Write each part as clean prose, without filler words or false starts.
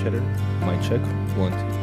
cheddar. Mic check. One, two.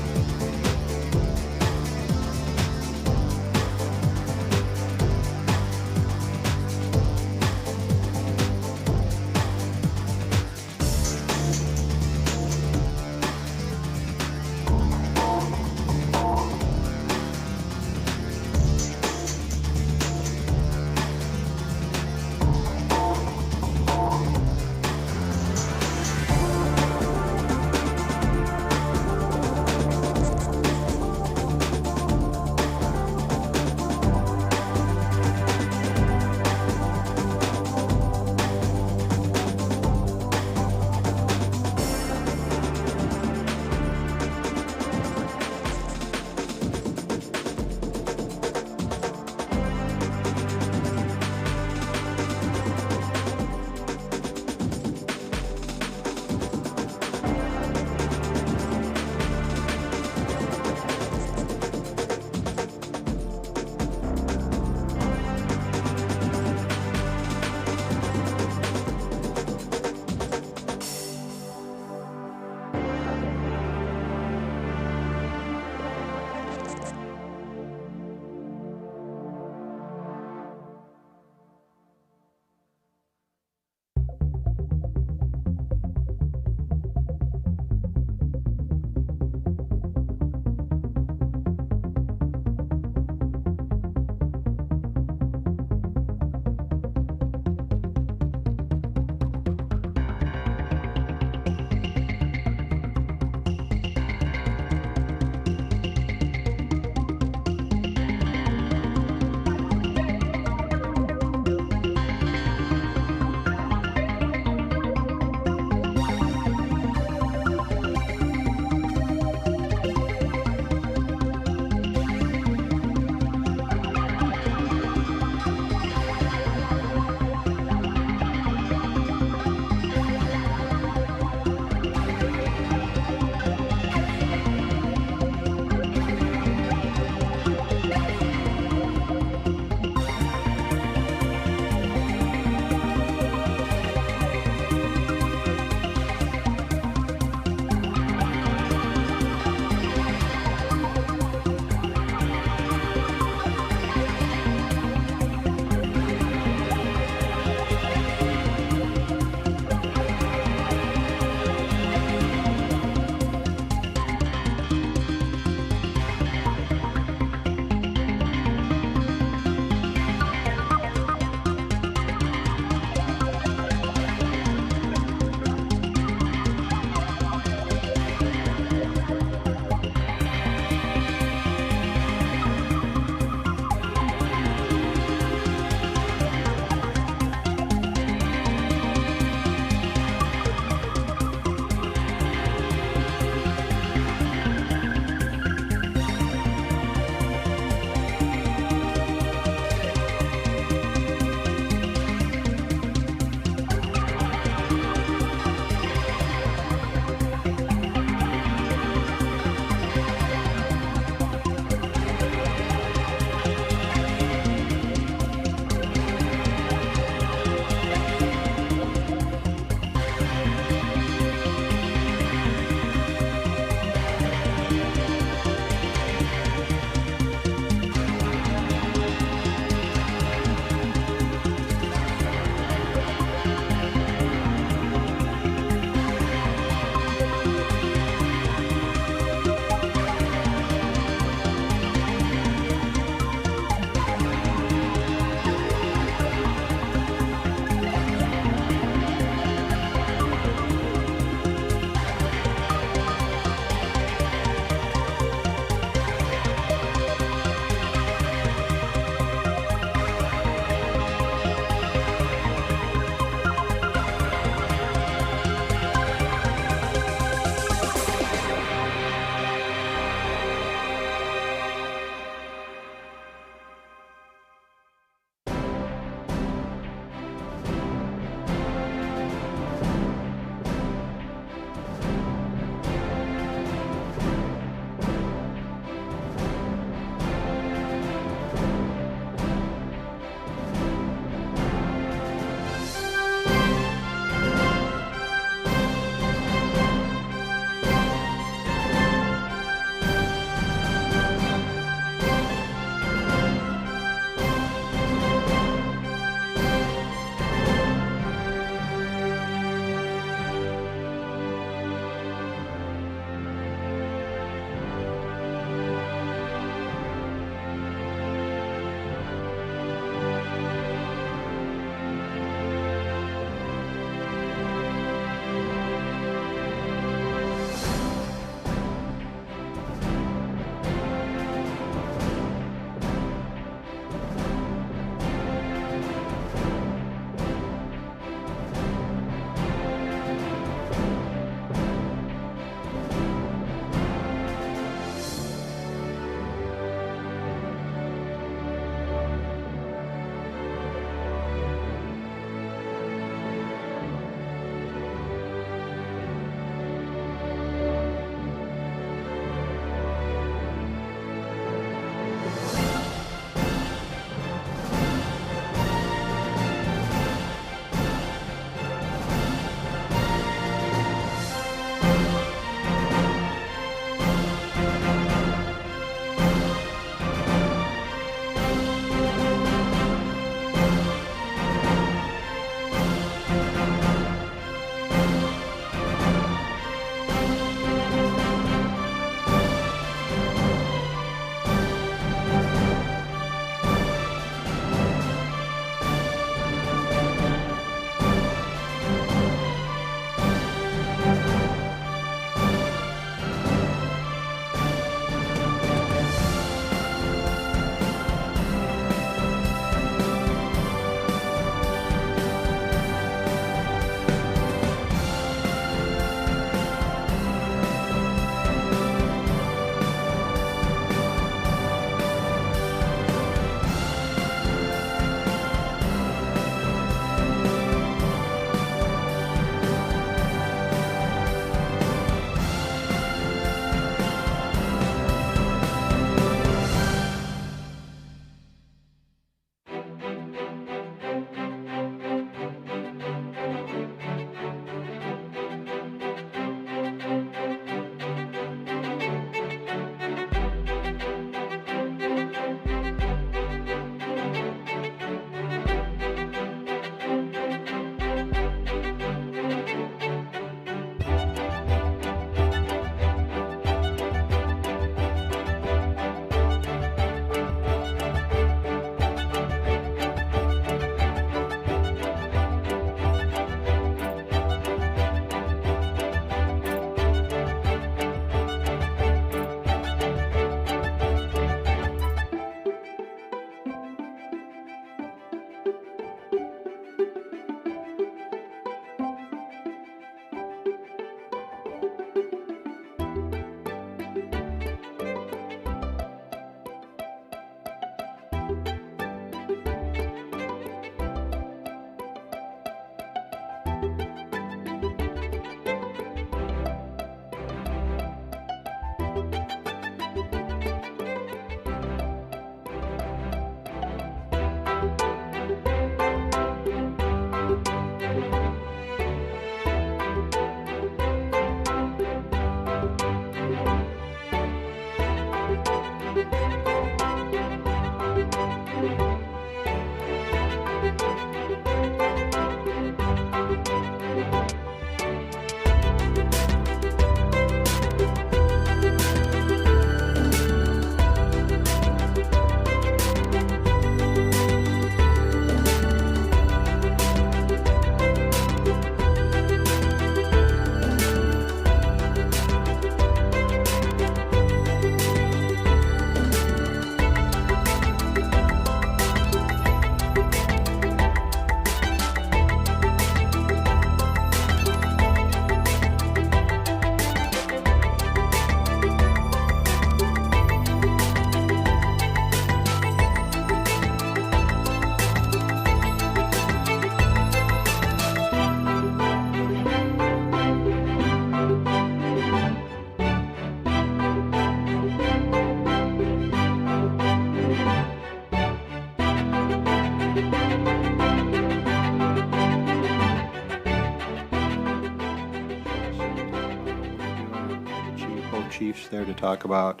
Both chiefs there to talk about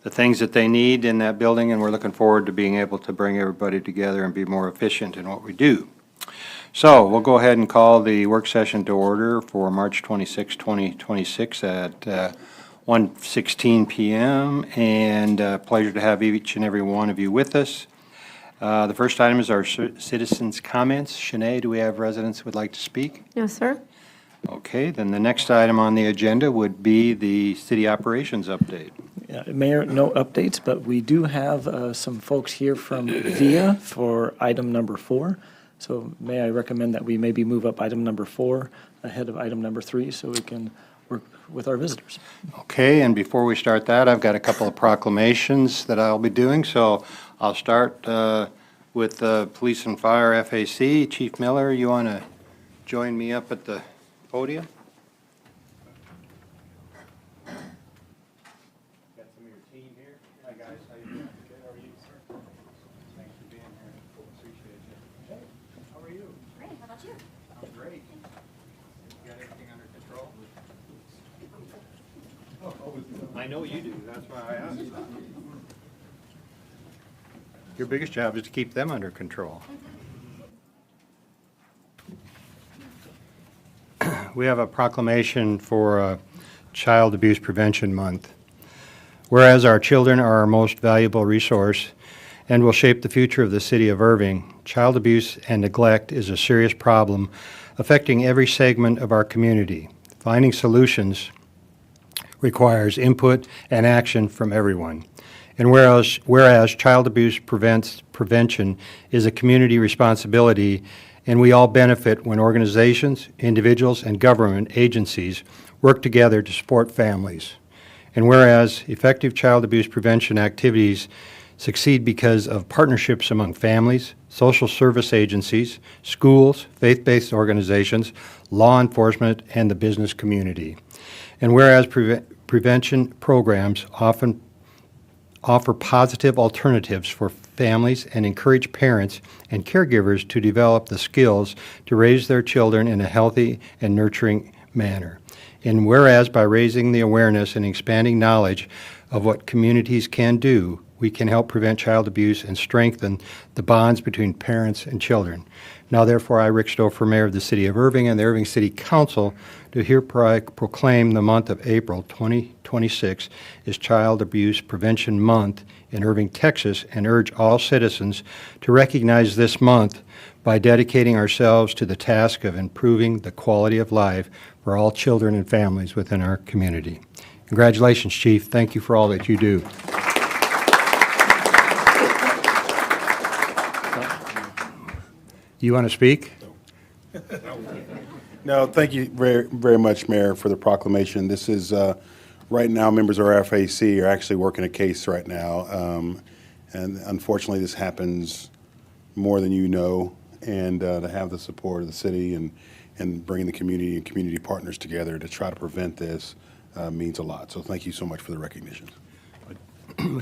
the things that they need in that building, and we're looking forward to being able to bring everybody together and be more efficient in what we do. So we'll go ahead and call the work session to order for March 26, 2026 at 1:16 p.m. and pleasure to have each and every one of you with us. The first item is our citizens' comments. Shanae, do we have residents who would like to speak? No, sir. Okay, then the next item on the agenda would be the city operations update. Mayor, no updates, but we do have some folks here from VIA for item number 4. So may I recommend that we maybe move up item number 4 ahead of item number 3 so we can work with our visitors. Okay, and before we start that, I've got a couple of proclamations that I'll be doing. So I'll start with Police and Fire FAC. Chief Miller, you want to join me up at the podium? Got some of your team here. Hi, guys. How you doing? Good. How are you, sir? Thanks for being here. Appreciate you. Hey, how are you? Great, how about you? I'm great. You got everything under control? I know you do. That's why I asked. Your biggest job is to keep them under control. We have a proclamation for Child Abuse Prevention Month. Whereas our children are our most valuable resource and will shape the future of the city of Irving, child abuse and neglect is a serious problem affecting every segment of our community. Finding solutions requires input and action from everyone. And whereas child abuse prevention is a community responsibility, and we all benefit when organizations, individuals, and government agencies work together to support families. And whereas effective child abuse prevention activities succeed because of partnerships among families, social service agencies, schools, faith-based organizations, law enforcement, and the business community. And whereas prevention programs often offer positive alternatives for families and encourage parents and caregivers to develop the skills to raise their children in a healthy and nurturing manner. And whereas by raising the awareness and expanding knowledge of what communities can do, we can help prevent child abuse and strengthen the bonds between parents and children. Now, therefore, I, Rick Stouffer, Mayor of the City of Irving, and the Irving City Council, do hereby proclaim the month of April 2026 is Child Abuse Prevention Month in Irving, Texas, and urge all citizens to recognize this month by dedicating ourselves to the task of improving the quality of life for all children and families within our community. Congratulations, Chief. Thank you for all that you do. You want to speak? No, thank you very, very much, Mayor, for the proclamation. This is, right now, members of our FAC are actually working a case right now. And unfortunately, this happens more than you know. And to have the support of the city and bringing the community and community partners together to try to prevent this means a lot. So thank you so much for the recognition.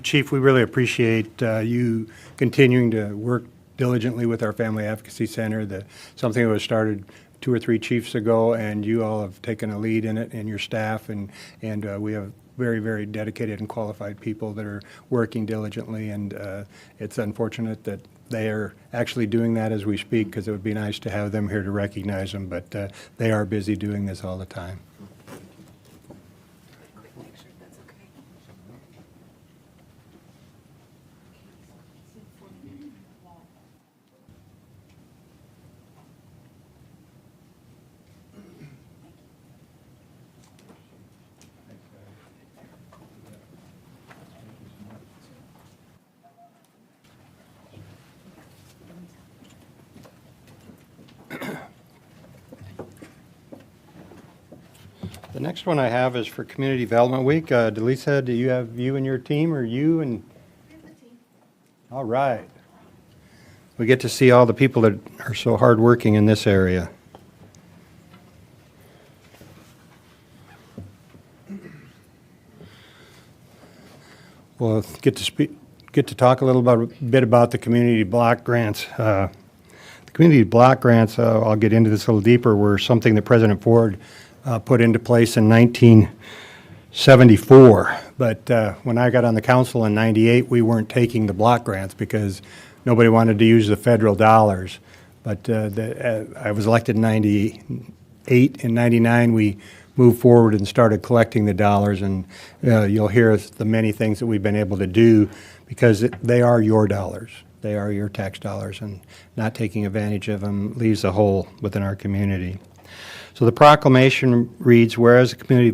Chief, we really appreciate you continuing to work diligently with our Family Advocacy Center. Something that was started 2 or 3 chiefs ago, and you all have taken a lead in it, and your staff, and we have very, very dedicated and qualified people that are working diligently, and it's unfortunate that they are actually doing that as we speak, because it would be nice to have them here to recognize them, but they are busy doing this all the time. The next one I have is for Community Development Week. Delisa, do you have you and your team, or you and? We have the team. All right. We get to see all the people that are so hardworking in this area. We'll get to talk a little bit about the community block grants. Community block grants, I'll get into this a little deeper, were something that President Ford put into place in 1974. But when I got on the council in 98, we weren't taking the block grants because nobody wanted to use the federal dollars. But I was elected in 98. In 99, we moved forward and started collecting the dollars, and you'll hear the many things that we've been able to do because they are your dollars. They are your tax dollars, and not taking advantage of them leaves a hole within our community. So the proclamation reads, whereas the Community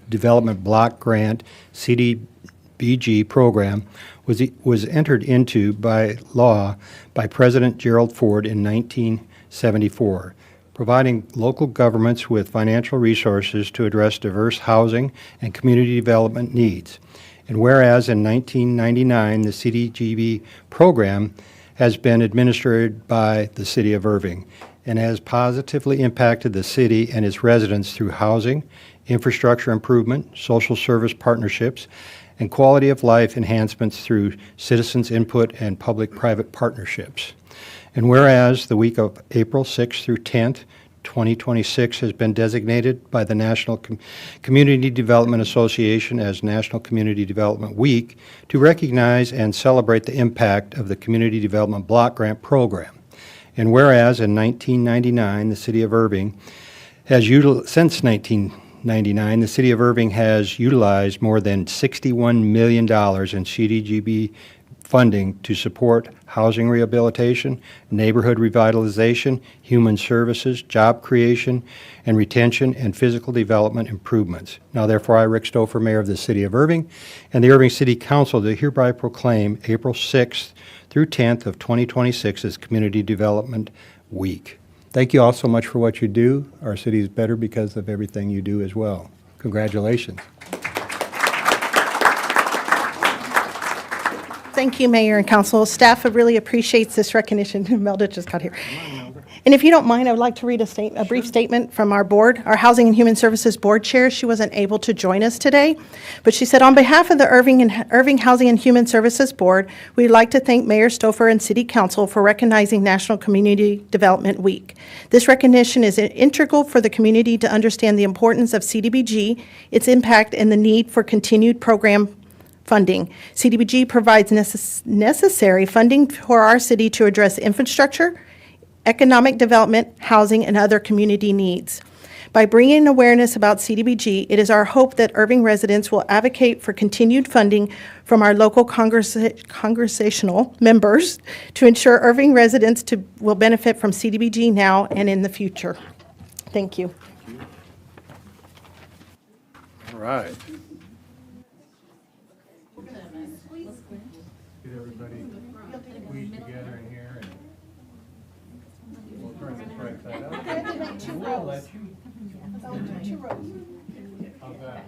Development Block Grant CDBG program was entered into by law by President Gerald Ford in 1974, providing local governments with financial resources to address diverse housing and community development needs. And whereas in 1999, the CDGB program has been administered by the City of Irving and has positively impacted the city and its residents through housing, infrastructure improvement, social service partnerships, and quality of life enhancements through citizens' input and public-private partnerships. And whereas the week of April 6th through 10th, 2026 has been designated by the National Community Development Association as National Community Development Week to recognize and celebrate the impact of the Community Development Block Grant Program. And whereas in 1999, the City of Irving has since 1999, the City of Irving has utilized more than $61 million in CDGB funding to support housing rehabilitation, neighborhood revitalization, human services, job creation and retention, and physical development improvements. Now therefore I, Rick Stouffer, Mayor of the City of Irving, and the Irving City Council do hereby proclaim April 6th through 10th of 2026 as Community Development Week. Thank you all so much for what you do. Our city is better because of everything you do as well. Congratulations. Thank you, Mayor and Council. Staff really appreciates this recognition. Melda just got here. And if you don't mind, I would like to read a brief statement from our board. Our Housing and Human Services Board Chair, she wasn't able to join us today, but she said, on behalf of the Irving Housing and Human Services Board, we'd like to thank Mayor Stouffer and City Council for recognizing National Community Development Week. This recognition is integral for the community to understand the importance of CDBG, its impact, and the need for continued program funding. CDBG provides necessary funding for our city to address infrastructure, economic development, housing, and other community needs. By bringing awareness about CDBG, it is our hope that Irving residents will advocate for continued funding from our local congregational members to ensure Irving residents will benefit from CDBG now and in the future. Thank you. All right. Get everybody squeezed together in here, and we'll turn this right side up. We'll let you. How's that?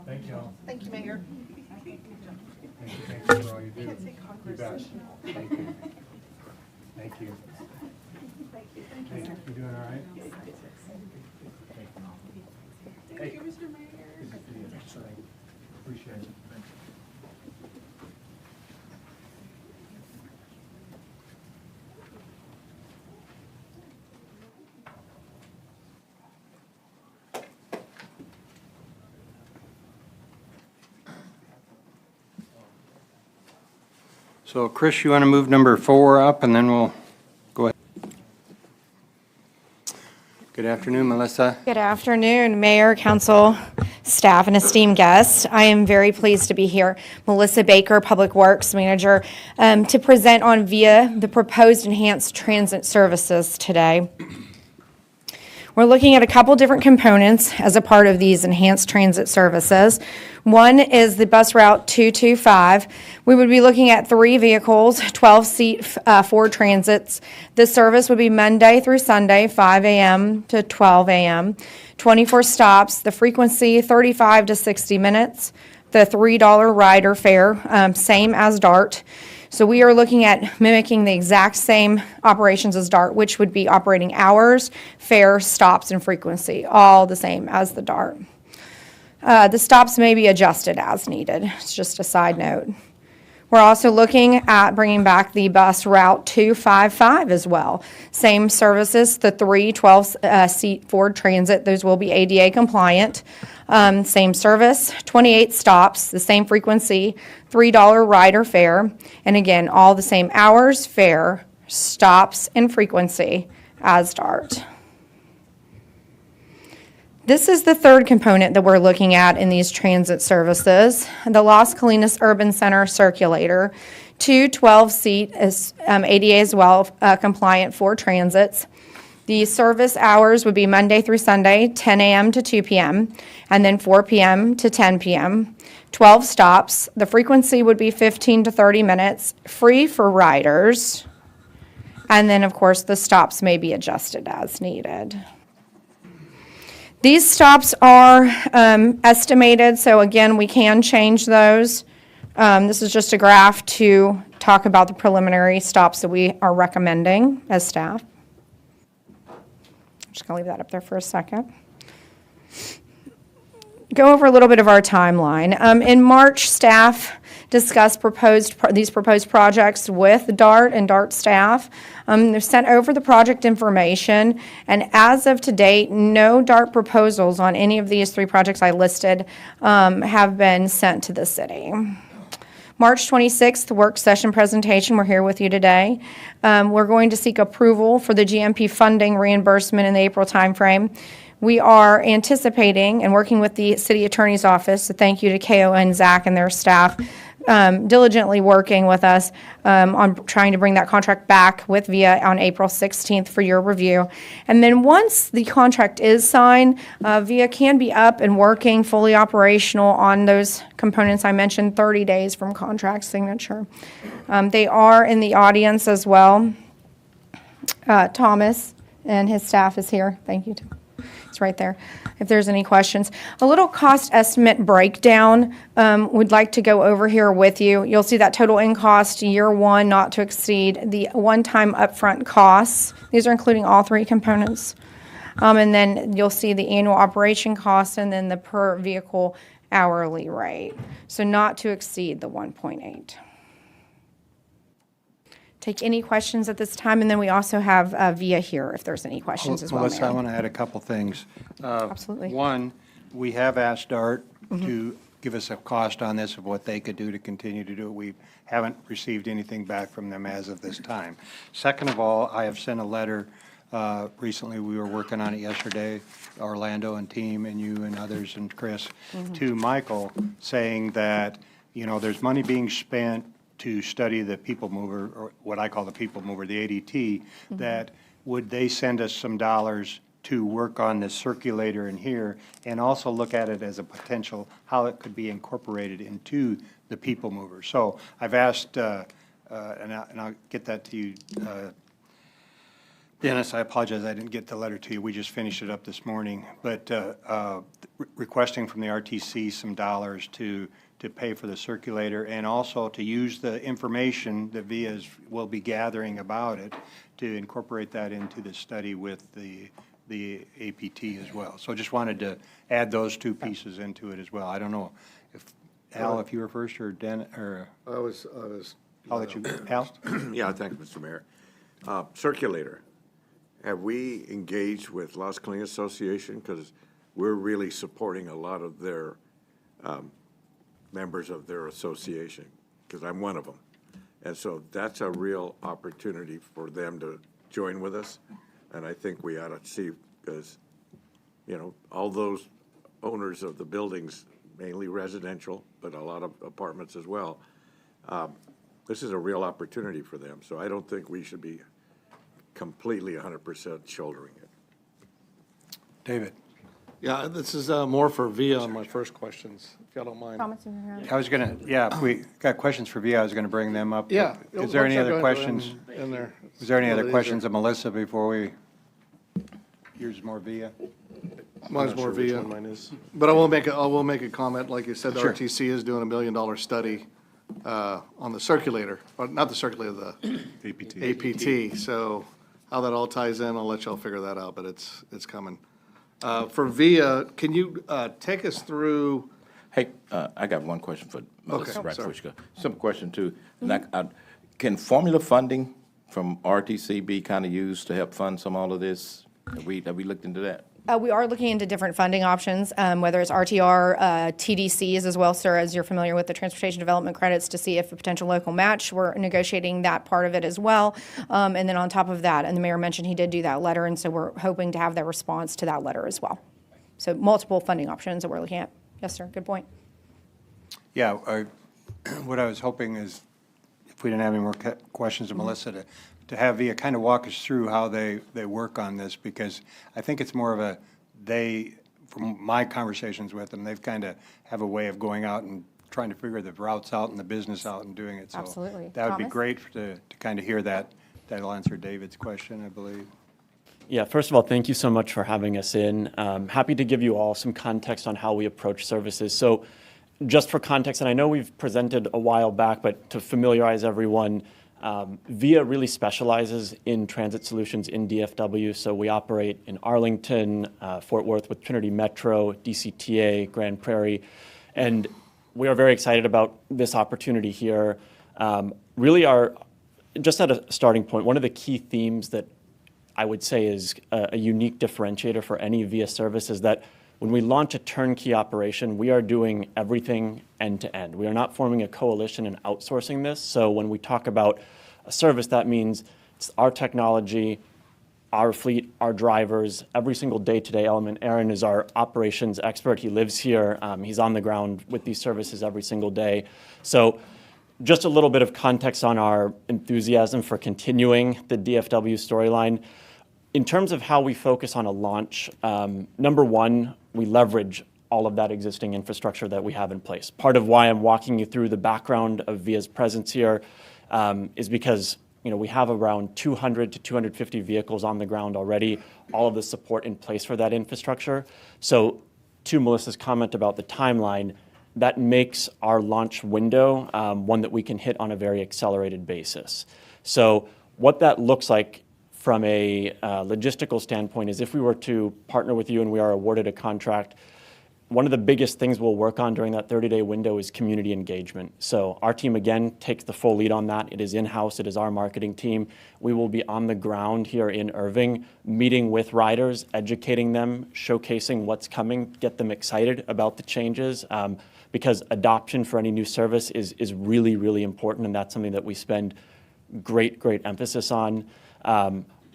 Thank you all. Thank you, Mayor. Thank you for all you do. You bet. Thank you. Thank you. Hey, you doing all right? Thank you, Mr. Mayor. Good to see you. Appreciate it. Thank you. So, Chris, you want to move number 4 up, and then we'll go ahead. Good afternoon, Melissa. Good afternoon, Mayor, Council, staff, and esteemed guests. I am very pleased to be here, Melissa Baker, Public Works Manager, to present on VIA the proposed enhanced transit services today. We're looking at a couple different components as a part of these enhanced transit services. One is the bus route 225. We would be looking at 3 vehicles, 12-seat Ford Transits. This service would be Monday through Sunday, 5 a.m. to 12 a.m. 24 stops, the frequency 35 to 60 minutes, the $3 rider fare, same as DART. So we are looking at mimicking the exact same operations as DART, which would be operating hours, fare, stops, and frequency, all the same as the DART. The stops may be adjusted as needed. It's just a side note. We're also looking at bringing back the bus Route 255 as well. Same services, the 3 12-seat Ford Transit, those will be ADA compliant. Same service, 28 stops, the same frequency, $3 rider fare, and again, all the same hours, fare, stops, and frequency as DART. This is the third component that we're looking at in these transit services, the Las Colinas Urban Center Circulator, 2 12-seat ADA as well compliant Ford Transits. The service hours would be Monday through Sunday, 10 a.m. to 2 p.m., and then 4 p.m. to 10 p.m. 12 stops. The frequency would be 15 to 30 minutes, free for riders. And then, of course, the stops may be adjusted as needed. These stops are estimated, so again, we can change those. This is just a graph to talk about the preliminary stops that we are recommending as staff. I'm just going to leave that up there for a second. Go over a little bit of our timeline. In March, staff discussed these proposed projects with DART and DART staff. They've sent over the project information, and as of to date, no DART proposals on any of these 3 projects I listed have been sent to the city. March 26th, work session presentation, we're here with you today. We're going to seek approval for the GMP funding reimbursement in the April timeframe. We are anticipating and working with the city attorney's office, so thank you to KO and Zach and their staff, diligently working with us on trying to bring that contract back with VIA on April 16th for your review. And then once the contract is signed, VIA can be up and working, fully operational on those components I mentioned, 30 days from contract signature. They are in the audience as well. Thomas and his staff is here. Thank you, Tom. It's right there, if there's any questions. A little cost estimate breakdown we'd like to go over here with you. You'll see that total in cost, year 1, not to exceed the one-time upfront costs. These are including all 3 components. And then you'll see the annual operation costs and then the per vehicle hourly rate. So not to exceed the 1.8. Take any questions at this time, and then we also have VIA here if there's any questions as well. Melissa, I Mary. want to add a couple things. Absolutely. One, we have asked DART to give us a cost on this of what they could do to continue to do it. We haven't received anything back from them as of this time. Second of all, I have sent a letter recently, we were working on it yesterday, Orlando and team and you and others and Chris, to Michael saying that, you know, there's money being spent to study the people mover, or what I call the people mover, the ADT, that would they send us some dollars to work on the circulator in here and also look at it as a potential, how it could be incorporated into the people mover. So I've asked, and I'll get that to you, Dennis, I apologize, I didn't get the letter to you. We just finished it up this morning. But requesting from the RTC some dollars to pay for the circulator and also to use the information that VIA will be gathering about it to incorporate that into the study with the APT as well. So just wanted to add those 2 pieces into it as well. I don't know if, Al, if you were first or Den, or I was. I'll let you, Al? Yeah, thank you, Mr. Mayor. Circulator, have we engaged with Las Colinas Association? Because we're really supporting a lot of their members of their association, because I'm one of them. And so that's a real opportunity for them to join with us. And I think we ought to see, because, you know, all those owners of the buildings, mainly residential, but a lot of apartments as well, this is a real opportunity for them. So I don't think we should be completely 100% shouldering it. David? Yeah, this is more for VIA on my first questions, if y'all don't mind. Comments in your hand? I was going to, yeah, if we got questions for VIA, I was going to bring them up. Yeah. Is there any Let's other go questions? in there. Is there any Well, other these questions are- of Melissa before we, yours more VIA? Mine's more Which VIA. one mine is. But I will make a comment, like you said, the Sure. RTC is doing $1 million study on the circulator, or not the circulator, the APT. So how that all ties in, I'll let y'all figure that out, but it's coming. For VIA, can you take us through, Hey, I got one question for Melissa Okay, right sorry. before she goes. Simple question too. Can formula funding from RTC be kind of used to help fund some all of this? Have we looked into that? We are looking into different funding options, whether it's RTR, TDCs as well, sir, as you're familiar with the transportation development credits, to see if a potential local match. We're negotiating that part of it as well. And then on top of that, and the mayor mentioned he did do that letter, and so we're hoping to have that response to that letter as well. So multiple funding options that we're looking at. Yes, sir, good point. Yeah, what I was hoping is, if we didn't have any more questions of Melissa, to have Via kind of walk us through how they work on this, because I think it's more of from my conversations with them, they've kind of have a way of going out and trying to figure the routes out and the business out and doing it. So Absolutely. that would be Thomas? great to kind of hear that. That'll answer David's question, I believe. Yeah, first of all, thank you so much for having us in. Happy to give you all some context on how we approach services. So just for context, and I know we've presented a while back, but to familiarize everyone, VIA really specializes in transit solutions in DFW. So we operate in Arlington, Fort Worth with Trinity Metro, DCTA, Grand Prairie, and we are very excited about this opportunity here. Really just at a starting point, one of the key themes that I would say is a unique differentiator for any VIA service is that when we launch a turnkey operation, we are doing everything end to end. We are not forming a coalition and outsourcing this. So when we talk about a service, that means it's our technology, our fleet, our drivers, every single day-to-day element. Aaron is our operations expert. He lives here. He's on the ground with these services every single day. So just a little bit of context on our enthusiasm for continuing the DFW storyline. In terms of how we focus on a launch, number one, we leverage all of that existing infrastructure that we have in place. Part of why I'm walking you through the background of VIA's presence here is because we have around 200 to 250 vehicles on the ground already, all of the support in place for that infrastructure. So to Melissa's comment about the timeline, that makes our launch window one that we can hit on a very accelerated basis. So what that looks like from a logistical standpoint is if we were to partner with you and we are awarded a contract, one of the biggest things we'll work on during that 30-day window is community engagement. So our team, again, takes the full lead on that. It is in-house. It is our marketing team. We will be on the ground here in Irving, meeting with riders, educating them, showcasing what's coming, get them excited about the changes, because adoption for any new service is really, really important, and that's something that we spend great emphasis on.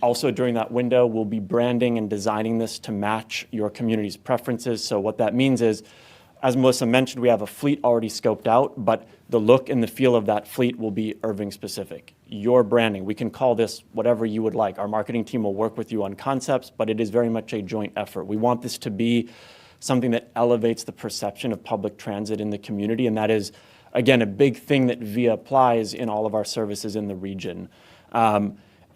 Also during that window, we'll be branding and designing this to match your community's preferences. So what that means is, as Melissa mentioned, we have a fleet already scoped out, but the look and the feel of that fleet will be Irving specific. Your branding, we can call this whatever you would like. Our marketing team will work with you on concepts, but it is very much a joint effort. We want this to be something that elevates the perception of public transit in the community, and that is, again, a big thing that VIA applies in all of our services in the region.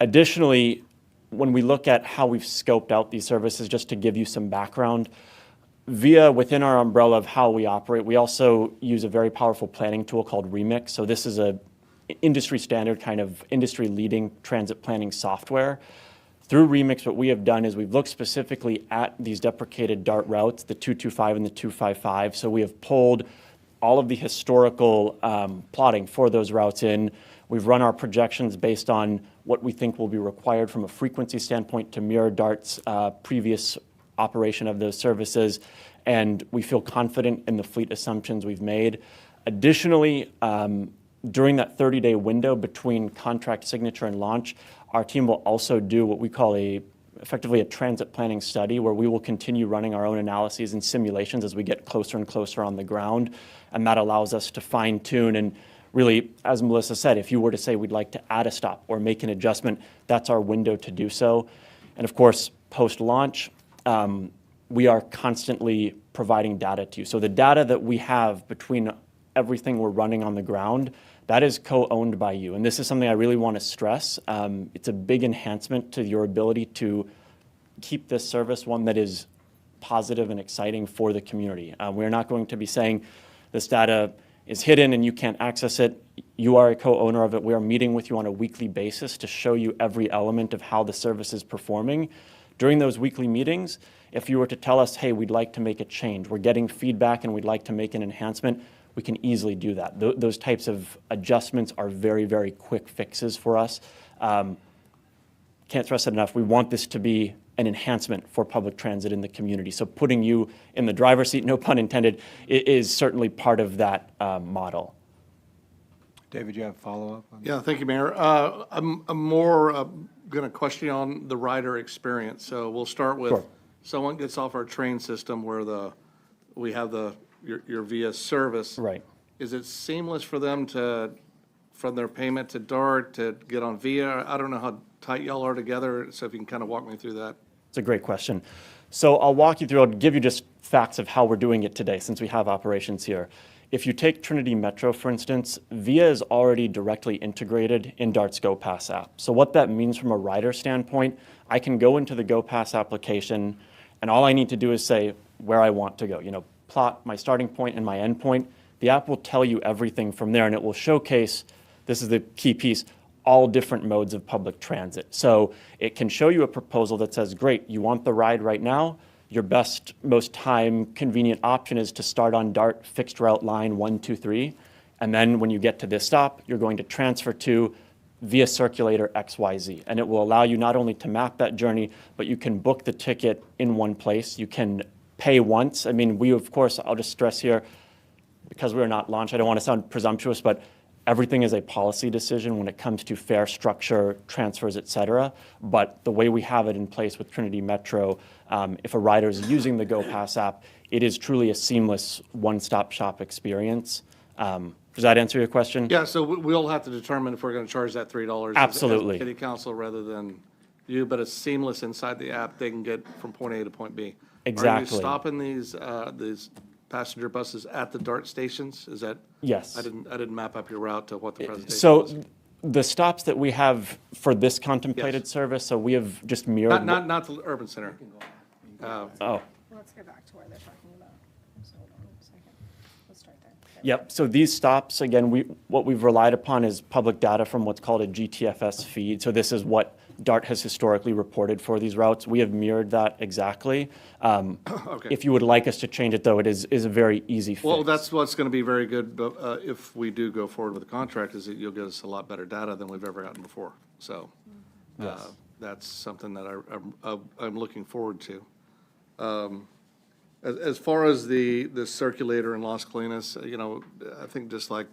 Additionally, when we look at how we've scoped out these services, just to give you some background, VIA, within our umbrella of how we operate, we also use a very powerful planning tool called Remix. So this is a industry standard, kind of industry-leading transit planning software. Through Remix, what we have done is we've looked specifically at these deprecated DART routes, the 225 and the 255. So we have pulled all of the historical plotting for those routes in. We've run our projections based on what we think will be required from a frequency standpoint to mirror DART's previous operation of those services, and we feel confident in the fleet assumptions we've made. Additionally, during that 30-day window between contract signature and launch, our team will also do what we call effectively a transit planning study, where we will continue running our own analyses and simulations as we get closer and closer on the ground, and that allows us to fine-tune. And really, as Melissa said, if you were to say we'd like to add a stop or make an adjustment, that's our window to do so. And of course, post-launch, we are constantly providing data to you. So the data that we have between everything we're running on the ground, that is co-owned by you. And this is something I really want to stress. It's a big enhancement to your ability to keep this service one that is positive and exciting for the community. We're not going to be saying this data is hidden and you can't access it. You are a co-owner of it. We are meeting with you on a weekly basis to show you every element of how the service is performing, During those weekly meetings, if you were to tell us, hey, we'd like to make a change, we're getting feedback and we'd like to make an enhancement, we can easily do that. Those types of adjustments are very, very quick fixes for us. Can't stress it enough. We want this to be an enhancement for public transit in the community. So putting you in the driver's seat, no pun intended, is certainly part of that model. David, you have a follow-up? Yeah, thank you, Mayor. I'm more going to question you on the rider experience. So we'll start with Sure. someone gets off our train system where we have your VIA service. Right. Is it seamless for them from their payment to DART to get on VIA? I don't know how tight y'all are together, so if you can kind of walk me through that. It's a great question. So I'll walk you through, I'll give you just facts of how we're doing it today since we have operations here. If you take Trinity Metro, for instance, VIA is already directly integrated in DART's GoPass app. So what that means from a rider standpoint, I can go into the GoPass application and all I need to do is say where I want to go. Plot my starting point and my end point. The app will tell you everything from there and it will showcase, this is the key piece, all different modes of public transit. So it can show you a proposal that says, great, you want the ride right now? Your best, most time convenient option is to start on DART fixed route line 123. And then when you get to this stop, you're going to transfer to via circulator XYZ. And it will allow you not only to map that journey, but you can book the ticket in one place. You can pay once. I mean, we, of course, I'll just stress here, because we're not launched, I don't want to sound presumptuous, but everything is a policy decision when it comes to fare structure, transfers, et cetera. But the way we have it in place with Trinity Metro, if a rider is using the GoPass app, it is truly a seamless one-stop shop experience. Does that answer your question? Yeah, so we'll have to determine if we're going to charge that $3 Absolutely. as city council rather than you, but it's seamless inside the app. They can get from point A to point B. Are Exactly. you stopping these passenger buses at the DART stations? Is that? Yes. I didn't map up your route to what the presentation So was. the stops that we have for this contemplated Yes. service, so we have just mirrored. Not the urban center. Oh. Let's go back to where they're talking about. So hold on a second. Let's start there. Yep, so these stops, again, what we've relied upon is public data from what's called a GTFS feed. So this is what DART has historically reported for these routes. We have mirrored that exactly. If you would like us to change it, though, it is a very easy fix. Well, that's what's going to be very good, but if we do go forward with the contract, is that you'll get us a lot better data than we've ever gotten before. So that's something that I'm looking forward to. As far as the circulator and Las Colinas, I think just like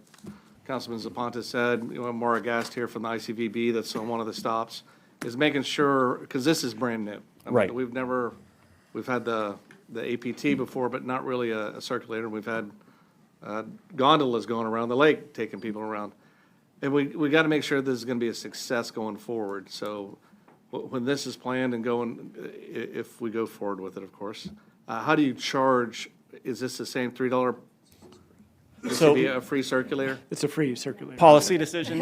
Councilman Zapata said, Maura Gast here from the ICVB, that's on one of the stops, is making sure, because this is brand new. I mean, Right. We've had the APT before, but not really a circulator. We've had gondolas going around the lake, taking people around. And we got to make sure this is going to be a success going forward. So when this is planned and going, if we go forward with it, of course, how do you charge? Is this the same $3? This So- would be a free circulator? It's a free circulator. Policy decision,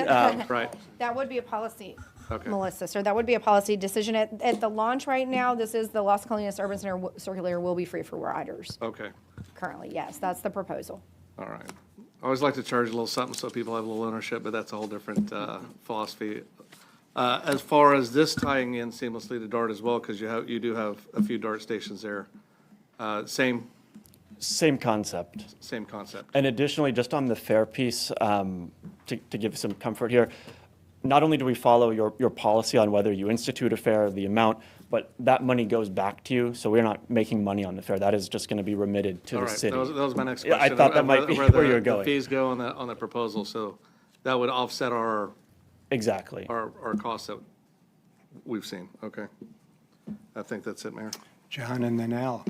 Right. That would be a policy, Okay. Melissa, sir. That would be a policy decision. At the launch right now, this is the Las Colinas Urban Center circulator will be free for riders. Okay. Currently, yes, that's the proposal. All right. I always like to charge a little something so people have a little ownership, but that's a whole different philosophy. As far as this tying in seamlessly to DART as well, because you do have a few DART stations there. Same concept. concept. And additionally, just on the fare piece, to give some comfort here, not only do we follow your policy on whether you institute a fare, the amount, but that money goes back to you, so we're not making money on the fare. That is just going to be remitted to All the right, city. that was my next Yeah, question. I thought that might be where you were the going. fees go on the proposal, so that would offset our Exactly. costs that we've seen. Okay. I think that's it, Mayor. John and then Al.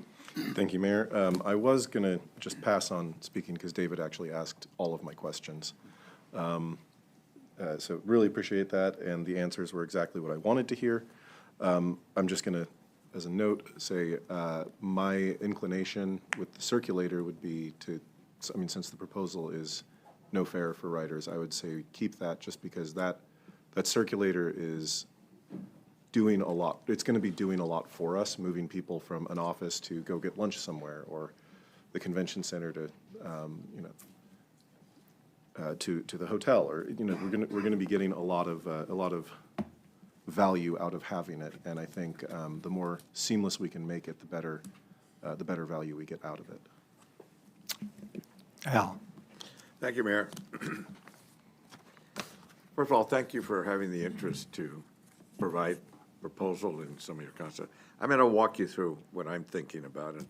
Thank you, Mayor. I was going to just pass on speaking because David actually asked all of my questions. So really appreciate that, and the answers were exactly what I wanted to hear. I'm just going to, as a note, say my inclination with the circulator would be to, I mean, since the proposal is no fare for riders, I would say keep that just because that circulator is doing a lot. It's going to be doing a lot for us, moving people from an office to go get lunch somewhere or the convention center to, to the hotel, or we're going to be getting a lot of value out of having it. And I think the more seamless we can make it, the better value we get out of it. Al? Thank you, Mayor. First of all, thank you for having the interest to provide proposal in some of your concepts. I'm going to walk you through what I'm thinking about it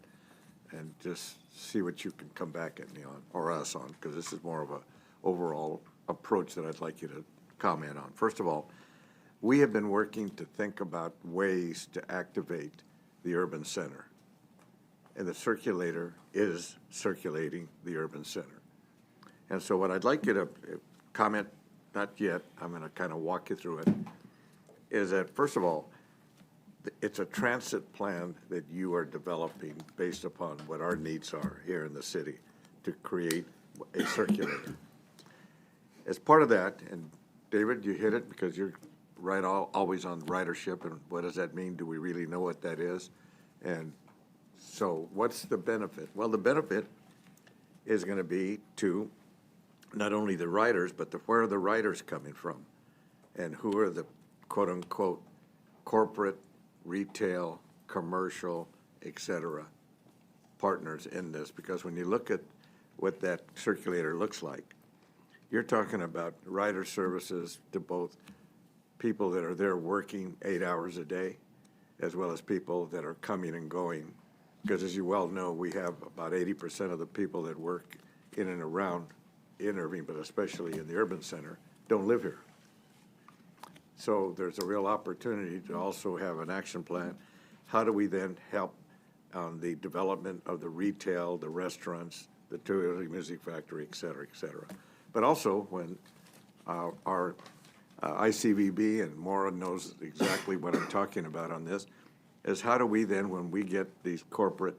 and just see what you can come back at me on, or us on, because this is more of a overall approach that I'd like you to comment on. First of all, we have been working to think about ways to activate the urban center. And the circulator is circulating the urban center. And so what I'd like you to comment, not yet, I'm going to kind of walk you through it, is that, first of all, it's a transit plan that you are developing based upon what our needs are here in the city to create a circulator. As part of that, and David, you hit it because you're right, always on ridership, and what does that mean? Do we really know what that is? And so what's the benefit? Well, the benefit is going to be to not only the riders, but where are the riders coming from? And who are the quote-unquote corporate, retail, commercial, et cetera, partners in this? Because when you look at what that circulator looks like, you're talking about rider services to both people that are there working 8 hours a day, as well as people that are coming and going. Because as you well know, we have about 80% of the people that work in and around in Irving, but especially in the urban center, don't live here. So there's a real opportunity to also have an action plan. How do we then help on the development of the retail, the restaurants, the tourism music factory, et cetera, et cetera. But also when our ICVB, and Maura knows exactly what I'm talking about on this, is how do we then, when we get these corporate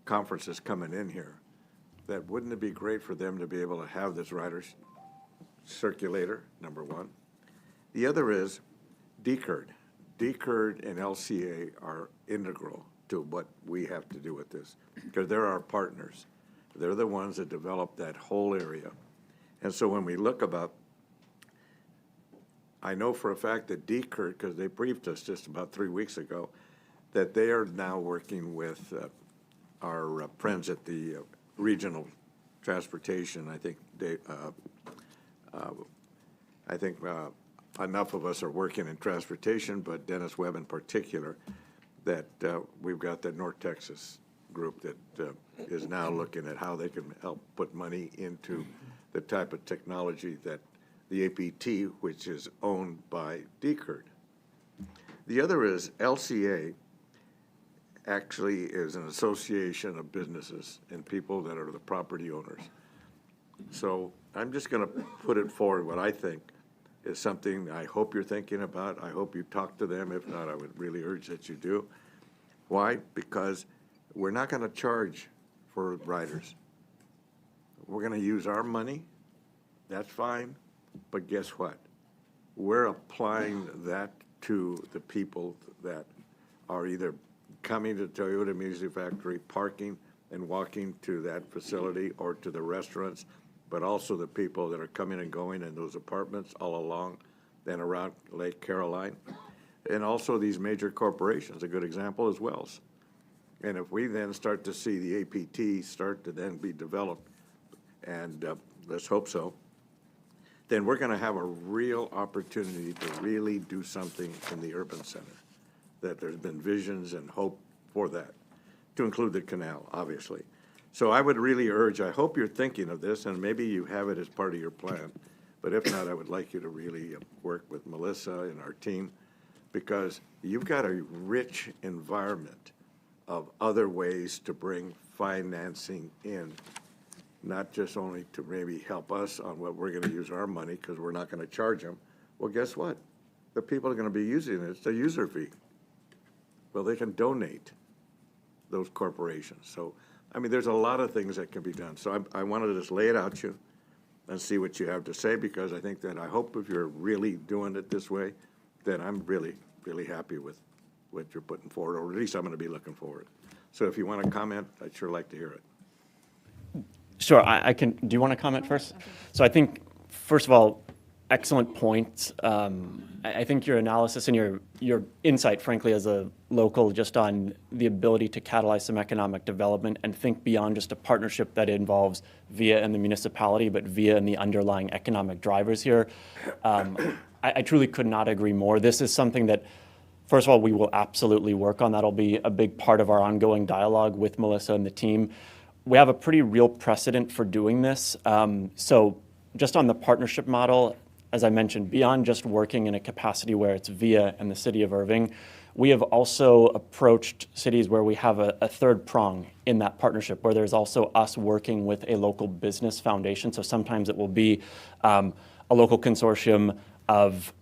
conferences coming in here, that wouldn't it be great for them to be able to have this riders circulator, number one. The other is DCURD. DCURD and LCA are integral to what we have to do with this, because they're our partners. They're the ones that develop that whole area. And so when we look about, I know for a fact that DCURD, because they briefed us just about 3 weeks ago, that they are now working with our friends at the regional transportation. I think enough of us are working in transportation, but Dennis Webb in particular, that we've got the North Texas group that is now looking at how they can help put money into the type of technology that the APT, which is owned by DCURD. The other is LCA actually is an association of businesses and people that are the property owners. So I'm just going to put it forward what I think is something I hope you're thinking about. I hope you talk to them. If not, I would really urge that you do. Why? Because we're not going to charge for riders. We're going to use our money. That's fine. But guess what? We're applying that to the people that are either coming to Toyota Music Factory, parking and walking to that facility or to the restaurants, but also the people that are coming and going in those apartments all along and around Lake Caroline. And also these major corporations, a good example is Wells. And if we then start to see the APT start to then be developed, and let's hope so, then we're going to have a real opportunity to really do something in the urban center. That there's been visions and hope for that, to include the canal, obviously. So I would really urge, I hope you're thinking of this, and maybe you have it as part of your plan, but if not, I would like you to really work with Melissa and our team, because you've got a rich environment of other ways to bring financing in, not just only to maybe help us on what we're going to use our money, because we're not going to charge them. Well, guess what? The people are going to be using it. It's a user fee. Well, they can donate those corporations. So, I mean, there's a lot of things that can be done. So I wanted to just lay it out to you and see what you have to say, because I think that I hope if you're really doing it this way, then I'm really, really happy with what you're putting forward, or at least I'm going to be looking forward. So if you want to comment, I'd sure like to hear it. Sure, I can. Do you want to comment first? So I think, first of all, excellent points. I think your analysis and your insight, frankly, as a local, just on the ability to catalyze some economic development and think beyond just a partnership that involves VIA and the municipality, but VIA and the underlying economic drivers here. I truly could not agree more. This is something that, first of all, we will absolutely work on. That'll be a big part of our ongoing dialogue with Melissa and the team. We have a pretty real precedent for doing this. So just on the partnership model, as I mentioned, beyond just working in a capacity where it's VIA and the city of Irving, we have also approached cities where we have a third prong in that partnership, where there's also us working with a local business foundation. So sometimes it will be a local consortium of,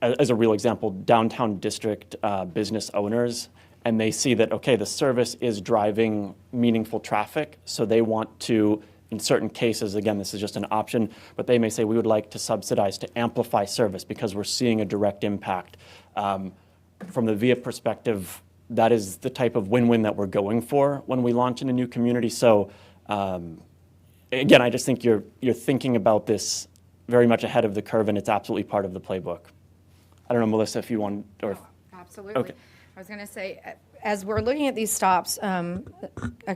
as a real example, downtown district business owners, and they see that, okay, the service is driving meaningful traffic, so they want to, in certain cases, again, this is just an option, but they may say, we would like to subsidize to amplify service because we're seeing a direct impact. From the VIA perspective, that is the type of win-win that we're going for when we launch in a new community. So again, I just think you're thinking about this very much ahead of the curve, and it's absolutely part of the playbook. I don't know, Melissa, if you want, or Absolutely. Okay. I was going to say, as we're looking at these stops, a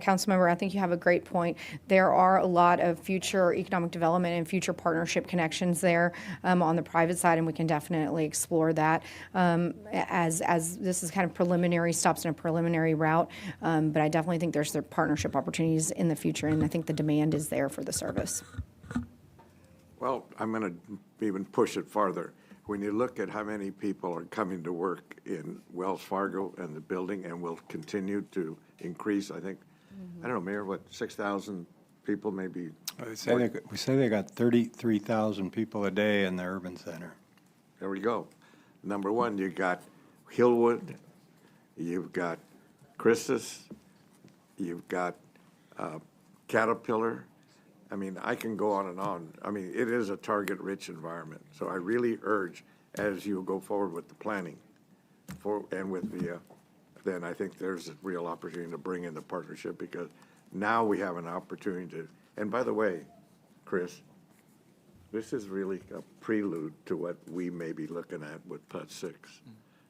council member, I think you have a great point. There are a lot of future economic development and future partnership connections there on the private side, and we can definitely explore that as this is kind of preliminary stops in a preliminary route. But I definitely think there's partnership opportunities in the future, and I think the demand is there for the service. Well, I'm going to even push it farther. When you look at how many people are coming to work in Wells Fargo and the building, and will continue to increase, I think, I don't know, Mayor, what, 6,000 people maybe? We say they got 33,000 people a day in the urban center. There we go. Number one, you got Hillwood, you've got Christus, you've got Caterpillar. I mean, I can go on and on. I mean, it is a target-rich environment. So I really urge, as you go forward with the planning and with the, then I think there's a real opportunity to bring in the partnership, because now we have an opportunity to, and by the way, Chris, this is really a prelude to what we may be looking at with PUD 6.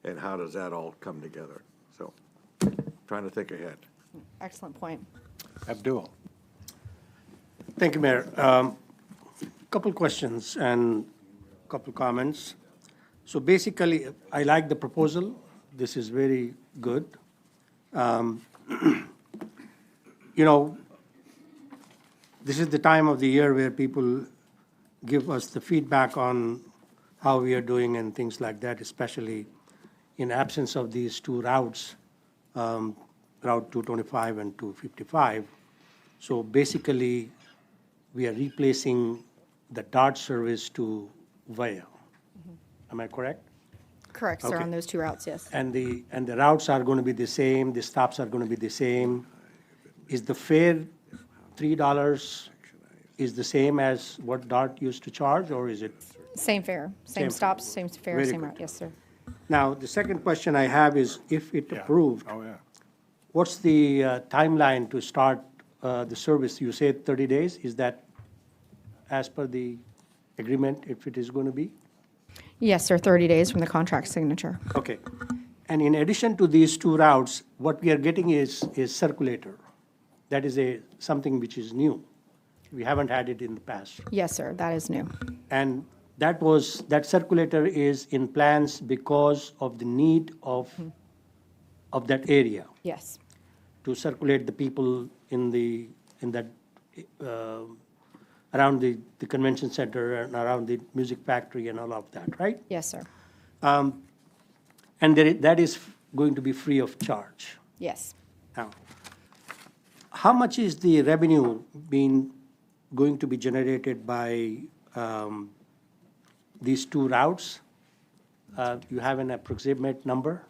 And how does that all come together? So trying to think ahead. Excellent point. Abdul. Thank you, Mayor. Couple questions and couple comments. So basically, I like the proposal. This is very good. You know, this is the time of the year where people give us the feedback on how we are doing and things like that, especially in absence of these two routes, Route 225 and 255. So basically, we are replacing the DART service to VIA. Am I correct? Correct, sir, Okay. on those two routes, yes. And the routes are going to be the same, the stops are going to be the same. Is the fare $3 is the same as what DART used to charge, or is it? Same fare, same Same stops, same fare, Very same good. route, yes, sir. Now, the second question I have is, if it approved, Oh, yeah. what's the timeline to start the service? You said 30 days. Is that as per the agreement, if it is going to be? Yes, sir, 30 days from the contract signature. Okay. And in addition to these two routes, what we are getting is circulator. That is something which is new. We haven't had it in the past. Yes, sir, that is new. And that circulator is in plans because of the need of that area Yes, to circulate the people in that around the convention center and around the music factory and all of that, right? yes, sir, And that is going to be free of charge. yes. Now, how much is the revenue going to be generated by these two routes? You have an approximate number?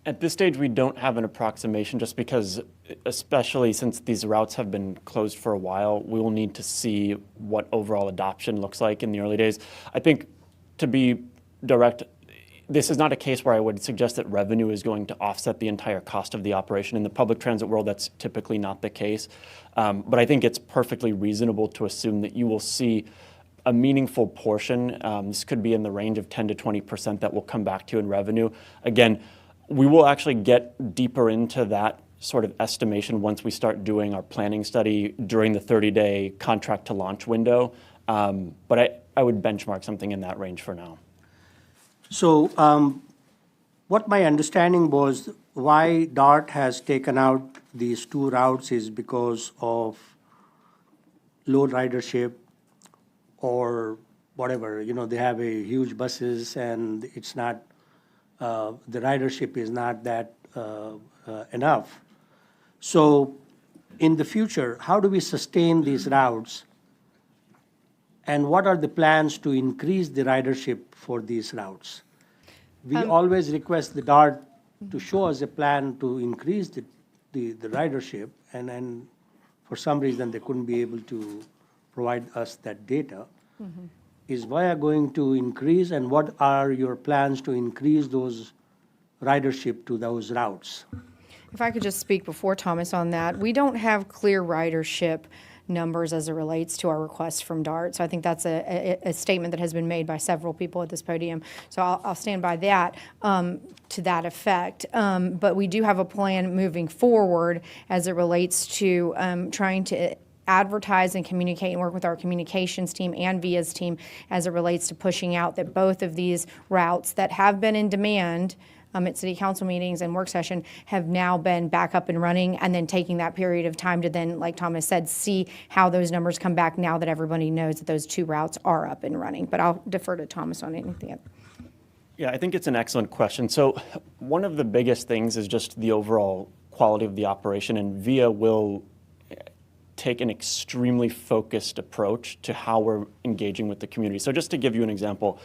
At this stage, we don't have an approximation, just because, especially since these routes have been closed for a while, we will need to see what overall adoption looks like in the early days. I think, to be direct, this is not a case where I would suggest that revenue is going to offset the entire cost of the operation. In the public transit world, that's typically not the case. But I think it's perfectly reasonable to assume that you will see a meaningful portion. This could be in the range of 10 to 20% that will come back to you in revenue. Again, we will actually get deeper into that sort of estimation once we start doing our planning study during the 30-day contract to launch window. But I would benchmark something in that range for now. So what my understanding was, why DART has taken out these two routes is because of low ridership or whatever. You know, they have a huge buses and it's not, the ridership is not that enough. So in the future, how do we sustain these routes? And what are the plans to increase the ridership for these routes? We always request the DART to show us a plan to increase the ridership, and then for some reason they couldn't be able to provide us that data. Is VIA going to increase, and what are your plans to increase those ridership to those routes? If I could just speak before Thomas on that, we don't have clear ridership numbers as it relates to our request from DART. So I think that's a statement that has been made by several people at this podium. So I'll stand by that to that effect. But we do have a plan moving forward as it relates to trying to advertise and communicate and work with our communications team and VIA's team as it relates to pushing out that both of these routes that have been in demand at city council meetings and work session have now been back up and running, and then taking that period of time to then, like Thomas said, see how those numbers come back now that everybody knows that those two routes are up and running. But I'll defer to Thomas on anything else. Yeah, I think it's an excellent question. So one of the biggest things is just the overall quality of the operation, and VIA will take an extremely focused approach to how we're engaging with the community. So just to give you an example,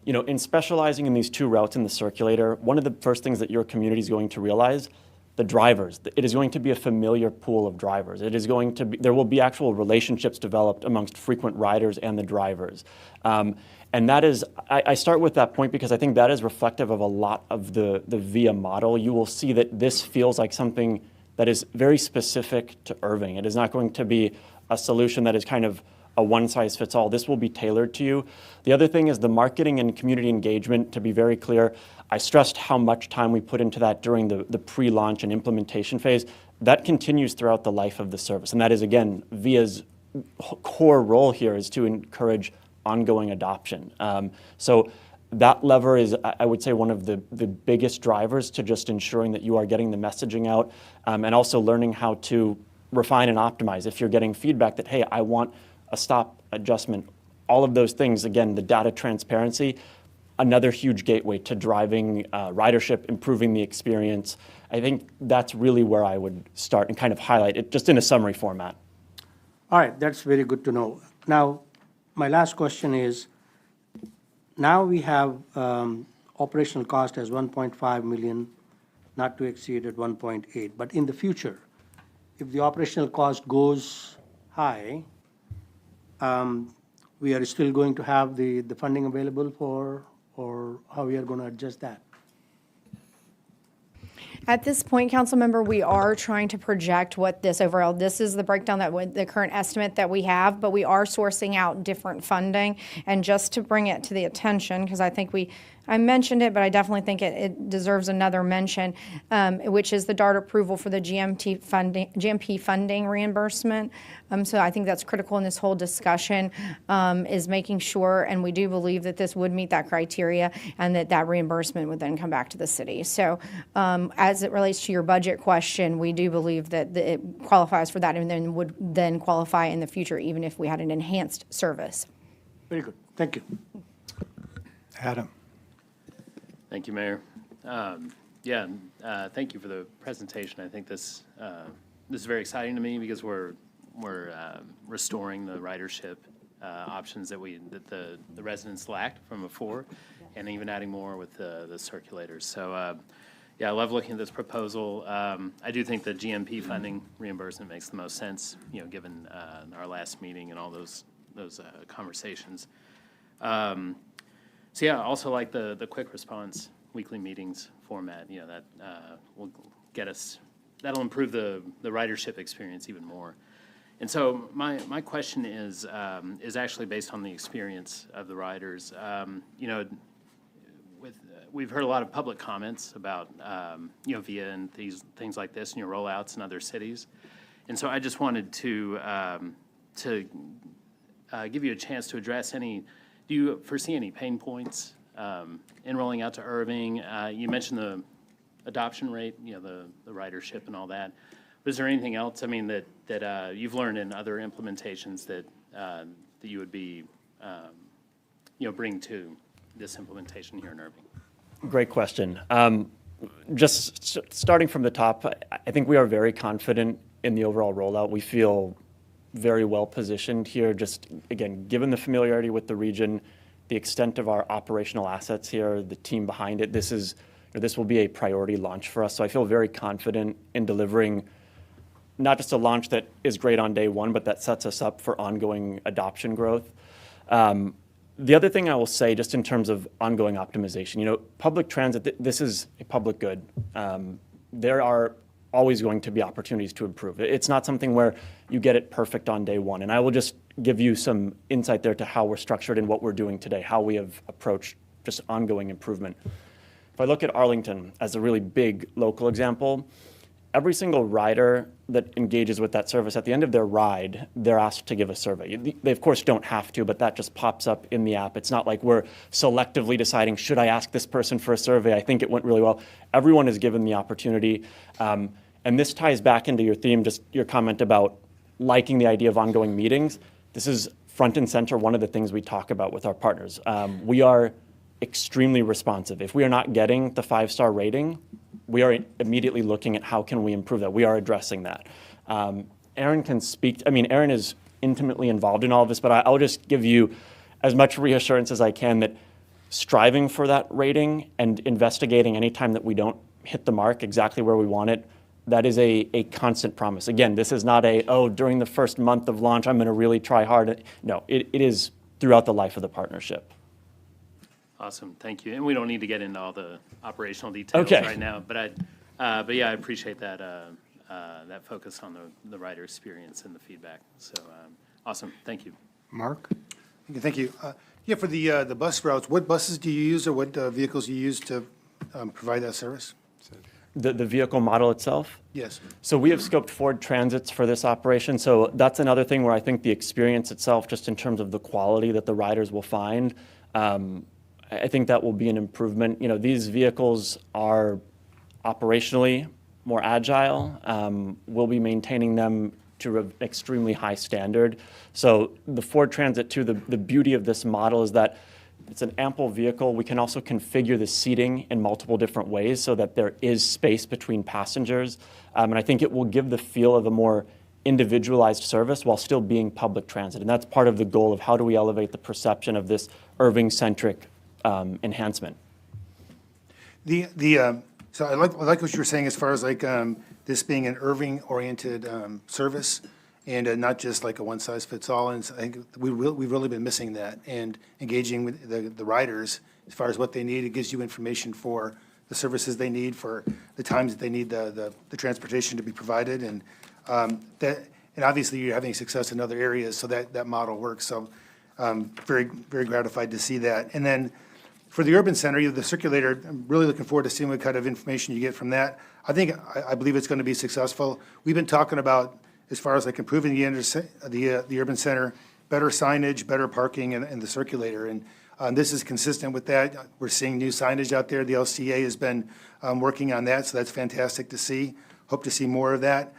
you know, in specializing in these two routes in the circulator, one of the first things that your community is going to realize, the drivers, it is going to be a familiar pool of drivers. It is going to be, there will be actual relationships developed amongst frequent riders and the drivers. And that is, I start with that point because I think that is reflective of a lot of the VIA model. You will see that this feels like something that is very specific to Irving. It is not going to be a solution that is kind of a one-size-fits-all. This will be tailored to you. The other thing is the marketing and community engagement, to be very clear. I stressed how much time we put into that during the pre-launch and implementation phase. That continues throughout the life of the service. And that is, again, VIA's core role here is to encourage ongoing adoption. So that lever is, I would say, one of the biggest drivers to just ensuring that you are getting the messaging out, and also learning how to refine and optimize. If you're getting feedback that, hey, I want a stop adjustment, all of those things, again, the data transparency, another huge gateway to driving ridership, improving the experience. I think that's really where I would start and kind of highlight it just in a summary format. All right, that's very good to know. Now, my last question is, now we have operational cost as 1.5 million, not to exceed at 1.8. But in the future, if the operational cost goes high, we are still going to have the funding available for, or how we are going to adjust that? At this point, Councilmember, we are trying to project what this overall, this is the breakdown that the current estimate that we have, but we are sourcing out different funding. And just to bring it to the attention, because I think I mentioned it, but I definitely think it deserves another mention, which is the DART approval for the GMP funding reimbursement. So I think that's critical in this whole discussion, is making sure, and we do believe that this would meet that criteria, and that reimbursement would then come back to the city. So as it relates to your budget question, we do believe that it qualifies for that, and then would then qualify in the future, even if we had an enhanced service. Very good. Thank you. Adam. Thank you, Mayor. Thank you for the presentation. I think this is very exciting to me because we're restoring the ridership options that the residents lacked from before, and even adding more with the circulators. So I love looking at this proposal. I do think the GMP funding reimbursement makes the most sense, given our last meeting and all those conversations. So I also like the quick response weekly meetings format. That will get us. That'll improve the ridership experience even more. And so my question is actually based on the experience of the riders. You know, we've heard a lot of public comments about, you know, VIA and things like this and your rollouts in other cities. And so I just wanted to give you a chance to address do you foresee any pain points in rolling out to Irving? You mentioned the adoption rate, you know, the ridership and all that. But is there anything else, I mean, that you've learned in other implementations that you would be, you know, bring to this implementation here in Irving? Great question. Just starting from the top, I think we are very confident in the overall rollout. We feel very well positioned here, just again, given the familiarity with the region, the extent of our operational assets here, the team behind it, this will be a priority launch for us. So I feel very confident in delivering not just a launch that is great on day one, but that sets us up for ongoing adoption growth. The other thing I will say, just in terms of ongoing optimization, you know, public transit, this is a public good. There are always going to be opportunities to improve. It's not something where you get it perfect on day one. And I will just give you some insight there to how we're structured and what we're doing today, how we have approached just ongoing improvement. If I look at Arlington as a really big local example, every single rider that engages with that service, at the end of their ride, they're asked to give a survey. They, of course, don't have to, but that just pops up in the app. It's not like we're selectively deciding, should I ask this person for a survey? I think it went really well. Everyone is given the opportunity. And this ties back into your theme, just your comment about liking the idea of ongoing meetings. This is front and center, one of the things we talk about with our partners. We are extremely responsive. If we are not getting the 5-star rating, we are immediately looking at how can we improve that. We are addressing that. Aaron can speak. I mean, Aaron is intimately involved in all of this, but I'll just give you as much reassurance as I can that striving for that rating and investigating any time that we don't hit the mark exactly where we want it, that is a constant promise. Again, this is not during the first month of launch, I'm going to really try hard. No, it is throughout the life of the partnership. Awesome, thank you. And we don't need to get into all the operational details right now, but yeah, I appreciate that that focus on the rider experience and the feedback. So awesome, thank you. Mark? Thank you. Yeah, for the bus routes, what buses do you use or what vehicles do you use to provide that service? The vehicle model itself? Yes. So we have scoped Ford Transits for this operation. So that's another thing where I think the experience itself, just in terms of the quality that the riders will find, I think that will be an improvement. You know, these vehicles are operationally more agile. We'll be maintaining them to an extremely high standard. So the Ford Transit 2, the beauty of this model is that it's an ample vehicle. We can also configure the seating in multiple different ways so that there is space between passengers. And I think it will give the feel of a more individualized service while still being public transit. And that's part of the goal of how do we elevate the perception of this Irving-centric enhancement. So I like what you were saying as far as like this being an Irving-oriented service and not just like a one-size-fits-all. And so I think we've really been missing that and engaging with the riders as far as what they need. It gives you information for the services they need, for the times that they need the transportation to be provided, and obviously you're having success in other areas, so that model works. So very very gratified to see that. And then for the urban center, the circulator, I'm really looking forward to seeing what kind of information you get from that. I believe it's going to be successful. We've been talking about, as far as like improving the urban center, better signage, better parking, and the circulator. And this is consistent with that. We're seeing new signage out there. The LCA has been working on that, so that's fantastic to see. Hope to see more of that.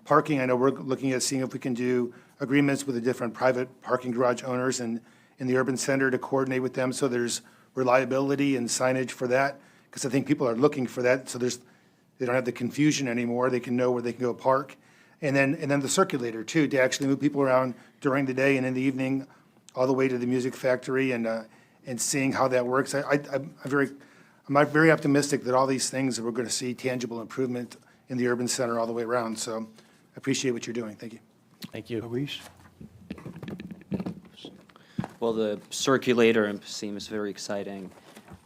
Parking, I know we're looking at seeing if we can do agreements with the different private parking garage owners in the urban center to coordinate with them so there's reliability and signage for that, because I think people are looking for that, so they don't have the confusion anymore. They can know where they can go park. And then the circulator too, to actually move people around during the day and in the evening, all the way to the music factory and seeing how that works. I'm very optimistic that all these things that we're going to see tangible improvement in the urban center all the way around. So I appreciate what you're doing. Thank you. Thank you. Luis? Well, the circulator seems very exciting.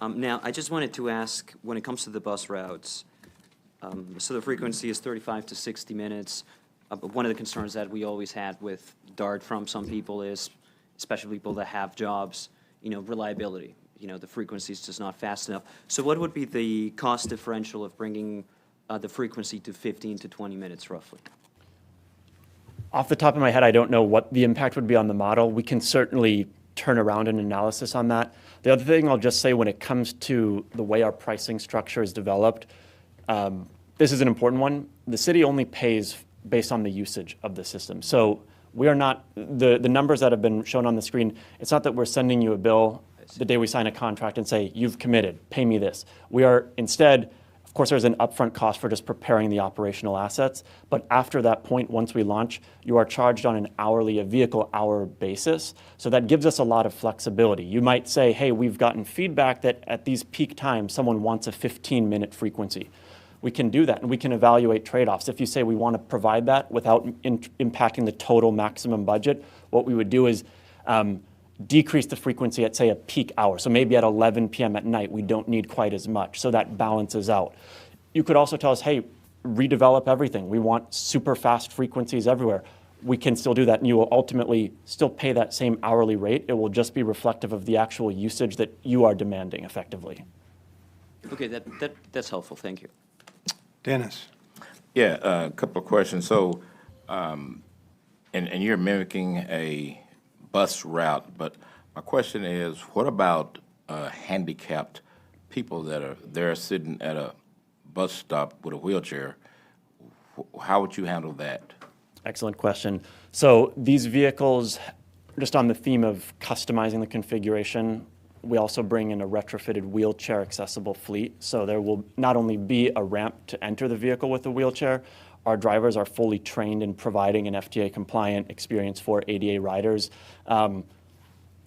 Now, I just wanted to ask, when it comes to the bus routes, so the frequency is 35 to 60 minutes. one of the concerns that we always had with DART from some people is, especially people that have jobs, reliability. The frequency is just not fast enough. So what would be the cost differential of bringing the frequency to 15 to 20 minutes roughly? Off the top of my head, I don't know what the impact would be on the model. We can certainly turn around an analysis on that. The other thing I'll just say when it comes to the way our pricing structure is developed, this is an important one. The city only pays based on the usage of the system. So we are not, the numbers that have been shown on the screen, it's not that we're sending you a bill the day we sign a contract and say, you've committed, pay me this. We are instead, of course, there's an upfront cost for just preparing the operational assets, but after that point, once we launch, you are charged on a vehicle hour basis. So that gives us a lot of flexibility. You might say, hey, we've gotten feedback that at these peak times, someone wants a 15-minute frequency. We can do that, and we can evaluate trade-offs. If you say we want to provide that without impacting the total maximum budget, what we would do is decrease the frequency at, say, a peak hour. So maybe at 11 p.m. at night, we don't need quite as much. So that balances out. You could also tell us, hey, redevelop everything. We want super fast frequencies everywhere. We can still do that, and you will ultimately still pay that same hourly rate. It will just be reflective of the actual usage that you are demanding effectively. Okay, that's helpful. Thank you. Dennis? Yeah, a couple of questions. So, and you're mimicking a bus route, but my question is, what about handicapped people that are there sitting at a bus stop with a wheelchair? How would you handle that? Excellent question. So these vehicles, just on the theme of customizing the configuration, we also bring in a retrofitted wheelchair accessible fleet. So there will not only be a ramp to enter the vehicle with a wheelchair, our drivers are fully trained in providing an FTA compliant experience for ADA riders.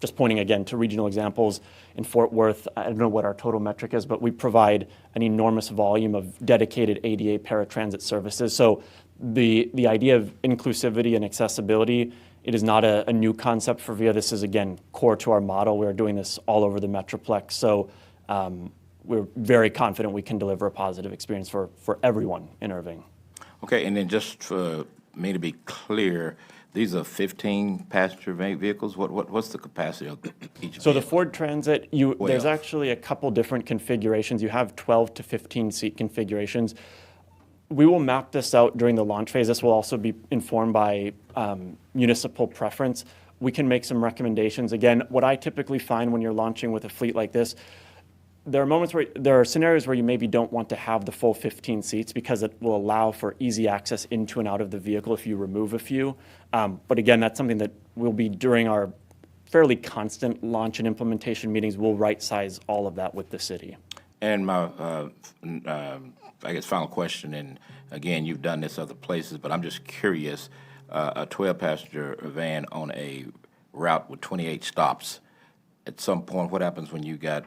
Just pointing again to regional examples, in Fort Worth, I don't know what our total metric is, but we provide an enormous volume of dedicated ADA paratransit services. So the idea of inclusivity and accessibility, it is not a new concept for VIA. This is, again, core to our model. We're doing this all over the Metroplex. So we're very confident we can deliver a positive experience for everyone in Irving. Okay, and then just for me to be clear, these are 15-passenger vehicles? What's the capacity of each So vehicle? the Ford Transit, there's actually a couple different configurations. You have 12 to 15 seat configurations. We will map this out during the launch phase. This will also be informed by municipal preference. We can make some recommendations. Again, what I typically find when you're launching with a fleet like this, there are scenarios where you maybe don't want to have the full 15 seats because it will allow for easy access into and out of the vehicle if you remove a few. But again, that's something that will be during our fairly constant launch and implementation meetings. We'll right-size all of that with the city. And my, I guess, final question, and again, you've done this other places, but I'm just curious, a 12-passenger van on a route with 28 stops, at some point, what happens when you got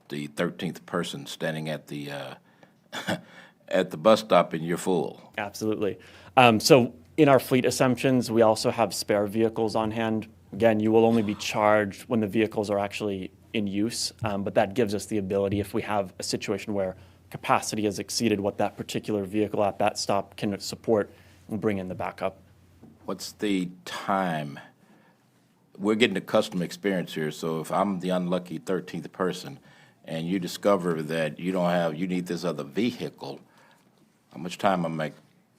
the 13th person standing at the at the bus stop and you're full? Absolutely. So in our fleet assumptions, we also have spare vehicles on hand. Again, you will only be charged when the vehicles are actually in use, but that gives us the ability, if we have a situation where capacity has exceeded what that particular vehicle at that stop can support, and bring in the backup. What's the time? We're getting a custom experience here, so if I'm the unlucky 13th person and you discover that you need this other vehicle, how much time am I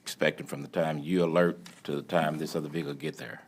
expecting from the time you alert to the time this other vehicle get there?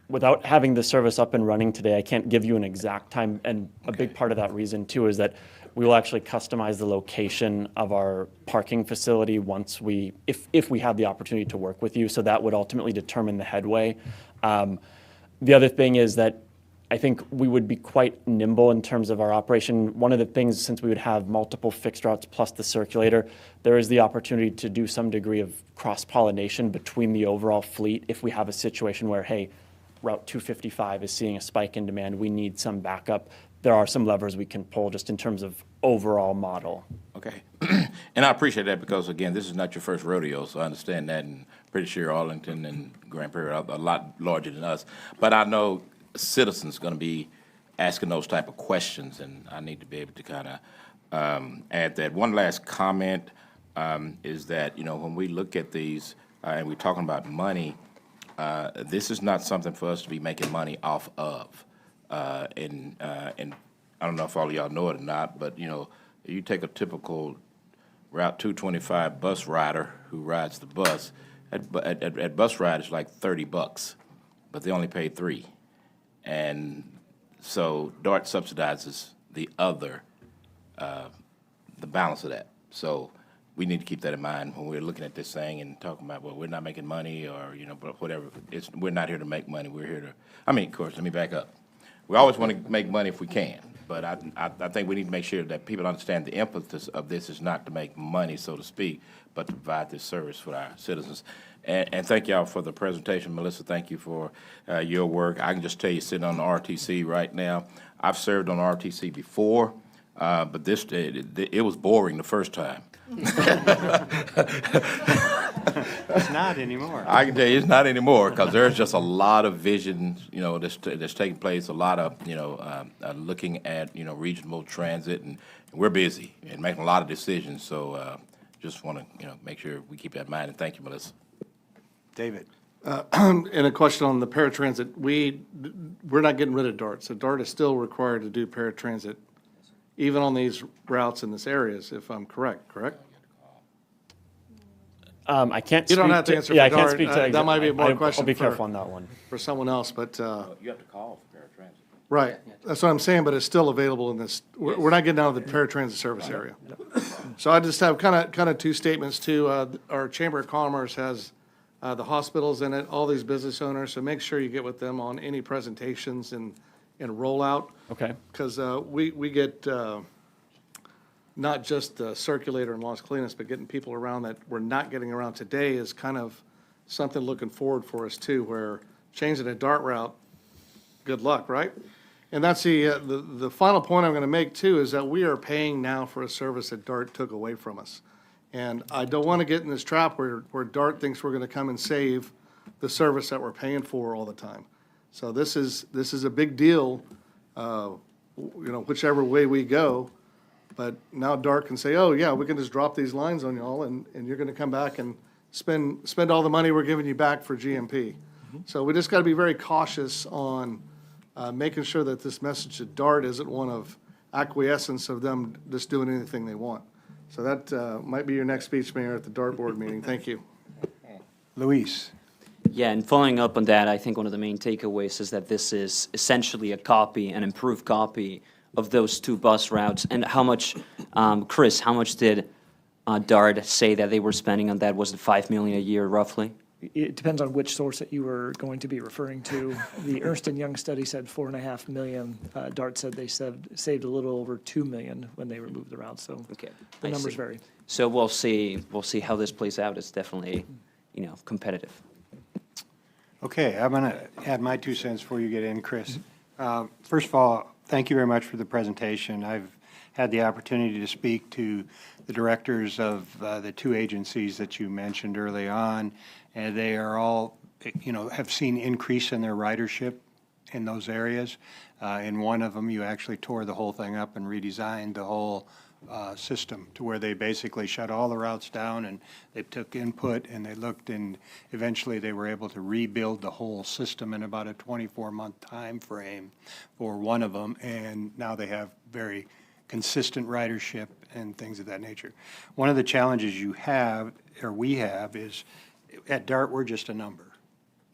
Without having the service up and running today, I can't give you an exact time, and a big part of that reason too is that we will actually customize the location of our parking facility once if we have the opportunity to work with you, so that would ultimately determine the headway. The other thing is that I think we would be quite nimble in terms of our operation. One of the things, since we would have multiple fixed routes plus the circulator, there is the opportunity to do some degree of cross-pollination between the overall fleet if we have a situation where, hey, Route 255 is seeing a spike in demand, we need some backup. There are some levers we can pull just in terms of overall model. Okay. And I appreciate that because, again, this is not your first rodeo, so I understand that, and pretty sure Arlington and Grand Prairie are a lot larger than us. But I know citizens going to be asking those type of questions, and I need to be able to kind of add that. One last comment. is that, when we look at these, and we're talking about money, this is not something for us to be making money off of. And I don't know if all of y'all know it or not, but, you take a typical Route 225 bus rider who rides the bus, at bus ride, it's like $30, but they only pay $3. And so DART subsidizes the other, the balance of that. So we need to keep that in mind when we're looking at this thing and talking about, well, we're not making money or, but whatever. We're not here to make money. We're here to, of course, let me back up. We always want to make money if we can, but I think we need to make sure that people understand the impetus of this is not to make money, so to speak, but to provide this service for our citizens. And thank y'all for the presentation. Melissa, thank you for your work. I can just tell you, sitting on the RTC right now, I've served on RTC before, but it was boring the first time. It's not anymore. I can tell you, it's not anymore, because there's just a lot of vision, that's taking place, a lot of, looking at, regional transit, and we're busy and making a lot of decisions. So just want to, make sure we keep that in mind, and thank you, Melissa. David? And a question on the paratransit, we're not getting rid of DART, so DART is still required to do paratransit, even on these routes in this areas, if I'm correct? I can't. You don't speak have to answer Yeah, for I can't DART. speak to. That might be more question I'll be for- careful on that one. For someone else, but, You have to call for paratransit. right, that's what I'm saying, but it's still available in this, we're not getting out of the paratransit service area. So I just have kind of two statements too. Our Chamber of Commerce has the hospitals in it, all these business owners, so make sure you get with them on any presentations and rollout. Okay. Because we get not just the circulator and Las Colinas, but getting people around that we're not getting around today is kind of something looking forward for us too, where changing a DART route, good luck, right? And that's the final point I'm going to make too, is that we are paying now for a service that DART took away from us. And I don't want to get in this trap where DART thinks we're going to come and save the service that we're paying for all the time. So this is a big deal, whichever way we go. But now DART can say, oh, yeah, we can just drop these lines on y'all, and you're going to come back and spend all the money we're giving you back for GMP. So we just got to be very cautious on making sure that this message to DART isn't one of acquiescence of them just doing anything they want. So that might be your next speech, Mayor, at the DART board meeting. Thank you. Luis? Yeah, and following up on that, I think one of the main takeaways is that this is essentially a copy, an improved copy of those two bus routes. And how much, Chris, how much did DART say that they were spending on that? Was it $5 million a year roughly? It depends on which source that you were going to be referring to. The Ernst & Young study said $4.5 million. DART said they saved a little over $2 million when they removed the route, so Okay, the I numbers see. vary. So we'll see how this plays out. It's definitely, competitive. Okay, I'm going to add my 2 cents before you get in, Chris. First of all, thank you very much for the presentation. I've had the opportunity to speak to the directors of the 2 agencies that you mentioned early on, and they are all, have seen increase in their ridership in those areas. In one of them, you actually tore the whole thing up and redesigned the whole system to where they basically shut all the routes down, and they took input and they looked, and eventually they were able to rebuild the whole system in about a 24-month time frame for one of them, and now they have very consistent ridership and things of that nature. One of the challenges you have, or we have, is at DART, we're just a number.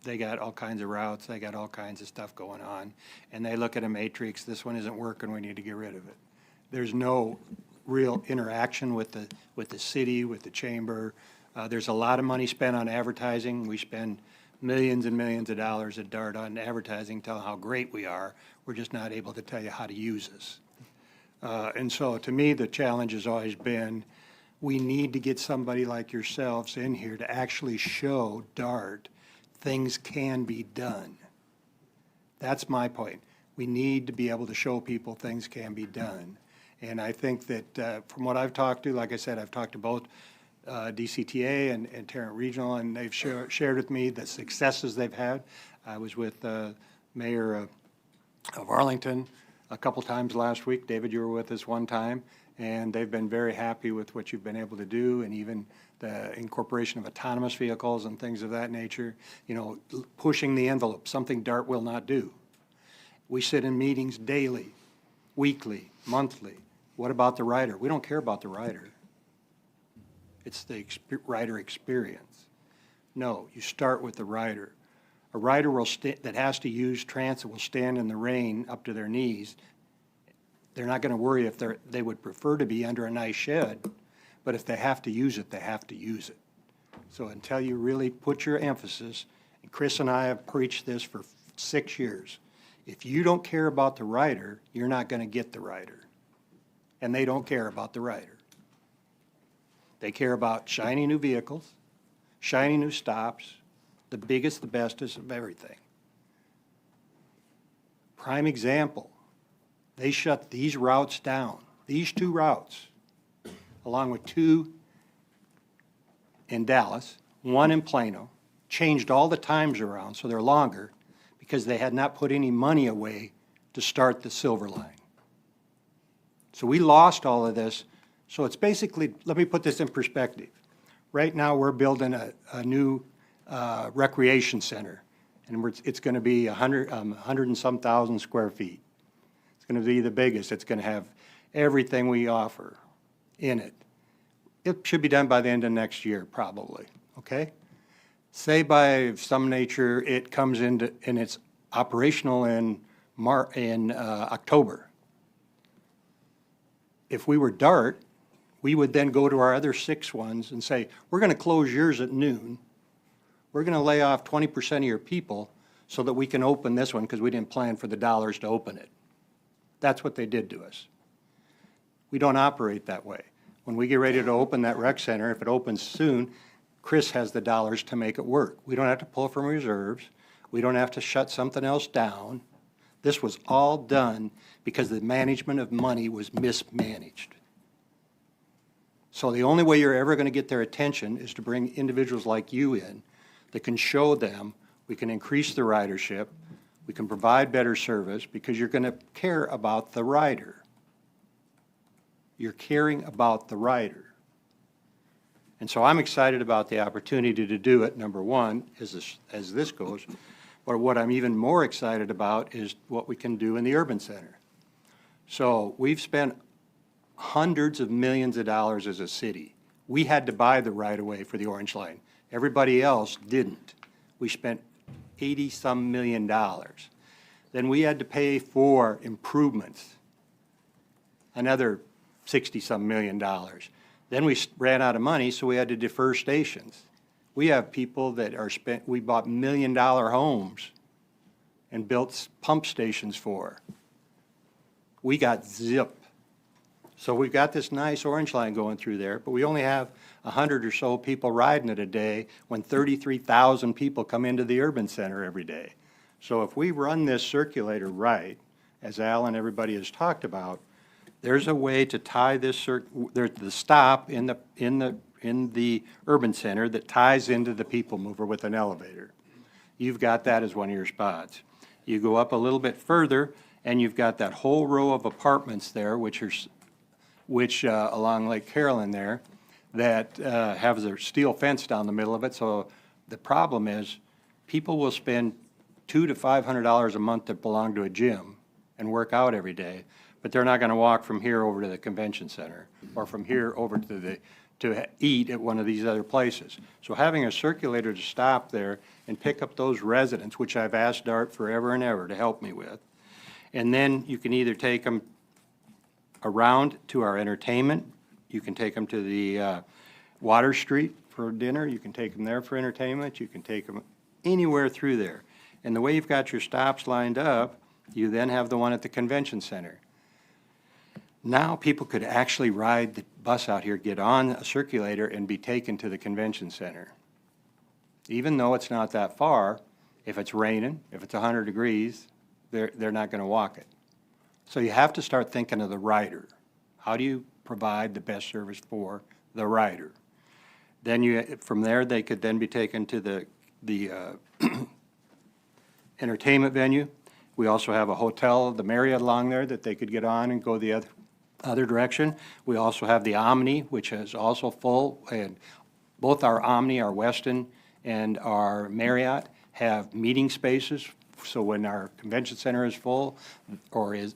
They got all kinds of routes, they got all kinds of stuff going on, and they look at a matrix, this one isn't working, we need to get rid of it. There's no real interaction with the city, with the chamber. There's a lot of money spent on advertising. We spend millions and millions of dollars at DART on advertising, telling how great we are. We're just not able to tell you how to use us. And so to me, the challenge has always been, we need to get somebody like yourselves in here to actually show DART things can be done. That's my point. We need to be able to show people things can be done. And I think that from what I've talked to, like I said, I've talked to both DCTA and Tarrant Regional, and they've shared with me the successes they've had. I was with Mayor of Arlington a couple times last week. David, you were with us one time. and they've been very happy with what you've been able to do, and even the incorporation of autonomous vehicles and things of that nature, you know, pushing the envelope, something DART will not do. We sit in meetings daily, weekly, monthly. What about the rider? We don't care about the rider. It's the rider experience. No, you start with the rider. A rider that has to use transit will stand in the rain up to their knees. They're not going to worry if they would prefer to be under a nice shed, but if they have to use it, they have to use it. So until you really put your emphasis, and Chris and I have preached this for 6 years, if you don't care about the rider, you're not going to get the rider. And they don't care about the rider. They care about shiny new vehicles, shiny new stops, the biggest, the bestest of everything. Prime example, they shut these routes down, these 2 routes, along with 2 in Dallas, 1 in Plano, changed all the times around so they're longer because they had not put any money away to start the Silver Line. So we lost all of this. So it's basically, let me put this in perspective. Right now, we're building a new recreation center, and it's going to be 100 and some thousand square feet. It's going to be the biggest. It's going to have everything we offer in it. It should be done by the end of next year, probably, okay? Say by some nature it comes into, and it's operational in October. If we were DART, we would then go to our other 6 ones and say, we're going to close yours at noon. We're going to lay off 20% of your people so that we can open this one because we didn't plan for the dollars to open it. That's what they did to us. We don't operate that way. When we get ready to open that rec center, if it opens soon, Chris has the dollars to make it work. We don't have to pull from reserves. We don't have to shut something else down. This was all done because the management of money was mismanaged. So the only way you're ever going to get their attention is to bring individuals like you in that can show them we can increase the ridership, we can provide better service, because you're going to care about the rider. You're caring about the rider. And so I'm excited about the opportunity to do it, number one, as this goes. But what I'm even more excited about is what we can do in the urban center. So we've spent hundreds of millions of dollars as a city. We had to buy the right-of-way for the Orange Line. Everybody else didn't. We spent 80-some million dollars. Then we had to pay for improvements, another 60-some million dollars. Then we ran out of money, so we had to defer stations. We have people that we bought $1 million homes and built pump stations for. We got zip. So we've got this nice Orange Line going through there, but we only have 100 or so people riding it a day when 33,000 people come into the urban center every day. So if we run this circulator right, as Al and everybody has talked about, there's a way to tie this there's the stop in the urban center that ties into the people mover with an elevator. You've got that as one of your spots. You go up a little bit further, and you've got that whole row of apartments there, which along Lake Carolyn there, that have their steel fence down the middle of it. So the problem is, people will spend $200 to $500 a month that belong to a gym and work out every day, but they're not going to walk from here over to the convention center or from here over to eat at one of these other places. So having a circulator to stop there and pick up those residents, which I've asked DART forever and ever to help me with, and then you can either take them around to our entertainment, you can take them to the Water Street for dinner, you can take them there for entertainment, you can take them anywhere through there. And the way you've got your stops lined up, you then have the one at the convention center. Now people could actually ride the bus out here, get on a circulator, and be taken to the convention center. Even though it's not that far, if it's raining, if it's 100 degrees, they're not going to walk it. So you have to start thinking of the rider. How do you provide the best service for the rider? Then from there, they could then be taken to the entertainment venue. We also have a hotel, the Marriott along there, that they could get on and go the other direction. We also have the Omni, which is also full, and both our Omni, our Westin, and our Marriott have meeting spaces. So when our convention center is full,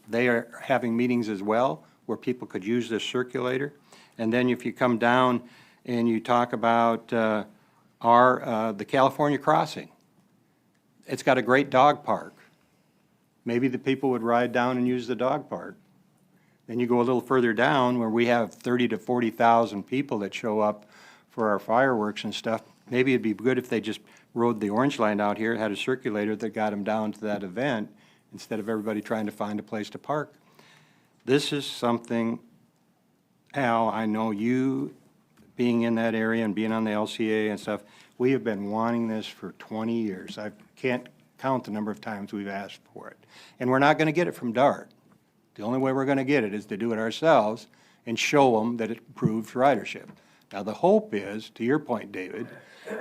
they are having meetings as well, where people could use this circulator. And then if you come down and you talk about the California Crossing, it's got a great dog park. Maybe the people would ride down and use the dog park. Then you go a little further down where we have 30 to 40,000 people that show up for our fireworks and stuff. Maybe it'd be good if they just rode the Orange Line out here, had a circulator that got them down to that event instead of everybody trying to find a place to park. This is something, Al, I know you being in that area and being on the LCA and stuff, we have been wanting this for 20 years. I can't count the number of times we've asked for it. And we're not going to get it from DART. The only way we're going to get it is to do it ourselves and show them that it improves ridership. Now, the hope is, to your point, David,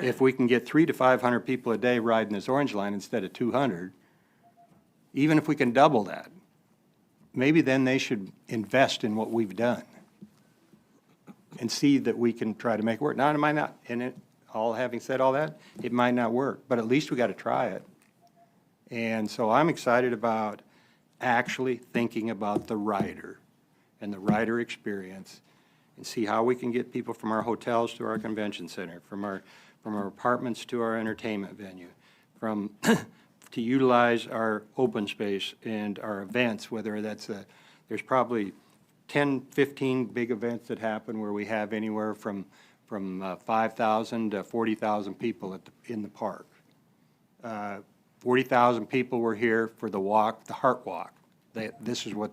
if we can get 300 to 500 people a day riding this Orange Line instead of 200, even if we can double that, maybe then they should invest in what we've done and see that we can try to make it work. Now, it might not, having said all that, it might not work, but at least we got to try it. And so I'm excited about actually thinking about the rider and the rider experience and see how we can get people from our hotels to our convention center, from our apartments to our entertainment venue, to utilize our open space and our events, whether that's there's probably 10, 15 big events that happen where we have anywhere from 5,000 to 40,000 people in the park. 40,000 people were here for the walk, the Heart Walk. This is what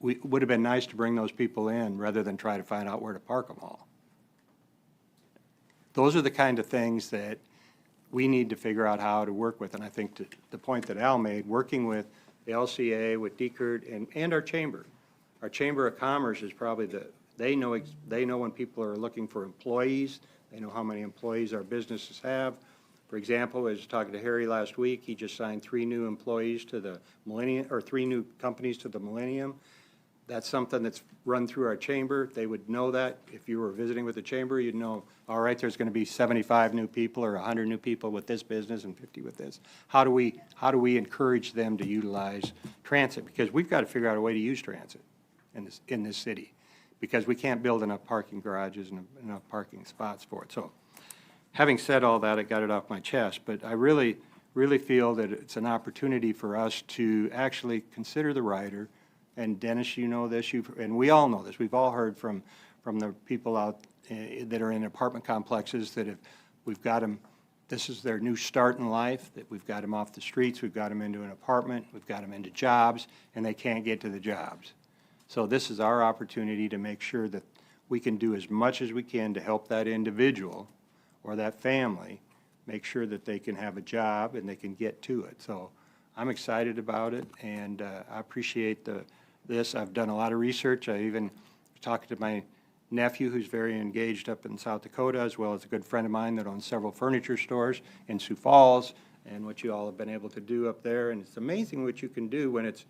would have been nice to bring those people in rather than try to find out where to park them all. Those are the kind of things that we need to figure out how to work with. And I think the point that Al made, working with the LCA, with DCRT, and our chamber. Our Chamber of Commerce is probably they know when people are looking for employees. They know how many employees our businesses have. For example, I was talking to Harry last week. He just signed 3 new employees to the Millennium, or 3 new companies to the Millennium. That's something that's run through our chamber. They would know that. If you were visiting with the chamber, you'd know, all right, there's going to be 75 new people or 100 new people with this business and 50 with this. How do we encourage them to utilize transit? Because we've got to figure out a way to use transit in this city, because we can't build enough parking garages and enough parking spots for it. So having said all that, I got it off my chest, but I really, really feel that it's an opportunity for us to actually consider the rider. And Dennis, you know this, and we all know this. We've all heard from the people out that are in apartment complexes that if we've got them, this is their new start in life, that we've got them off the streets, we've got them into an apartment, we've got them into jobs, and they can't get to the jobs. So this is our opportunity to make sure that we can do as much as we can to help that individual or that family make sure that they can have a job and they can get to it. So I'm excited about it, and I appreciate this. I've done a lot of research. I even talked to my nephew, who's very engaged up in South Dakota, as well as a good friend of mine that owns several furniture stores in Sioux Falls, and what you all have been able to do up there. And it's amazing what you can do when it's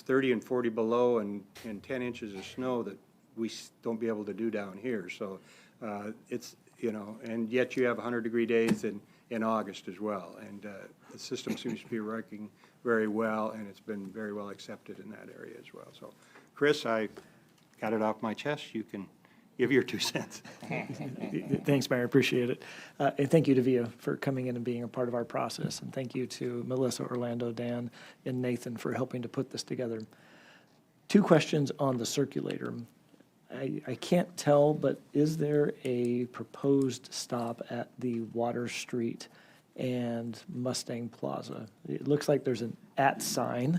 30 and 40 below and 10 inches of snow that we don't be able to do down here. So it's, and yet you have 100-degree days in August as well. And the system seems to be working very well, and it's been very well accepted in that area as well. So, Chris, I got it off my chest. You can give your 2 cents. Thanks, Mayor. Appreciate it. And thank you to VIA for coming in and being a part of our process. And thank you to Melissa, Orlando, Dan, and Nathan for helping to put this together. 2 questions on the circulator. I can't tell, but is there a proposed stop at the Water Street and Mustang Plaza? It looks like there's an @ sign,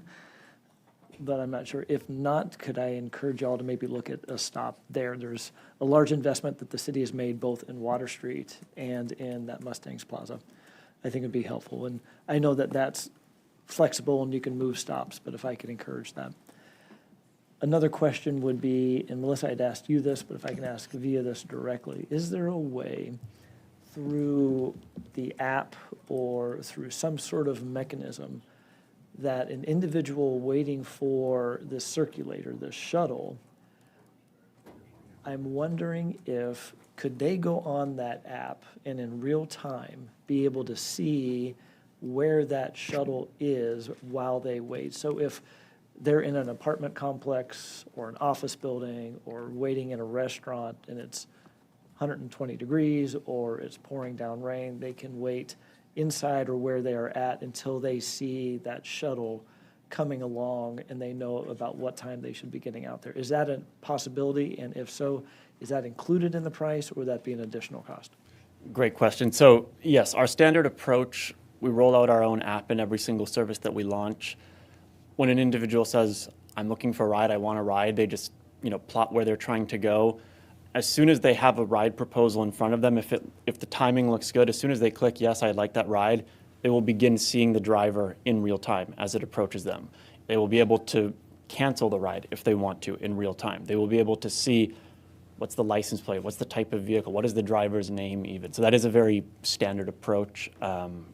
but I'm not sure. If not, could I encourage y'all to maybe look at a stop there? There's a large investment that the city has made both in Water Street and in that Mustangs Plaza. I think it'd be helpful. And I know that that's flexible and you can move stops, but if I could encourage that. Another question would be, and Melissa, I'd asked you this, but if I can ask VIA this directly, is there a way through the app or through some sort of mechanism that an individual waiting for this circulator, this shuttle, I'm wondering if, could they go on that app and in real time be able to see where that shuttle is while they wait? So if they're in an apartment complex or an office building or waiting in a restaurant and it's 120 degrees or it's pouring down rain, they can wait inside or where they are at until they see that shuttle coming along and they know about what time they should be getting out there. Is that a possibility? And if so, is that included in the price or would that be an additional cost? Great question. So yes, our standard approach, we roll out our own app in every single service that we launch. When an individual says, I'm looking for a ride, I want a ride, they just plot where they're trying to go. As soon as they have a ride proposal in front of them, if the timing looks good, as soon as they click, yes, I'd like that ride, they will begin seeing the driver in real time as it approaches them. They will be able to cancel the ride if they want to in real time. They will be able to see what's the license plate, what's the type of vehicle, what is the driver's name even. So that is a very standard approach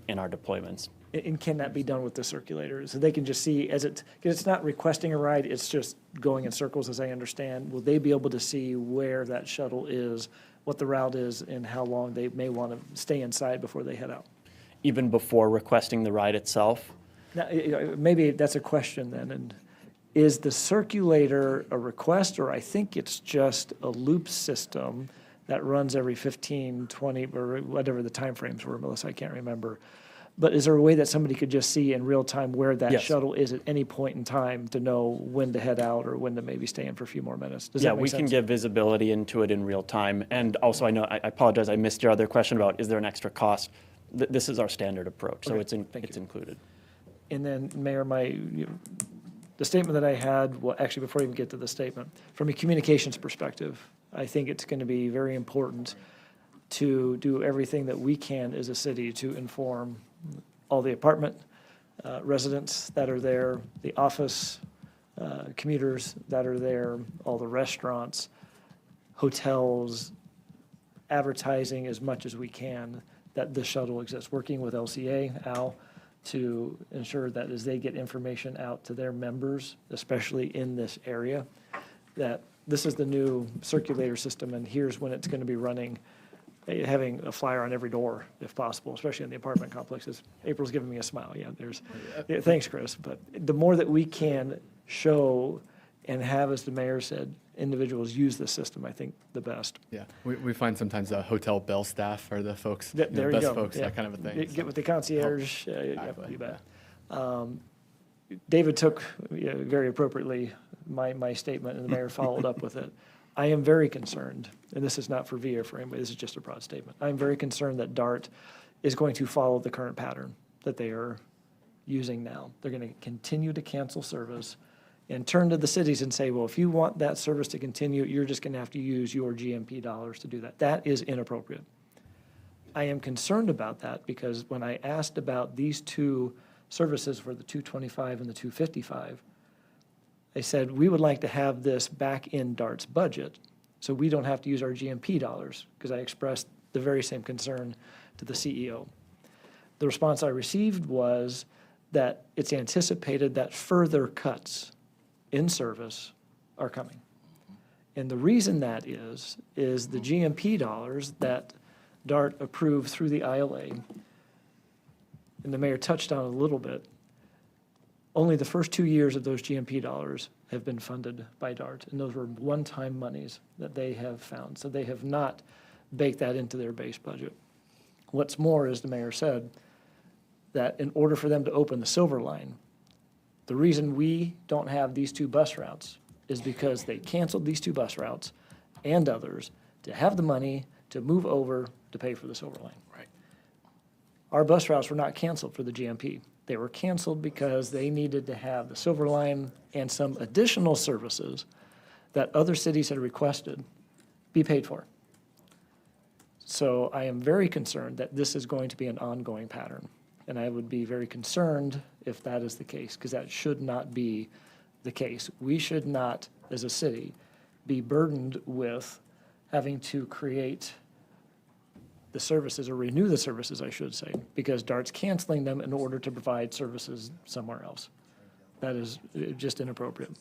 in our deployments. And can that be done with the circulator? So they can just see because it's not requesting a ride, it's just going in circles as I understand. Will they be able to see where that shuttle is, what the route is, and how long they may want to stay inside before they head out? Even before requesting the ride itself? Now, maybe that's a question then. And is the circulator a request, or I think it's just a loop system that runs every 15, 20, or whatever the timeframes were, Melissa, I can't remember. But is there a way that somebody could just see in real time where that Yes. shuttle is at any point in time to know when to head out or when to maybe stay in for a few more minutes? Does that make We sense? can give visibility into it in real time. And also, I apologize, I missed your other question about, is there an extra cost? This is our standard approach, so Okay, it's thank you. included. And then, Mayor, the statement that I had, well, actually, before I even get to the statement, from a communications perspective, I think it's going to be very important to do everything that we can as a city to inform all the apartment residents that are there, the office commuters that are there, all the restaurants, hotels, advertising as much as we can that this shuttle exists, working with LCA, Al, to ensure that as they get information out to their members, especially in this area, that this is the new circulator system and here's when it's going to be running, having a flyer on every door if possible, especially in the apartment complexes. April's giving me a smile. Yeah, thanks, Chris. But the more that we can show and have, as the mayor said, individuals use the system, I think the best. Yeah, we find sometimes the hotel bell staff are the folks, There you best go. folks, Yeah. that kind of a thing. Get with the concierge, Exactly. you bet. David took very appropriately my statement, and the mayor followed up with it. I am very concerned, and this is not for VIA for anybody, this is just a broad statement. I'm very concerned that DART is going to follow the current pattern that they are using now. They're going to continue to cancel service and turn to the cities and say, well, if you want that service to continue, you're just going to have to use your GMP dollars to do that. That is inappropriate. I am concerned about that because when I asked about these two services for the 225 and the 255, they said, we would like to have this back in DART's budget so we don't have to use our GMP dollars, because I expressed the very same concern to the CEO. The response I received was that it's anticipated that further cuts in service are coming. And the reason that is the GMP dollars that DART approved through the ILA, and the mayor touched on it a little bit, only the first 2 years of those GMP dollars have been funded by DART, and those were one-time monies that they have found. So they have not baked that into their base budget. What's more, as the mayor said, that in order for them to open the Silver Line, the reason we don't have these two bus routes is because they canceled these two bus routes and others to have the money to move over to pay for the Silver Line. Right. Our bus routes were not canceled for the GMP. They were canceled because they needed to have the Silver Line and some additional services that other cities had requested be paid for. So I am very concerned that this is going to be an ongoing pattern. And I would be very concerned if that is the case, because that should not be the case. We should not, as a city, be burdened with having to create the services, or renew the services, I should say, because DART's canceling them in order to provide services somewhere else. That is just inappropriate.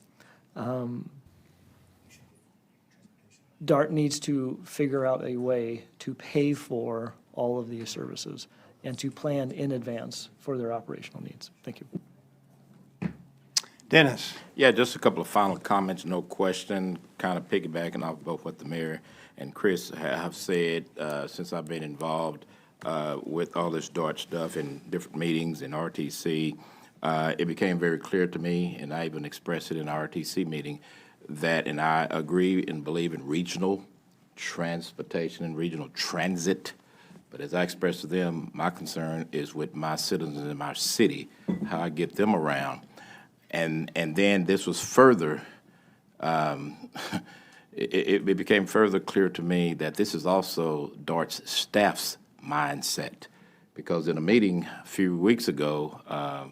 DART needs to figure out a way to pay for all of these services and to plan in advance for their operational needs. Thank you. Dennis? Yeah, just a couple of final comments, no question, kind of piggybacking off both what the mayor and Chris have said since I've been involved with all this DART stuff in different meetings in RTC. It became very clear to me, and I even expressed it in our RTC meeting, that, and I agree and believe in regional transportation and regional transit. But as I expressed to them, my concern is with my citizens in my city, how I get them around. And then this was further, it became further clear to me that this is also DART's staff's mindset. Because in a meeting a few weeks ago,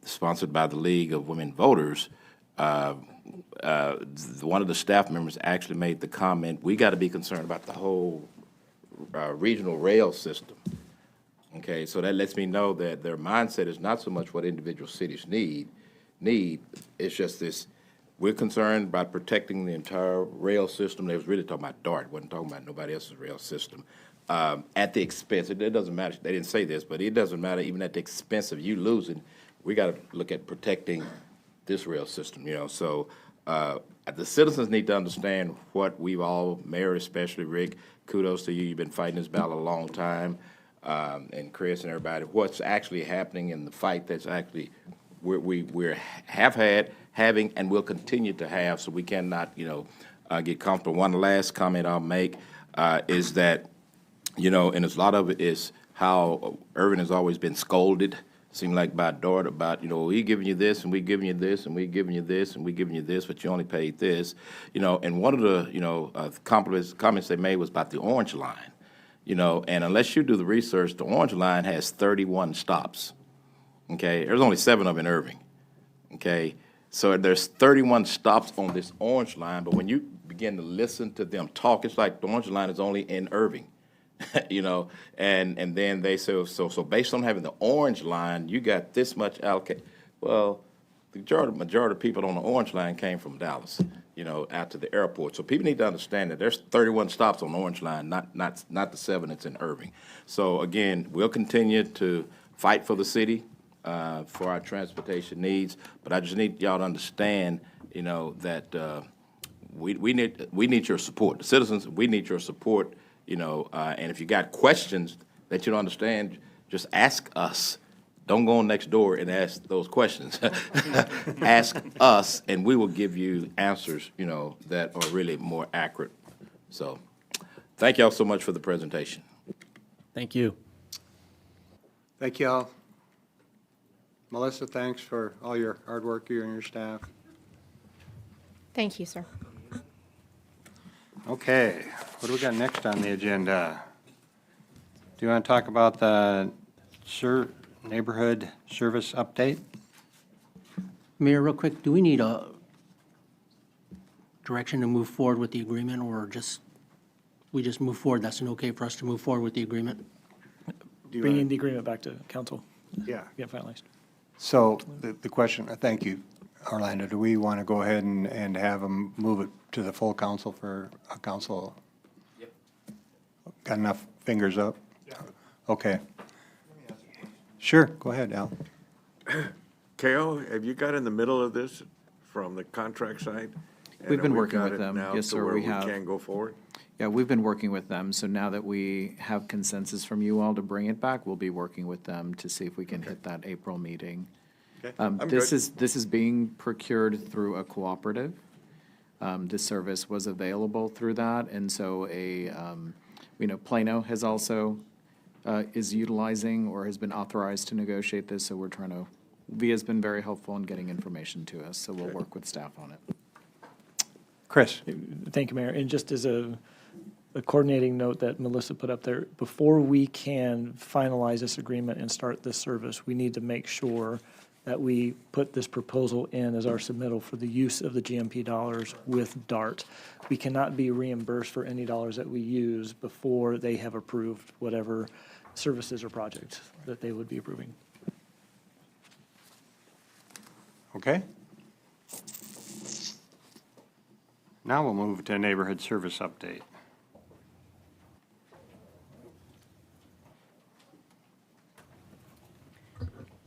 sponsored by the League of Women Voters, one of the staff members actually made the comment, we got to be concerned about the whole regional rail system. Okay, so that lets me know that their mindset is not so much what individual cities need. It's just this, we're concerned about protecting the entire rail system. They was really talking about DART, wasn't talking about nobody else's rail system. At the expense, it doesn't matter, they didn't say this, but it doesn't matter even at the expense of you losing, we got to look at protecting this rail system, you know. So the citizens need to understand what we've all, Mayor especially, Rick, kudos to you, you've been fighting this battle a long time, and Chris and everybody, what's actually happening in the fight that's actually we're having, and will continue to have, so we cannot, you know, get comfortable. One last comment I'll make is that, you know, and a lot of it is how Irving has always been scolded, seemed like by DART, about, you know, we giving you this, and we giving you this, and we giving you this, and we giving you this, but you only paid this, you know. And one of the, you know, comments they made was about the Orange Line, you know, and unless you do the research, the Orange Line has 31 stops. Okay, there's only 7 of them in Irving. Okay, so there's 31 stops on this Orange Line, but when you begin to listen to them talk, it's like the Orange Line is only in Irving. You know, and then they say, so based on having the Orange Line, you got this much allocated. Well, the majority of people on the Orange Line came from Dallas, you know, out to the airport. So people need to understand that there's 31 stops on the Orange Line, not the 7 that's in Irving. So again, we'll continue to fight for the city, for our transportation needs, but I just need y'all to understand, you know, that we need your support. The citizens, we need your support. You know, and if you got questions that you don't understand, just ask us. Don't go on next door and ask those questions. Ask us, and we will give you answers, you know, that are really more accurate. So thank y'all so much for the presentation. Thank you. Thank you all. Melissa, thanks for all your hard work, you and your staff. Thank you, sir. Okay, what do we got next on the agenda? Do you want to talk about the neighborhood service update? Mayor, real quick, do we need a direction to move forward with the agreement, or we just move forward? That's an okay for us to move forward with the agreement? Bringing the agreement back to council. Yeah. Get finalized. So the question, thank you, Orlando, do we want to go ahead and have them move it to the full council for a council? Yep. Got enough fingers up? Yeah. Okay. Sure, go ahead, Al. Kale, have you got in the middle of this from the contract side? We've been working with them. Yes, sir, we have. We can go forward? Yeah, we've been working with them, so now that we have consensus from you all to bring it back, we'll be working with them to see if we can hit that April meeting. Okay. This is being procured through a cooperative. This service was available through that, and so Plano has also is utilizing or has been authorized to negotiate this, so we're trying to, VIA's been very helpful in getting information to us, so we'll work with staff on it. Chris. Thank you, Mayor. And just as a coordinating note that Melissa put up there, before we can finalize this agreement and start this service, we need to make sure that we put this proposal in as our submittal for the use of the GMP dollars with DART. We cannot be reimbursed for any dollars that we use before they have approved whatever services or projects that they would be approving. Okay. Now we'll move to neighborhood service update.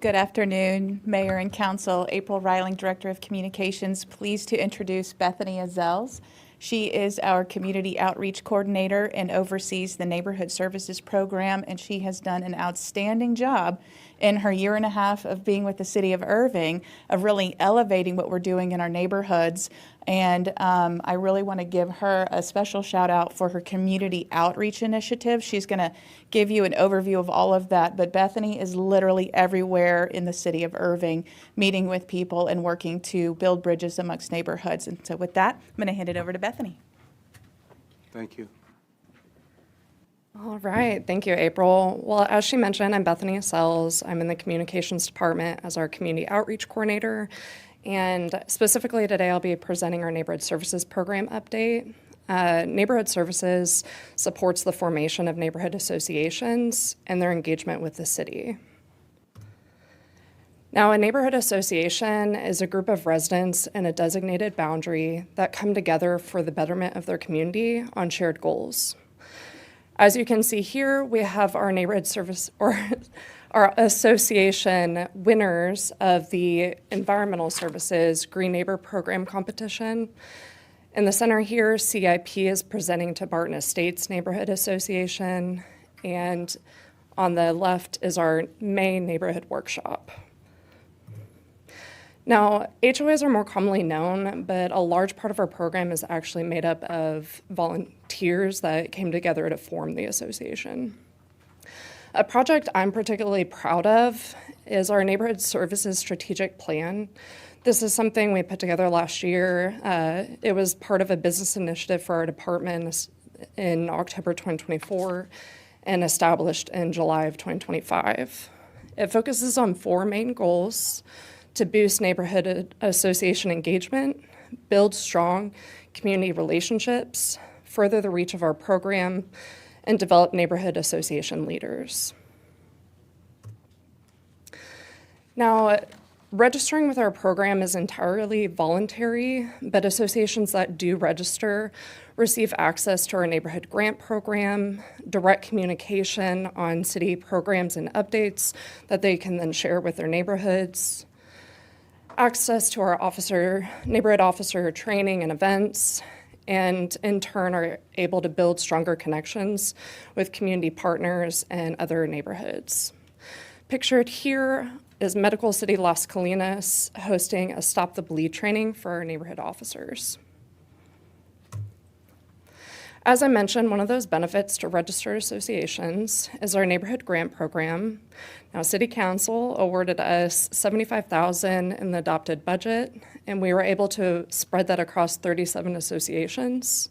Good afternoon, Mayor and Council. April Reiling, Director of Communications. Pleased to introduce Bethany Azels. She is our Community Outreach Coordinator and oversees the Neighborhood Services Program, and she has done an outstanding job in her year and a half of being with the City of Irving of really elevating what we're doing in our neighborhoods. And I really want to give her a special shout out for her community outreach initiative. She's going to give you an overview of all of that, but Bethany is literally everywhere in the City of Irving, meeting with people and working to build bridges amongst neighborhoods. And so with that, I'm going to hand it over to Bethany. Thank you. All right, thank you, April. Well, as she mentioned, I'm Bethany Sells. I'm in the communications department as our community outreach coordinator. And specifically today, I'll be presenting our neighborhood services program update. Neighborhood services supports the formation of neighborhood associations and their engagement with the city. Now, a neighborhood association is a group of residents in a designated boundary that come together for the betterment of their community on shared goals. As you can see here, we have our neighborhood service, or our association winners of the Environmental Services Green Neighbor Program competition. In the center here, CIP is presenting to Barton Estates Neighborhood Association, and on the left is our May Neighborhood Workshop. Now, HOAs are more commonly known, but a large part of our program is actually made up of volunteers that came together to form the association. A project I'm particularly proud of is our Neighborhood Services Strategic Plan. This is something we put together last year. It was part of a business initiative for our department in October 2024 and established in July of 2025. It focuses on 4 main goals: to boost neighborhood association engagement, build strong community relationships, further the reach of our program, and develop neighborhood association leaders. Now, registering with our program is entirely voluntary, but associations that do register receive access to our neighborhood grant program, direct communication on city programs and updates that they can then share with their neighborhoods, access to our neighborhood officer training and events, and in turn are able to build stronger connections with community partners and other neighborhoods. Pictured here is Medical City Las Colinas hosting a Stop the Bleed training for our neighborhood officers. As I mentioned, one of those benefits to registered associations is our neighborhood grant program. Now, City Council awarded us $75,000 in the adopted budget, and we were able to spread that across 37 associations.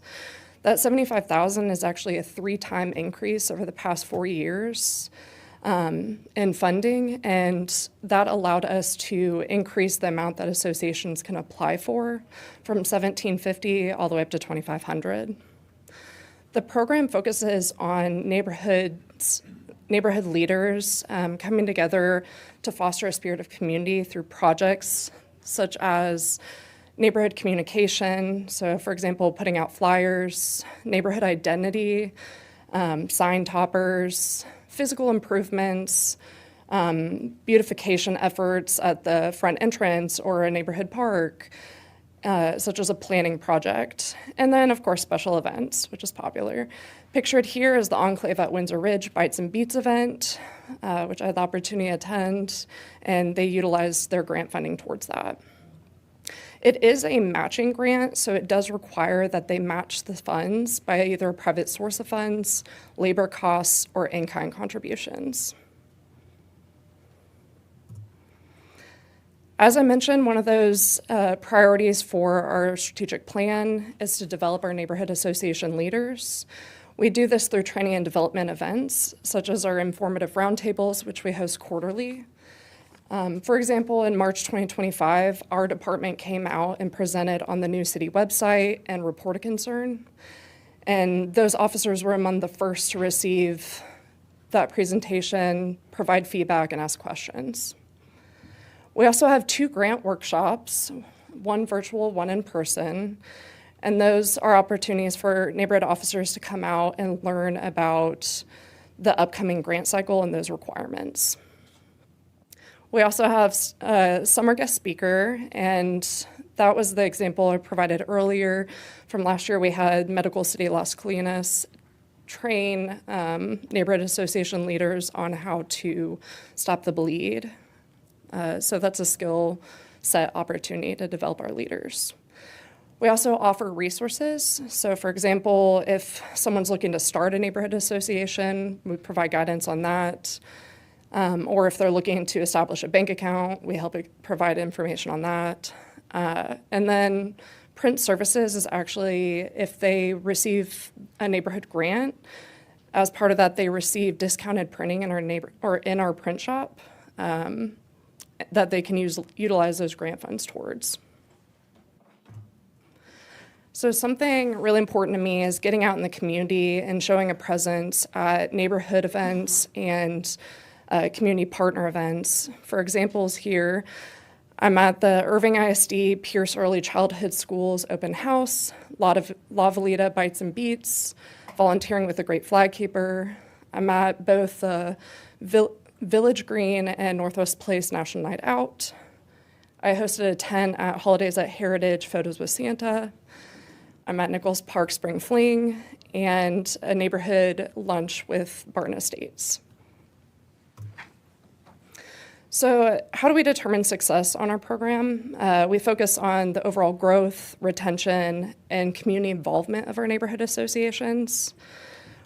That $75,000 is actually a 3-time increase over the past 4 years in funding, and that allowed us to increase the amount that associations can apply for from $1,750 all the way up to $2,500. The program focuses on neighborhood leaders coming together to foster a spirit of community through projects such as neighborhood communication, so for example, putting out flyers, neighborhood identity, sign toppers, physical improvements, beautification efforts at the front entrance or a neighborhood park, such as a planning project, and then, of course, special events, which is popular. Pictured here is the Enclave at Windsor Ridge Bites and Beats event, which I had the opportunity to attend, and they utilized their grant funding towards that. It is a matching grant, so it does require that they match the funds by either a private source of funds, labor costs, or in-kind contributions. As I mentioned, one of those priorities for our strategic plan is to develop our neighborhood association leaders. We do this through training and development events, such as our informative roundtables, which we host quarterly. For example, in March 2025, our department came out and presented on the new city website and Report a Concern. And those officers were among the first to receive that presentation, provide feedback, and ask questions. We also have 2 grant workshops, one virtual, one in person. And those are opportunities for neighborhood officers to come out and learn about the upcoming grant cycle and those requirements. We also have a summer guest speaker, and that was the example I provided earlier. From last year, we had Medical City Las Colinas train neighborhood association leaders on how to stop the bleed. So that's a skill set opportunity to develop our leaders. We also offer resources. So for example, if someone's looking to start a neighborhood association, we provide guidance on that. Or if they're looking to establish a bank account, we help provide information on that. And then print services is actually if they receive a neighborhood grant, as part of that they receive discounted printing in our print shop that they can utilize those grant funds towards. So something really important to me is getting out in the community and showing a presence at neighborhood events and community partner events. For examples here, I'm at the Irving ISD Pierce Early Childhood Schools open house, La Valita Bites and Beats, volunteering with the Great Flag Keeper. I'm at both Village Green and Northwest Place National Night Out. I hosted a tent at Holidays at Heritage Photos with Santa. I'm at Nichols Park Spring Fling and a neighborhood lunch with Barton Estates. So how do we determine success on our program? We focus on the overall growth, retention, and community involvement of our neighborhood associations.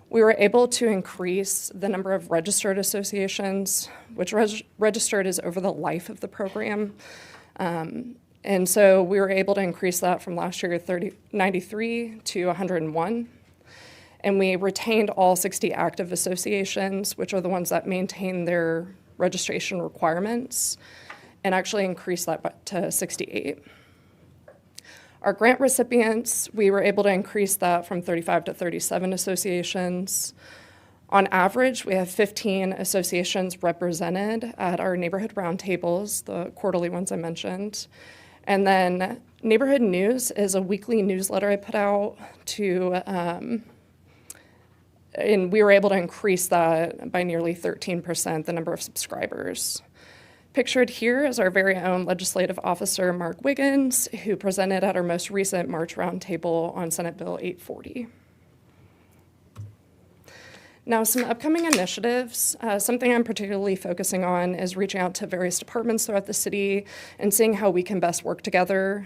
We were able to increase the number of registered associations, which registered is over the life of the program. And so we were able to increase that from last year 93 to 101. And we retained all 60 active associations, which are the ones that maintain their registration requirements, and actually increased that to 68. Our grant recipients, we were able to increase that from 35 to 37 associations. On average, we have 15 associations represented at our neighborhood roundtables, the quarterly ones I mentioned. And then Neighborhood News is a weekly newsletter I put out to, and we were able to increase that by nearly 13%, the number of subscribers. Pictured here is our very own legislative officer, Mark Wiggins, who presented at our most recent March roundtable on Senate Bill 840. Now, some upcoming initiatives, something I'm particularly focusing on is reaching out to various departments throughout the city and seeing how we can best work together.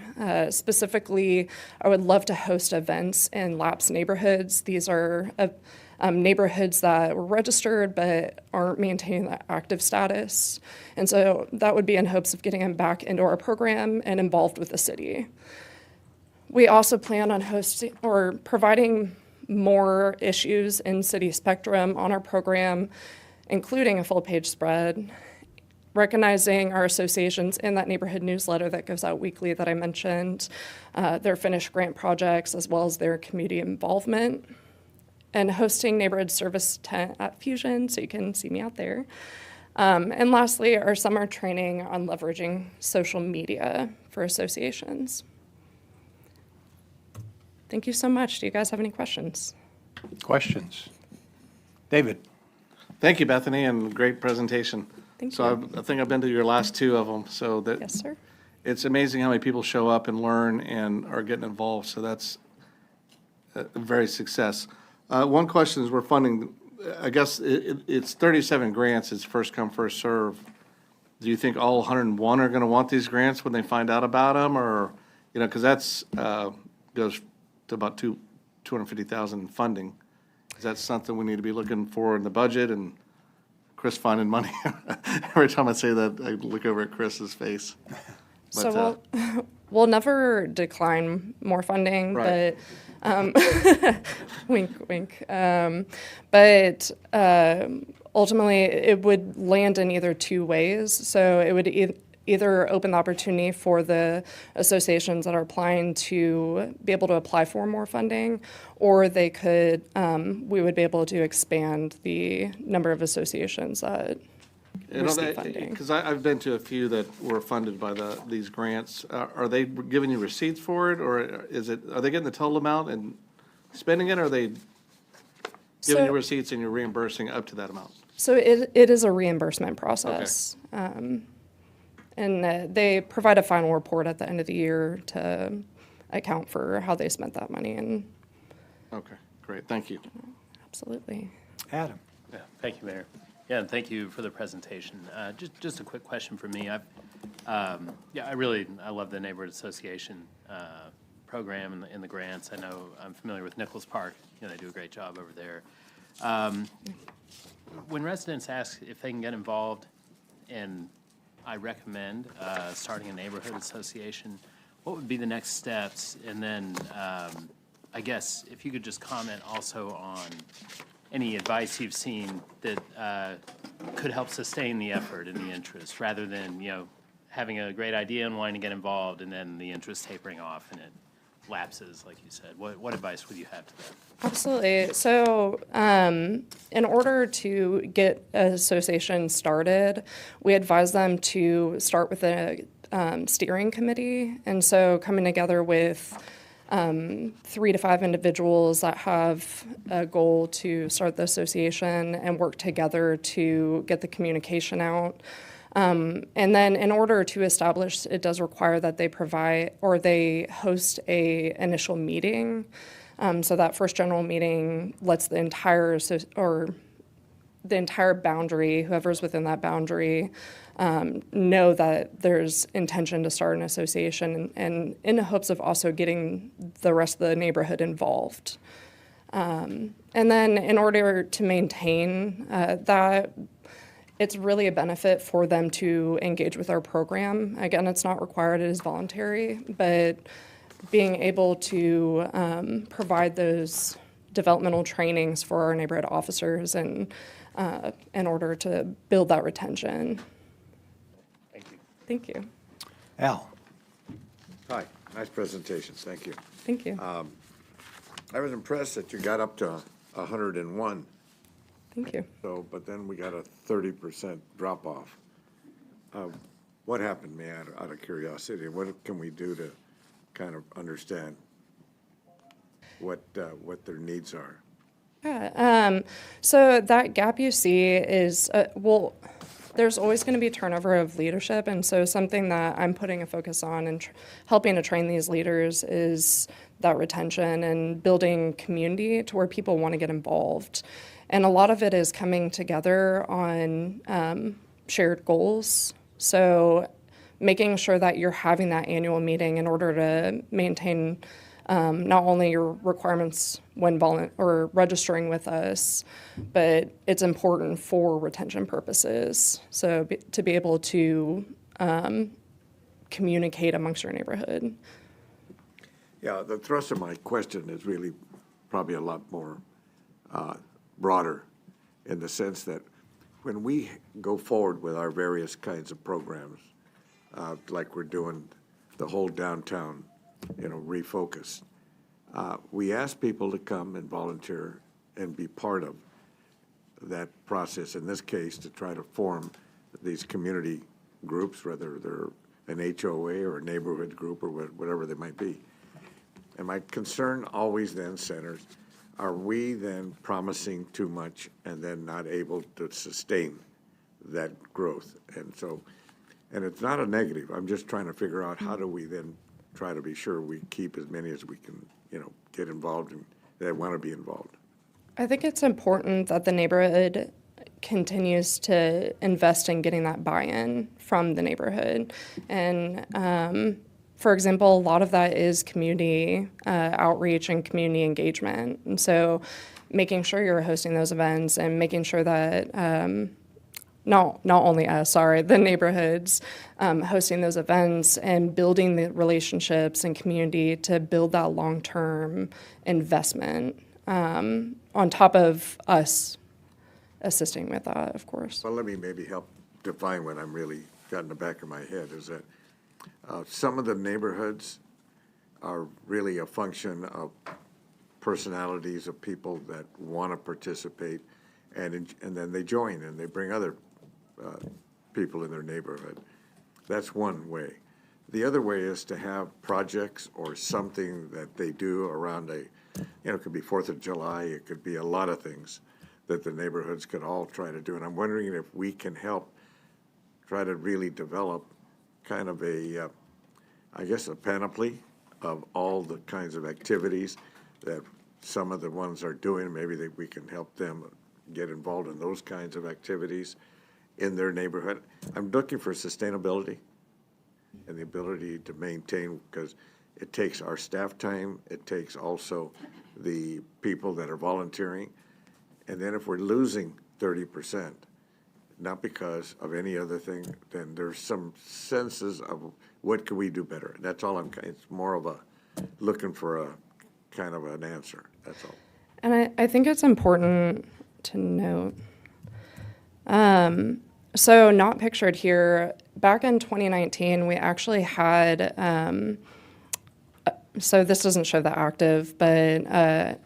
Specifically, I would love to host events in lapsed neighborhoods. These are neighborhoods that were registered but aren't maintaining that active status. And so that would be in hopes of getting them back into our program and involved with the city. We also plan on hosting or providing more issues in City Spectrum on our program, including a full-page spread, recognizing our associations in that neighborhood newsletter that goes out weekly that I mentioned, their finished grant projects, as well as their community involvement, and hosting neighborhood service tent at Fusion, so you can see me out there. And lastly, our summer training on leveraging social media for associations. Thank you so much. Do you guys have any questions? Questions? David? Thank you, Bethany, and great presentation. Thank So you. I think I've been to your last two of them, so that. Yes, sir. It's amazing how many people show up and learn and are getting involved, so that's a very success. One question is we're funding, I guess it's 37 grants, it's first come, first serve. Do you think all 101 are going to want these grants when they find out about them, or, because that's, goes to about 250,000 in funding. Is that something we need to be looking for in the budget, and Chris finding money? Every time I say that, I look over at Chris's face. So we'll never decline more funding, Right. but wink, wink. But ultimately, it would land in either two ways. So it would either open the opportunity for the associations that are applying to be able to apply for more funding, or they could, we would be able to expand the number of associations that receive funding. Because I've been to a few that were funded by these grants. Are they giving you receipts for it, or are they getting the total amount and spending it, or are they giving you receipts and you're reimbursing up to that amount? So it is a reimbursement process. And they provide a final report at the end of the year to account for how they spent that money. And Okay, great, thank you. absolutely. Adam. Yeah, thank you, Mayor. Yeah, and thank you for the presentation. Just a quick question for me. I love the Neighborhood Association program and the grants. I know I'm familiar with Nichols Park. They do a great job over there. When residents ask if they can get involved, and I recommend starting a neighborhood association, what would be the next steps? And then I guess if you could just comment also on any advice you've seen that could help sustain the effort and the interest, rather than, having a great idea and wanting to get involved and then the interest tapering off and it lapses, like you said. What advice would you have to that? Absolutely. So in order to get an association started, we advise them to start with a steering committee. And so coming together with 3 to 5 individuals that have a goal to start the association and work together to get the communication out. And then in order to establish, it does require that they provide or they host a initial meeting. So that first general meeting lets the entire boundary, whoever's within that boundary, know that there's intention to start an association, and in the hopes of also getting the rest of the neighborhood involved. And then in order to maintain that, it's really a benefit for them to engage with our program. Again, it's not required, it is voluntary, but being able to provide those developmental trainings for our neighborhood officers and in order to build that retention. Thank you. Thank you. Al. Hi, nice presentation, thank you. Thank you. I was impressed that you got up to 101. Thank you. So, but then we got a 30% drop off. What happened, man, out of curiosity? What can we do to kind of understand what their needs are? Yeah, so that gap you see is, there's always going to be turnover of leadership, and so something that I'm putting a focus on and helping to train these leaders is that retention and building community to where people want to get involved. And a lot of it is coming together on shared goals. So making sure that you're having that annual meeting in order to maintain not only your requirements when registering with us, but it's important for retention purposes. So to be able to communicate amongst your neighborhood. Yeah, the thrust of my question is really probably a lot more broader, in the sense that when we go forward with our various kinds of programs, like we're doing the whole downtown, refocus, we ask people to come and volunteer and be part of that process, in this case, to try to form these community groups, whether they're an HOA or a neighborhood group or whatever they might be. And my concern always then centers, are we then promising too much and then not able to sustain that growth? And so, and it's not a negative, I'm just trying to figure out how do we then try to be sure we keep as many as we can, get involved and that want to be involved. I think it's important that the neighborhood continues to invest in getting that buy-in from the neighborhood. And for example, a lot of that is community outreach and community engagement. And so making sure you're hosting those events and making sure that not only us, the neighborhoods hosting those events and building the relationships and community to build that long-term investment on top of us assisting with that, of course. Well, let me maybe help define what I'm really got in the back of my head, is that some of the neighborhoods are really a function of personalities of people that want to participate, and then they join and they bring other people in their neighborhood. That's one way. The other way is to have projects or something that they do around it could be 4th of July, it could be a lot of things that the neighborhoods could all try to do. And I'm wondering if we can help try to really develop kind of a panoply of all the kinds of activities that some of the ones are doing. Maybe we can help them get involved in those kinds of activities in their neighborhood. I'm looking for sustainability and the ability to maintain, because it takes our staff time, it takes also the people that are volunteering. And then if we're losing 30%, not because of any other thing, then there's some senses of what can we do better. That's all it's more of a looking for a kind of an answer, that's all. And I think it's important to note, so not pictured here, back in 2019, we actually had, so this doesn't show the active, but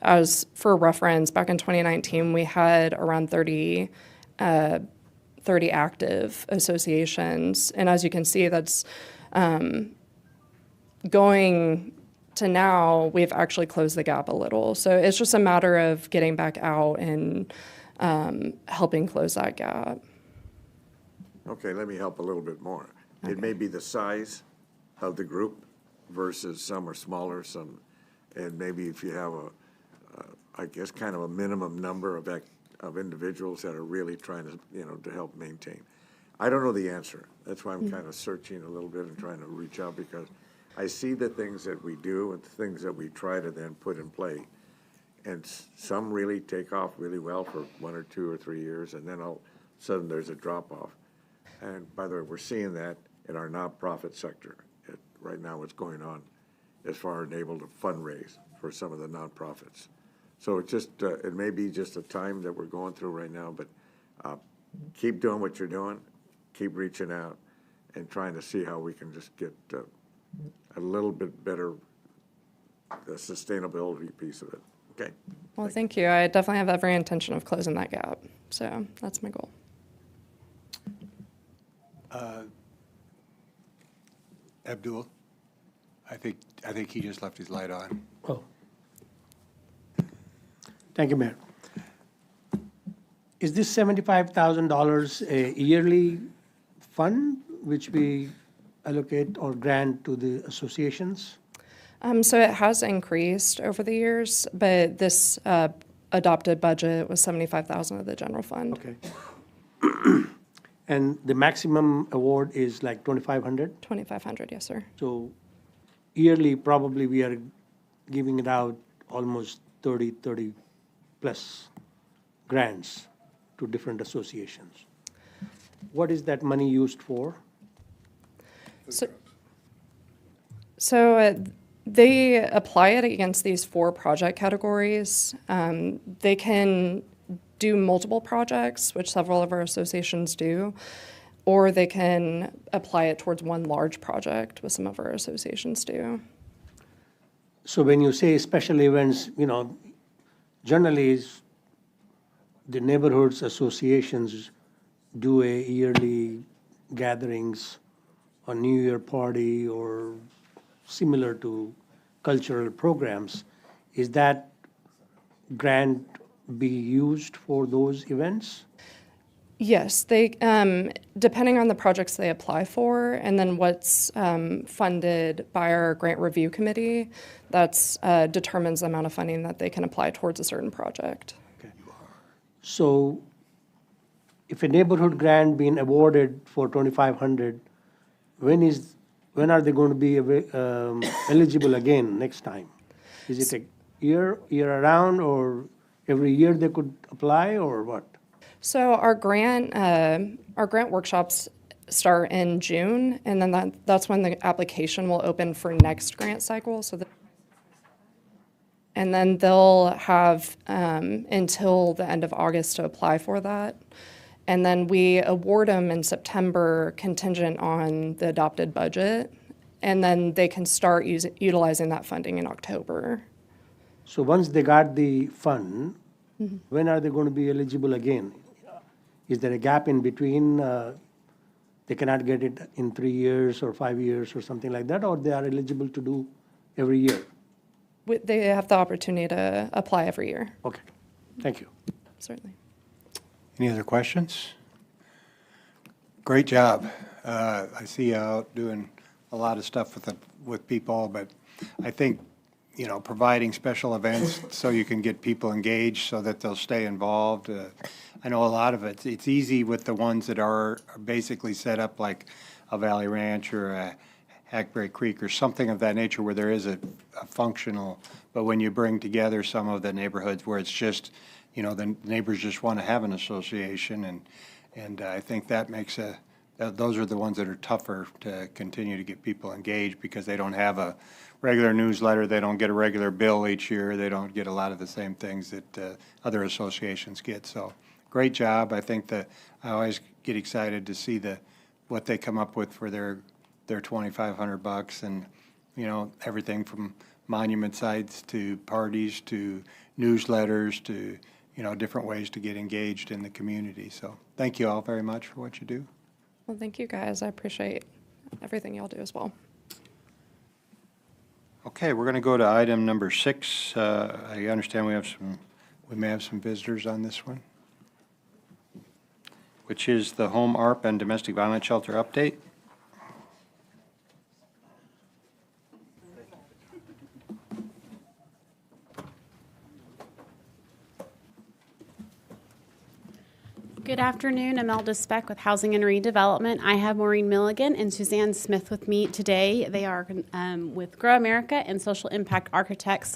as for reference, back in 2019, we had around 30 active associations. And as you can see, that's going to now, we've actually closed the gap a little. So it's just a matter of getting back out and helping close that gap. Okay, let me help a little bit more. Okay. It may be the size of the group versus some are smaller, and maybe if you have kind of a minimum number of individuals that are really trying to help maintain. I don't know the answer. That's why I'm kind of searching a little bit and trying to reach out, because I see the things that we do and the things that we try to then put in play. And some really take off really well for 1 or 2 or 3 years, and then all of a sudden there's a drop off. And by the way, we're seeing that in our nonprofit sector. Right now what's going on as far as able to fundraise for some of the nonprofits. So it just, it may be just a time that we're going through right now, but keep doing what you're doing, keep reaching out and trying to see how we can just get a little bit better, the sustainability piece of it. Okay. Well, thank you. I definitely have every intention of closing that gap. So that's my goal. Abdul, I think he just left his light on. Oh. Thank you, Mayor. Is this $75,000 a yearly fund which we allocate or grant to the associations? So it has increased over the years, but this adopted budget was $75,000 of the general fund. Okay. And the maximum award is like $2,500? $2,500, yes, sir. So yearly, probably we are giving it out almost 30 plus grants to different associations. What is that money used for? So they apply it against these 4 project categories. They can do multiple projects, which several of our associations do, or they can apply it towards one large project, which some of our associations do. So when you say special events, generally the neighborhoods associations do a yearly gatherings or New Year party or similar to cultural programs. Is that grant be used for those events? Yes, they, depending on the projects they apply for, and then what's funded by our grant review committee, that's determines the amount of funding that they can apply towards a certain project. Okay. So if a neighborhood grant being awarded for $2,500, when are they going to be eligible again next time? Is it a year around, or every year they could apply, or what? So our grant workshops start in June, and then that's when the application will open for next grant cycle. And then they'll have until the end of August to apply for that. And then we award them in September contingent on the adopted budget. And then they can start utilizing that funding in October. So once they got the fund, when are they going to be eligible again? Is there a gap in between? They cannot get it in 3 years or 5 years or something like that, or they are eligible to do every year? They have the opportunity to apply every year, Okay, thank you. certainly. Any other questions? Great job. I see you out doing a lot of stuff with people, but I think, you know, providing special events so you can get people engaged so that they'll stay involved. I know a lot of it's easy with the ones that are basically set up like a Valley Ranch or a Hackberry Creek or something of that nature where there is a functional, but when you bring together some of the neighborhoods where it's just, you know, the neighbors just want to have an association, and I think that makes those are the ones that are tougher to continue to get people engaged because they don't have a regular newsletter, they don't get a regular bill each year, they don't get a lot of the same things that other associations get. So great job. I think that I always get excited to see what they come up with for their $2,500 and, you know, everything from monument sites to parties to newsletters to, you know, different ways to get engaged in the community. So thank you all very much for what you do. Well, thank you guys. I appreciate everything y'all do as well. Okay, we're going to go to item number 6. I understand we may have some visitors on this one, which is the home ARP and domestic violence shelter update. Good afternoon. Imelda Speck with Housing and Redevelopment. I have Maureen Milligan and Suzanne Smith with me today. They are with Grow America and Social Impact Architects.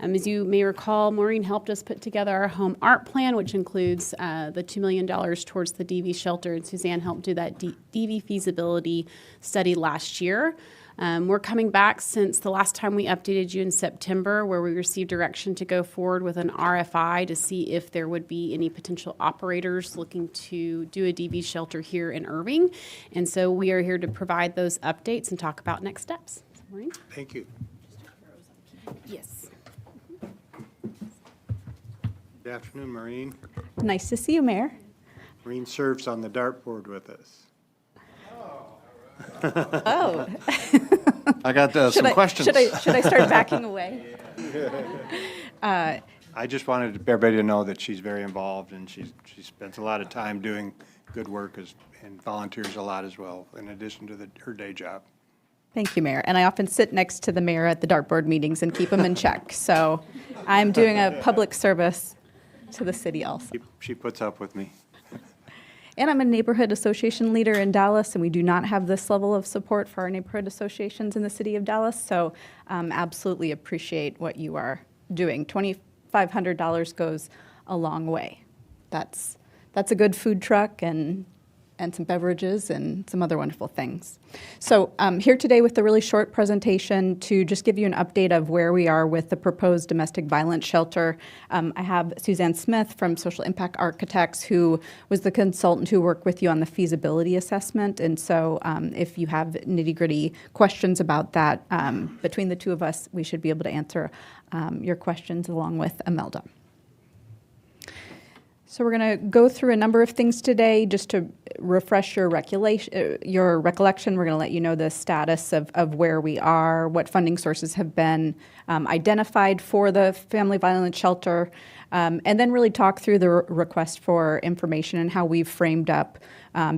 As you may recall, Maureen helped us put together our home ARP plan, which includes the $2 million towards the DV shelter, and Suzanne helped do that DV feasibility study last year. We're coming back since the last time we updated you in September, where we received direction to go forward with an RFI to see if there would be any potential operators looking to do a DV shelter here in Irving. And so we are here to provide those updates and talk about next steps. Maureen? Thank you. Yes. Good afternoon, Maureen. Nice to see you, Mayor. Maureen serves on the dartboard with us. Oh. I got some questions. Should I start backing away? I just wanted everybody to know that she's very involved and she spends a lot of time doing good work and volunteers a lot as well, in addition to her day job. Thank you, Mayor. And I often sit next to the mayor at the dartboard meetings and keep him in check. So I'm doing a public service to the city also. She puts up with me. And I'm a neighborhood association leader in Dallas, and we do not have this level of support for our neighborhood associations in the city of Dallas. So absolutely appreciate what you are doing. $2,500 goes a long way. That's a good food truck and some beverages and some other wonderful things. So I'm here today with a really short presentation to just give you an update of where we are with the proposed domestic violence shelter. I have Suzanne Smith from Social Impact Architects, who was the consultant who worked with you on the feasibility assessment. And so if you have nitty-gritty questions about that, between the two of us, we should be able to answer your questions along with Imelda. So we're going to go through a number of things today just to refresh your recollection. We're going to let you know the status of where we are, what funding sources have been identified for the family violence shelter, and then really talk through the request for information and how we've framed up,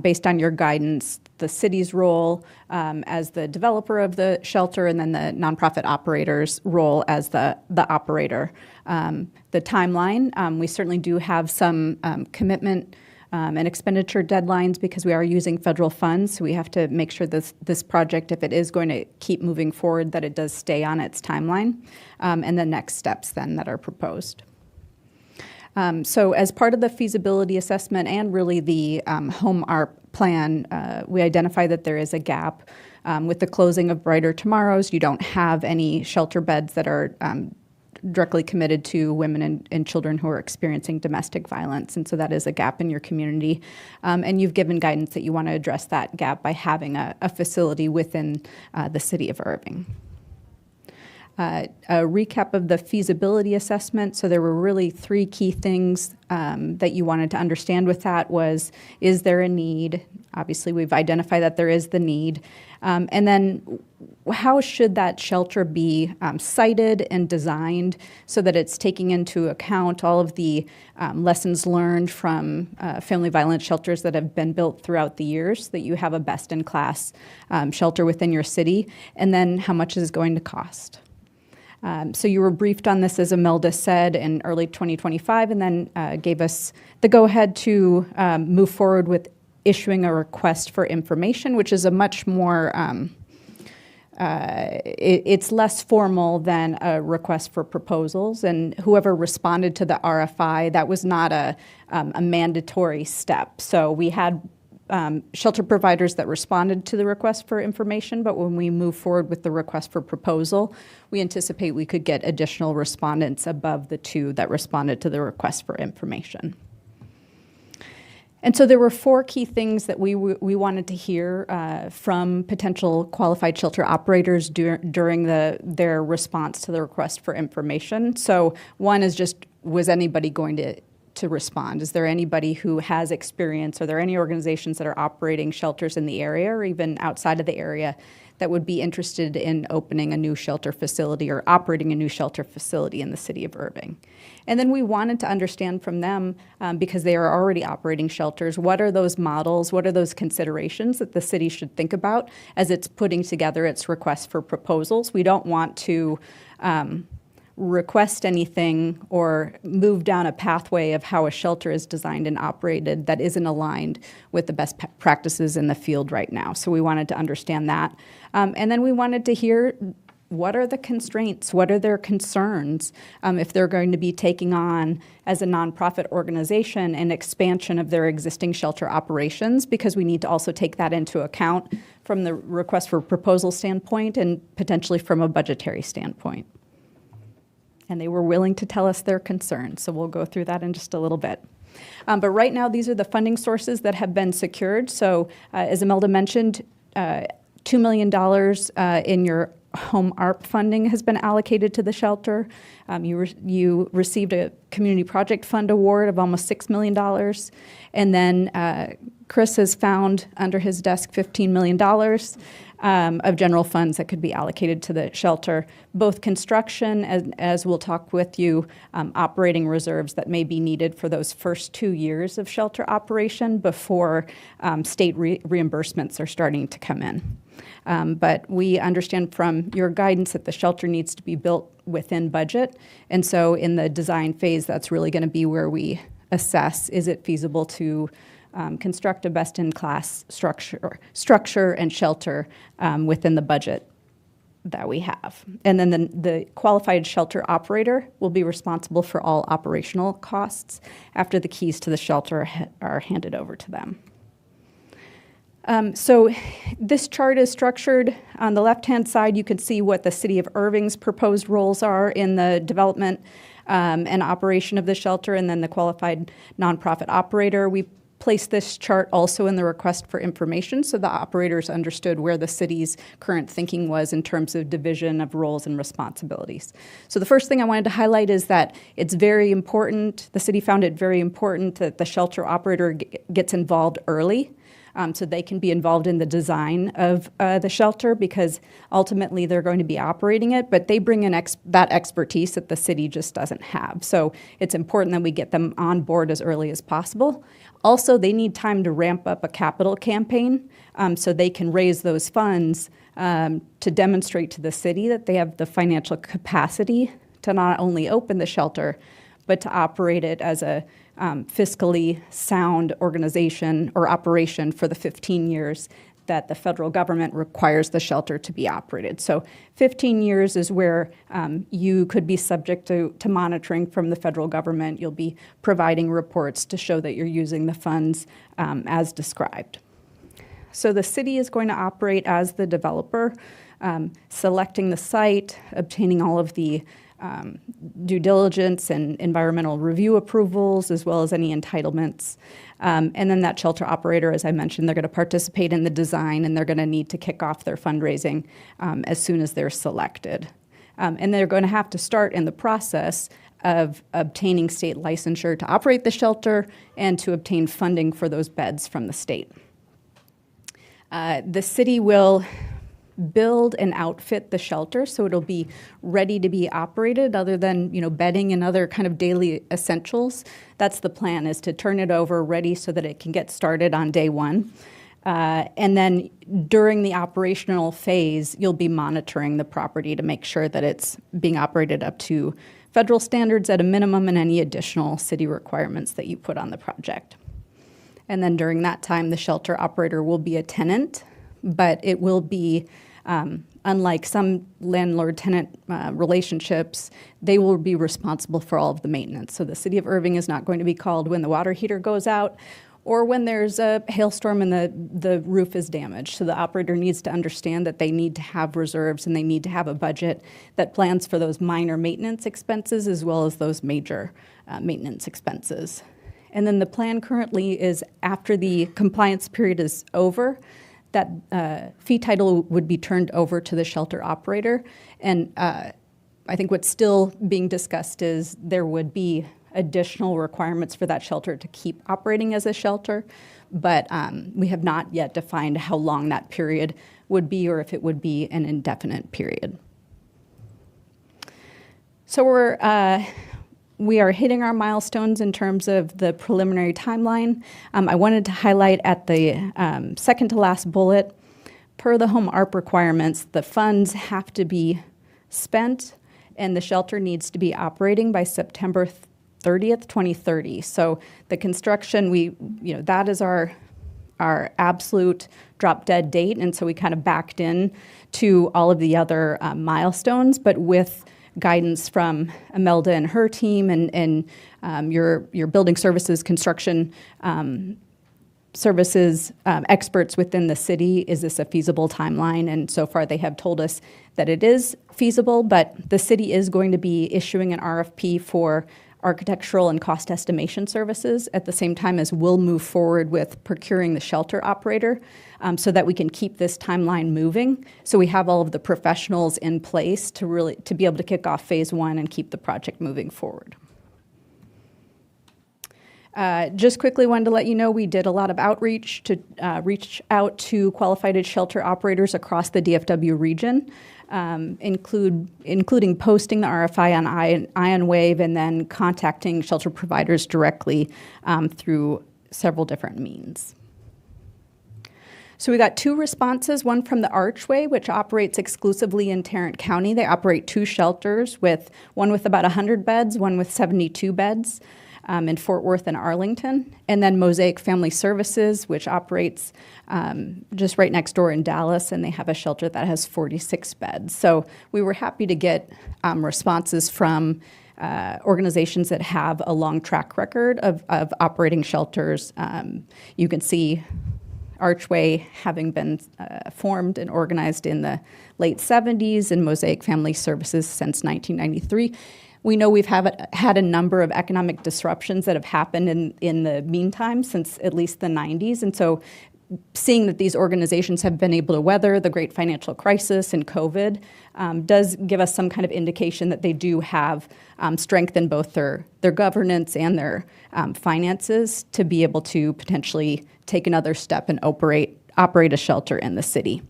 based on your guidance, the city's role as the developer of the shelter and then the nonprofit operator's role as the operator. The timeline, we certainly do have some commitment and expenditure deadlines because we are using federal funds, so we have to make sure this project, if it is going to keep moving forward, that it does stay on its timeline, and the next steps then that are proposed. So as part of the feasibility assessment and really the home ARP plan, we identify that there is a gap. With the closing of Brighter Tomorrows, you don't have any shelter beds that are directly committed to women and children who are experiencing domestic violence. And so that is a gap in your community. And you've given guidance that you want to address that gap by having a facility within the city of Irving. a recap of the feasibility assessment. So there were really three key things that you wanted to understand with that was, is there a need? Obviously, we've identified that there is the need. And then how should that shelter be sited and designed so that it's taking into account all of the lessons learned from family violence shelters that have been built throughout the years, that you have a best-in-class shelter within your city, and then how much is it going to cost? So you were briefed on this, as Imelda said, in early 2025, and then gave us the go-ahead to move forward with issuing a request for information, which is a much more, it's less formal than a request for proposals. And whoever responded to the RFI, that was not a mandatory step. So we had shelter providers that responded to the request for information, but when we move forward with the request for proposal, we anticipate we could get additional respondents above the 2 that responded to the request for information. And so there were 4 key things that we wanted to hear from potential qualified shelter operators during their response to the request for information. So one is just, was anybody going to respond? Is there anybody who has experience? Are there any organizations that are operating shelters in the area or even outside of the area that would be interested in opening a new shelter facility or operating a new shelter facility in the city of Irving? And then we wanted to understand from them, because they are already operating shelters, what are those models, what are those considerations that the city should think about as it's putting together its request for proposals. We don't want to request anything or move down a pathway of how a shelter is designed and operated that isn't aligned with the best practices in the field right now. So we wanted to understand that. And then we wanted to hear, what are the constraints? What are their concerns if they're going to be taking on, as a nonprofit organization, an expansion of their existing shelter operations? Because we need to also take that into account from the request for proposal standpoint and potentially from a budgetary standpoint. And they were willing to tell us their concerns, so we'll go through that in just a little bit. But right now, these are the funding sources that have been secured. So as Imelda mentioned, $2 million in your home ARP funding has been allocated to the shelter. You received a community project fund award of almost $6 million. And then Chris has found under his desk $15 million of general funds that could be allocated to the shelter, both construction, as we'll talk with you, operating reserves that may be needed for those first 2 years of shelter operation before state reimbursements are starting to come in. But we understand from your guidance that the shelter needs to be built within budget. And so in the design phase, that's really going to be where we assess, is it feasible to construct a best-in-class structure and shelter within the budget that we have. And then the qualified shelter operator will be responsible for all operational costs after the keys to the shelter are handed over to them. So this chart is structured. On the left-hand side, you can see what the City of Irving's proposed roles are in the development and operation of the shelter, and then the qualified nonprofit operator. We placed this chart also in the request for information so the operators understood where the city's current thinking was in terms of division of roles and responsibilities. So the first thing I wanted to highlight is that it's very important, the city found it very important that the shelter operator gets involved early. So they can be involved in the design of the shelter, because ultimately they're going to be operating it, but they bring in that expertise that the city just doesn't have. So it's important that we get them on board as early as possible. Also, they need time to ramp up a capital campaign so they can raise those funds to demonstrate to the city that they have the financial capacity to not only open the shelter, but to operate it as a fiscally sound organization or operation for the 15 years that the federal government requires the shelter to be operated. So 15 years is where you could be subject to monitoring from the federal government. You'll be providing reports to show that you're using the funds as described. So the city is going to operate as the developer, selecting the site, obtaining all of the due diligence and environmental review approvals, as well as any entitlements. And then that shelter operator, as I mentioned, they're going to participate in the design, and they're going to need to kick off their fundraising as soon as they're selected. And they're going to have to start in the process of obtaining state licensure to operate the shelter and to obtain funding for those beds from the state. The city will build and outfit the shelter so it'll be ready to be operated other than, bedding and other kind of daily essentials. That's the plan, is to turn it over ready so that it can get started on day one. And then during the operational phase, you'll be monitoring the property to make sure that it's being operated up to federal standards at a minimum and any additional city requirements that you put on the project. And then during that time, the shelter operator will be a tenant, but it will be, unlike some landlord-tenant relationships, they will be responsible for all of the maintenance. So the city of Irving is not going to be called when the water heater goes out or when there's a hailstorm and the roof is damaged. So the operator needs to understand that they need to have reserves and they need to have a budget that plans for those minor maintenance expenses as well as those major maintenance expenses. And then the plan currently is, after the compliance period is over, that fee title would be turned over to the shelter operator. And I think what's still being discussed is there would be additional requirements for that shelter to keep operating as a shelter, but we have not yet defined how long that period would be or if it would be an indefinite period. So we are hitting our milestones in terms of the preliminary timeline. I wanted to highlight at the second to last bullet, per the home ARP requirements, the funds have to be spent and the shelter needs to be operating by September 30th, 2030. So the construction, that is our absolute drop dead date. And so we kind of backed in to all of the other milestones, but with guidance from Imelda and her team and your building services, construction services experts within the city, is this a feasible timeline? And so far they have told us that it is feasible, but the city is going to be issuing an RFP for architectural and cost estimation services at the same time as we'll move forward with procuring the shelter operator, so that we can keep this timeline moving. So we have all of the professionals in place to be able to kick off phase one and keep the project moving forward. Just quickly wanted to let you know we did a lot of outreach to reach out to qualified shelter operators across the DFW region, including posting the RFI on IonWave and then contacting shelter providers directly through several different means. So we got 2 responses, one from the Archway, which operates exclusively in Tarrant County. They operate 2 shelters, one with about 100 beds, one with 72 beds. In Fort Worth and Arlington, and then Mosaic Family Services, which operates just right next door in Dallas, and they have a shelter that has 46 beds. So we were happy to get responses from organizations that have a long track record of operating shelters. You can see Archway having been formed and organized in the late 70s, and Mosaic Family Services since 1993. We know we've had a number of economic disruptions that have happened in the meantime since at least the 90s. And so seeing that these organizations have been able to weather the great financial crisis and COVID does give us some kind of indication that they do have strength in both their governance and their finances to be able to potentially take another step and operate a shelter in the city.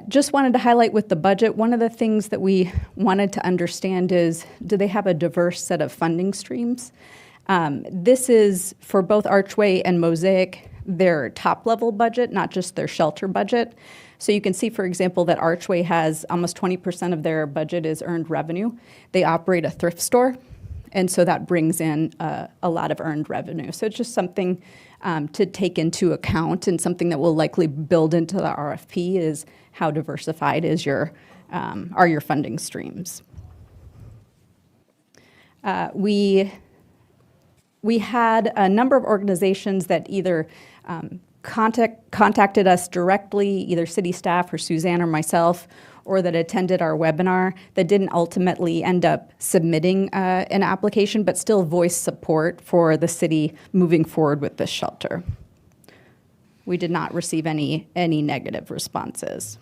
Just wanted to highlight with the budget, one of the things that we wanted to understand is, do they have a diverse set of funding streams? This is, for both Archway and Mosaic, their top-level budget, not just their shelter budget. So you can see, for example, that Archway has almost 20% of their budget is earned revenue. They operate a thrift store, and so that brings in a lot of earned revenue. So it's just something to take into account, and something that will likely build into the RFP is how diversified is are your funding streams. We had a number of organizations that either contacted us directly, either city staff or Suzanne or myself, or that attended our webinar that didn't ultimately end up submitting an application, but still voiced support for the city moving forward with this shelter. We did not receive any negative responses.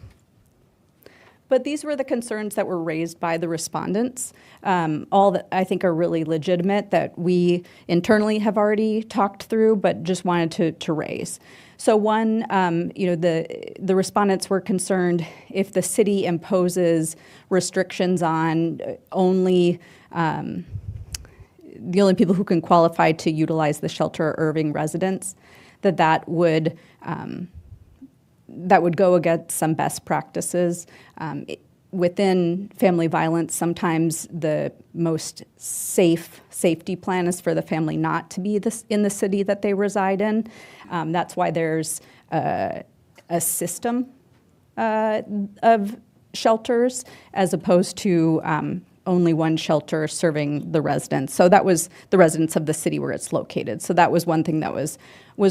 But these were the concerns that were raised by the respondents, all that I think are really legitimate that we internally have already talked through, but just wanted to raise. So one, the respondents were concerned if the city imposes restrictions on only the only people who can qualify to utilize the shelter are Irving residents, that would go against some best practices. Within family violence, sometimes the most safety plan is for the family not to be in the city that they reside in. That's why there's a system of shelters as opposed to only one shelter serving the residents. So that was the residents of the city where it's located. So that was one thing that was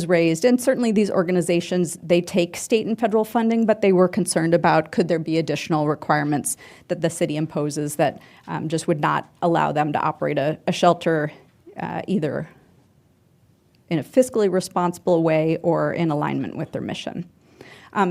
raised. And certainly these organizations, they take state and federal funding, but they were concerned about could there be additional requirements that the city imposes that just would not allow them to operate a shelter either in a fiscally responsible way or in alignment with their mission.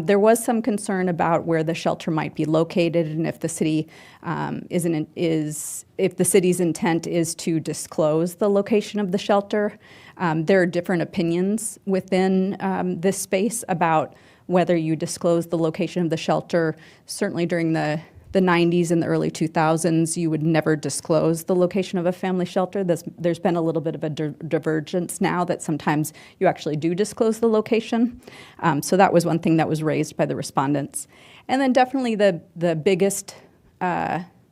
There was some concern about where the shelter might be located and if the city if the city's intent is to disclose the location of the shelter. There are different opinions within this space about whether you disclose the location of the shelter. Certainly during the 90s and the early 2000s, you would never disclose the location of a family shelter. There's been a little bit of a divergence now that sometimes you actually do disclose the location. So that was one thing that was raised by the respondents. And then definitely the biggest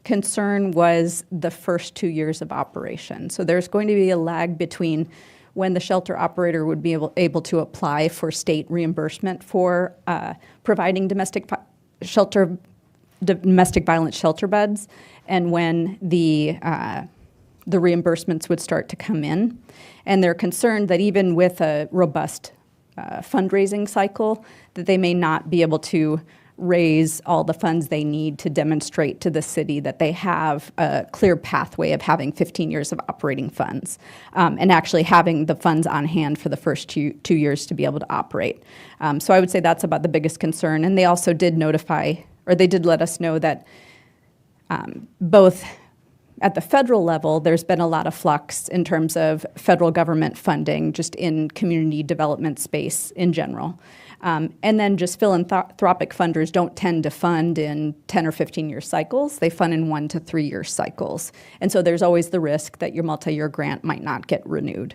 concern was the first 2 years of operation. So there's going to be a lag between when the shelter operator would be able to apply for state reimbursement for providing domestic violence shelter beds, and when the reimbursements would start to come in. And they're concerned that even with a robust fundraising cycle, that they may not be able to raise all the funds they need to demonstrate to the city that they have a clear pathway of having 15 years of operating funds and actually having the funds on hand for the first two years to be able to operate. So I would say that's about the biggest concern. And they also did they did let us know that both at the federal level, there's been a lot of flux in terms of federal government funding just in community development space in general. And then just philanthropic funders don't tend to fund in 10 or 15-year cycles. They fund in 1 to 3 year cycles. And so there's always the risk that your multi-year grant might not get renewed.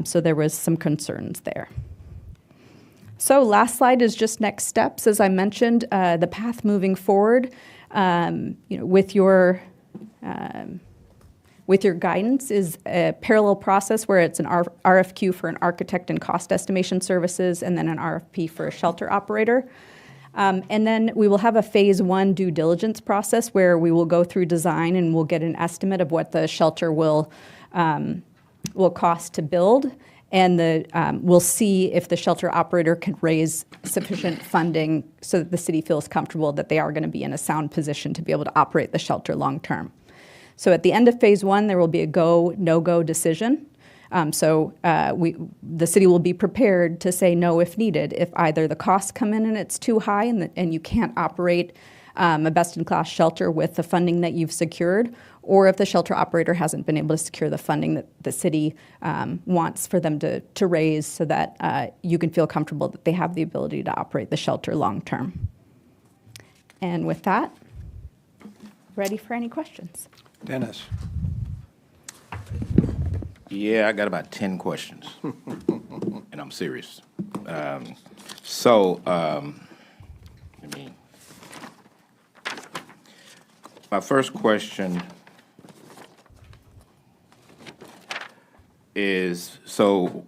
So there was some concerns there. So last slide is just next steps. As I mentioned, the path moving forward, with your guidance is a parallel process where it's an RFQ for an architect and cost estimation services, and then an RFP for a shelter operator. And then we will have a phase 1 due diligence process where we will go through design and we'll get an estimate of what the shelter will cost to build. And we'll see if the shelter operator can raise sufficient funding so that the city feels comfortable that they are going to be in a sound position to be able to operate the shelter long term. So at the end of phase 1, there will be a go, no-go decision. The city will be prepared to say no if needed. If either the costs come in and it's too high and you can't operate a best-in-class shelter with the funding that you've secured, or if the shelter operator hasn't been able to secure the funding that the city wants for them to raise so that you can feel comfortable that they have the ability to operate the shelter long term. And with that, ready for any questions. Dennis. Yeah, I got about 10 questions, and I'm serious. My first question is, so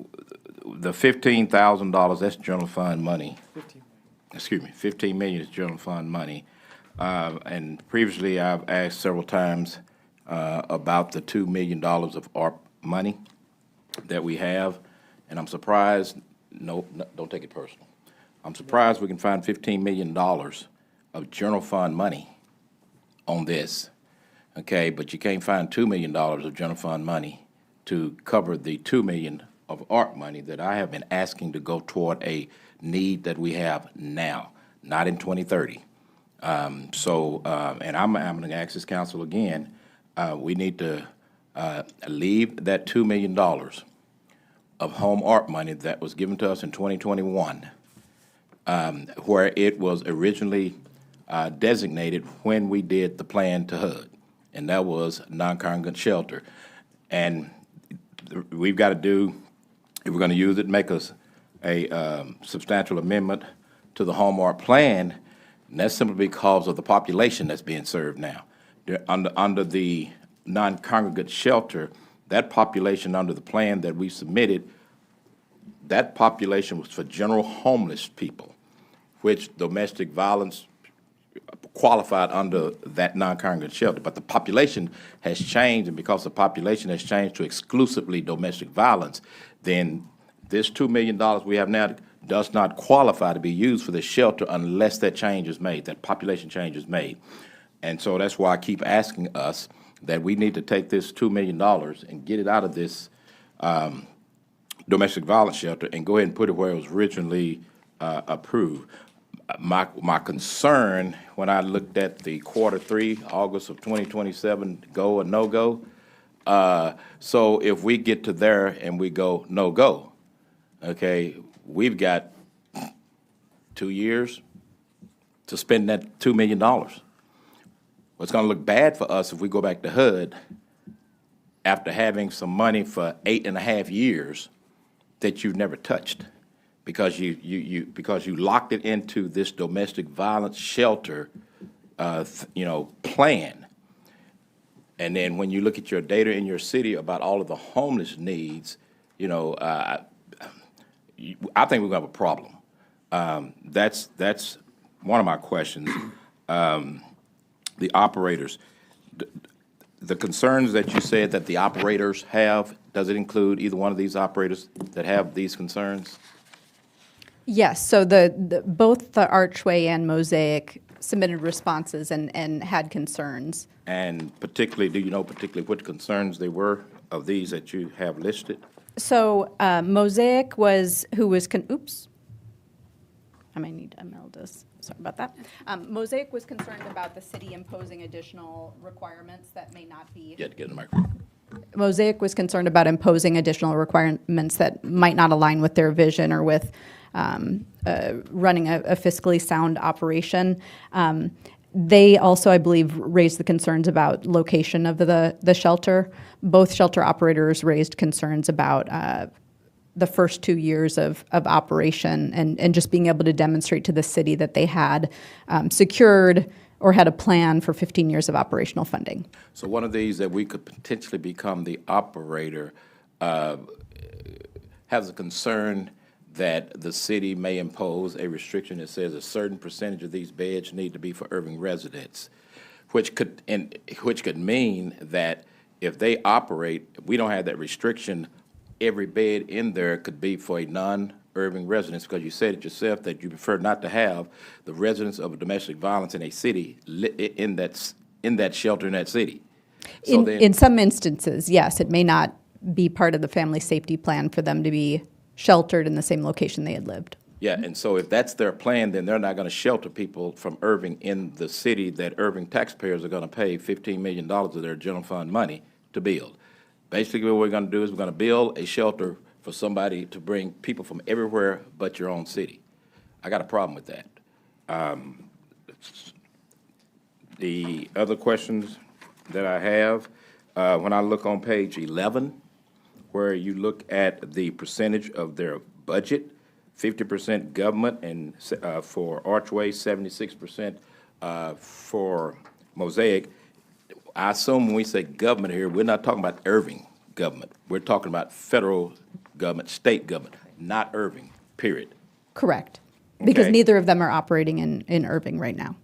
the $15,000, that's general fund money. 15 million is general fund money. And previously, I've asked several times about the $2 million of ARP money that we have, and I'm surprised, no, don't take it personal. I'm surprised we can find $15 million of general fund money on this, okay, but you can't find $2 million of general fund money to cover the $2 million of ARP money that I have been asking to go toward a need that we have now, not in 2030. And I'm going to ask this council again, we need to leave that $2 million of home art money that was given to us in 2021, where it was originally designated when we did the plan to HUD, and that was non-congregant shelter. And we've got to do, if we're going to use it, make us a substantial amendment to the home art plan, and that's simply because of the population that's being served now. Under the non-congregate shelter, that population under the plan that we submitted, that population was for general homeless people, which domestic violence qualified under that non-congregate shelter. But the population has changed, and because the population has changed to exclusively domestic violence, then this $2 million we have now does not qualify to be used for the shelter unless that change is made, that population change is made. And so that's why I keep asking us that we need to take this $2 million and get it out of this domestic violence shelter and go ahead and put it where it was originally approved. My concern when I looked at the Q3, August of 2027, go or no-go, so if we get to there and we go no-go, okay, we've got 2 years to spend that $2 million. It's going to look bad for us if we go back to HUD after having some money for 8.5 years that you've never touched because you locked it into this domestic violence shelter, plan. And then when you look at your data in your city about all of the homeless needs, I think we're going to have a problem. That's one of my questions. The operators, the concerns that you said that the operators have, does it include either one of these operators that have these concerns? Yes, so both the Archway and Mosaic submitted responses and had concerns. And particularly, do you know particularly what concerns they were of these that you have listed? So Mosaic was, oops, I might need Imelda's, sorry about that. Mosaic was concerned about the city imposing additional requirements that may not be. You have to get in the microphone. Mosaic was concerned about imposing additional requirements that might not align with their vision or with running a fiscally sound operation. They also, I believe, raised the concerns about location of the shelter. Both shelter operators raised concerns about the first 2 years of operation and just being able to demonstrate to the city that they had secured or had a plan for 15 years of operational funding. So one of these that we could potentially become the operator has a concern that the city may impose a restriction that says a certain percentage of these beds need to be for Irving residents, which could mean that if they operate, we don't have that restriction, every bed in there could be for a non-Irving residence, because you said it yourself that you prefer not to have the residents of domestic violence in a city in that shelter in that city. So in some instances, yes, it may not be part of the family safety plan for them to be sheltered in the same location they had lived. Yeah, and so if that's their plan, then they're not going to shelter people from Irving in the city that Irving taxpayers are going to pay $15 million of their general fund money to build. Basically, what we're going to do is we're going to build a shelter for somebody to bring people from everywhere but your own city. I got a problem with that. The other questions that I have, when I look on page 11, where you look at the percentage of their budget, 50% government and for Archway, 76% for Mosaic. I assume when we say government here, we're not talking about Irving government. We're talking about federal government, state government, not Irving, period. Correct. Because Okay. neither of them are operating in Irving right now.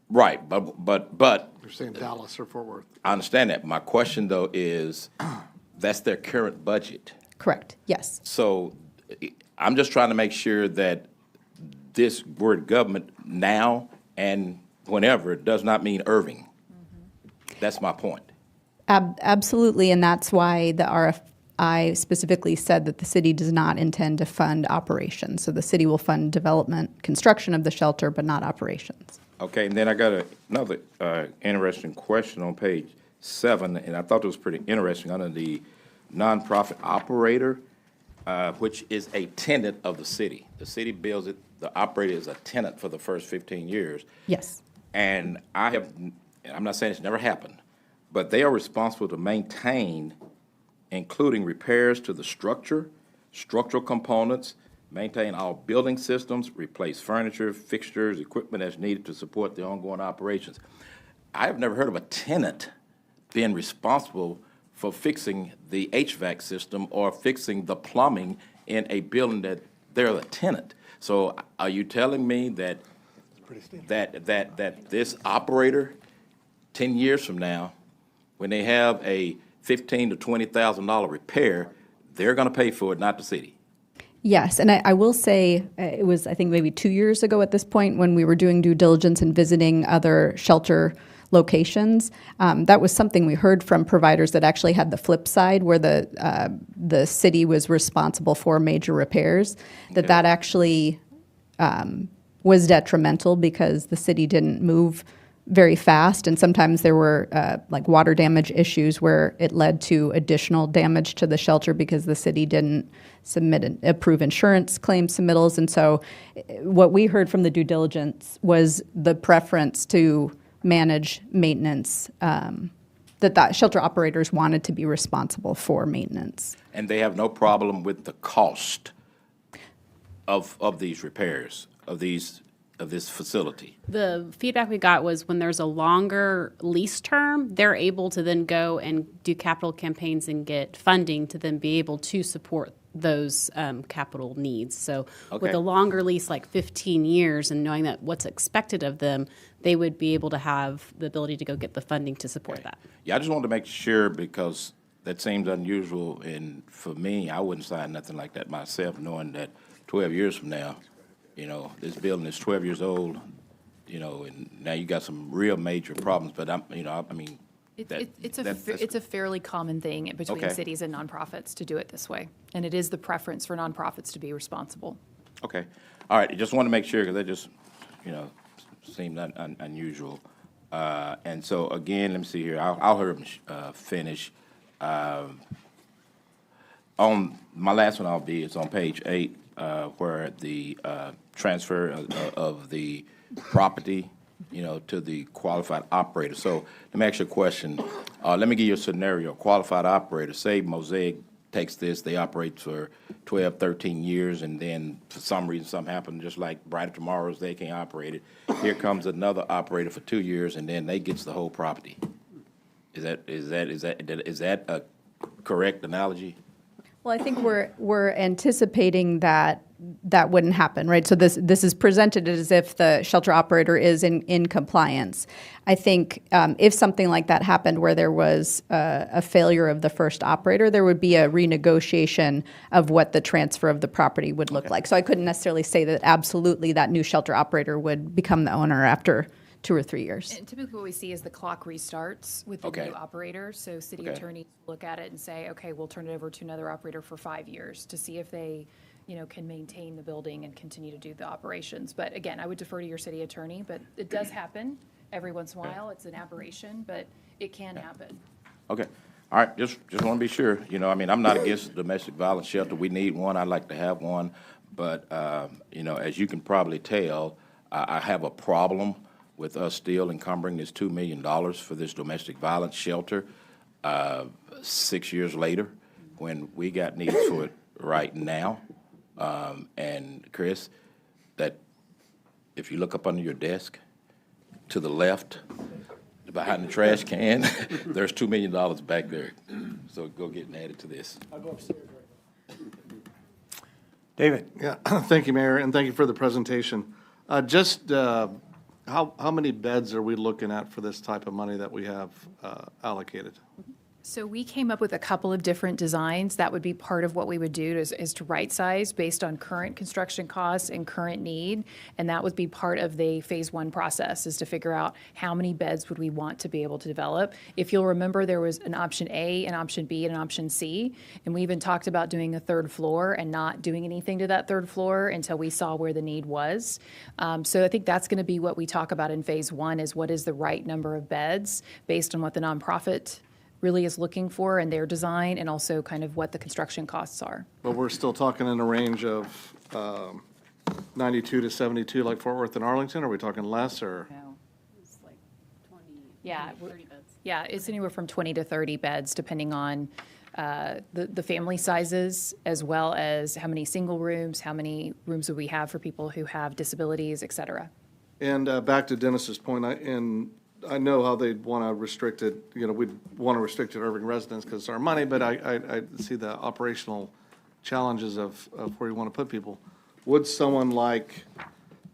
Right, but. You're saying Dallas or Fort Worth. I understand that. My question, though, is that's their current budget. Correct, yes. So I'm just trying to make sure that this word government now and whenever does not mean Irving. That's my point. Absolutely, and that's why the RFI specifically said that the city does not intend to fund operations. So the city will fund development, construction of the shelter, but not operations. Okay, and then I got another interesting question on page 7, and I thought it was pretty interesting under the nonprofit operator, which is a tenant of the city. The city builds it, the operator is a tenant for the first 15 years. Yes. And I'm not saying it's never happened, but they are responsible to maintain, including repairs to the structure, structural components, maintain all building systems, replace furniture, fixtures, equipment as needed to support the ongoing operations. I have never heard of a tenant being responsible for fixing the HVAC system or fixing the plumbing in a building that they're the tenant. So are you telling me that this operator, 10 years from now, when they have a $15,000 to $20,000 repair, they're going to pay for it, not the city? Yes, and I will say it was, I think, maybe 2 years ago at this point when we were doing due diligence and visiting other shelter locations. That was something we heard from providers that actually had the flip side, where the city was responsible for major repairs. That actually was detrimental because the city didn't move very fast, and sometimes there were like water damage issues where it led to additional damage to the shelter because the city didn't approve insurance claim submittals. And so what we heard from the due diligence was the preference to manage maintenance, that shelter operators wanted to be responsible for maintenance. And they have no problem with the cost of these repairs, of this facility? The feedback we got was when there's a longer lease term, they're able to then go and do capital campaigns and get funding to then be able to support those capital needs. So with Okay. a longer lease, like 15 years, and knowing that what's expected of them, they would be able to have the ability to go get the funding to support that. Yeah, I just wanted to make sure because that seems unusual, and for me, I wouldn't sign nothing like that myself, knowing that 12 years from now, this building is 12 years old, and now you got some real major problems, but It's a fairly common thing between Okay. cities and nonprofits to do it this way. And it is the preference for nonprofits to be responsible. Okay, all right, I just want to make sure, because that just, seemed unusual. And so, again, let me see here, I'll hear him finish. On, my last one it's on page 8, where the transfer of the property, to the qualified operator. So let me ask you a question. Let me give you a scenario. Qualified operator, say Mosaic takes this, they operate for 12, 13 years, and then for some reason something happened, just like Brighter Tomorrows, they can't operate it. Here comes another operator for 2 years, and then they gets the whole property. Is that a correct analogy? Well, I think we're anticipating that wouldn't happen, right? So this is presented as if the shelter operator is in compliance. I think if something like that happened where there was a failure of the first operator, there would be a renegotiation of what the transfer of the property would look like. So I couldn't necessarily say that absolutely that new shelter operator would become the owner after 2 or 3 years. And typically what we see is the clock restarts with the new operator. So city attorneys look at it and say, okay, we'll turn it over to another operator for 5 years to see if they, can maintain the building and continue to do the operations. But again, I would defer to your city attorney, but it does happen every once in a while. It's an aberration, but it can happen. Okay. All right, just want to be sure. I'm not against domestic violence shelter. We need one. I'd like to have one. But, as you can probably tell, I have a problem with us still encumbering this $2 million for this domestic violence shelter 6 years later, when we got needs for it right now. And Chris, that if you look up under your desk, to the left, behind the trash can, there's $2 million back there. So go get and add it to this. I'll go upstairs right now. David? Yeah, thank you, Mayor, and thank you for the presentation. How many beds are we looking at for this type of money that we have allocated? So we came up with a couple of different designs. That would be part of what we would do is to right size based on current construction costs and current need. And that would be part of the phase one process, is to figure out how many beds would we want to be able to develop. If you'll remember, there was an option A, an option B, and an option C. And we even talked about doing a third floor and not doing anything to that third floor until we saw where the need was. So I think that's going to be what we talk about in phase one, is what is the right number of beds based on what the nonprofit really is looking for in their design, and also kind of what the construction costs are. But we're still talking in a range of 92 to 72, like Fort Worth and Arlington? Are we talking less, or? No, it's like 20, yeah, 30 beds. Yeah, it's anywhere from 20 to 30 beds, depending on the family sizes, as well as how many single rooms, how many rooms would we have for people who have disabilities, et cetera. And back to Dennis's point, I know how they'd want to restrict it, we'd want to restrict it to Irving residents because it's our money, but I see the operational challenges of where you want to put people. Would someone like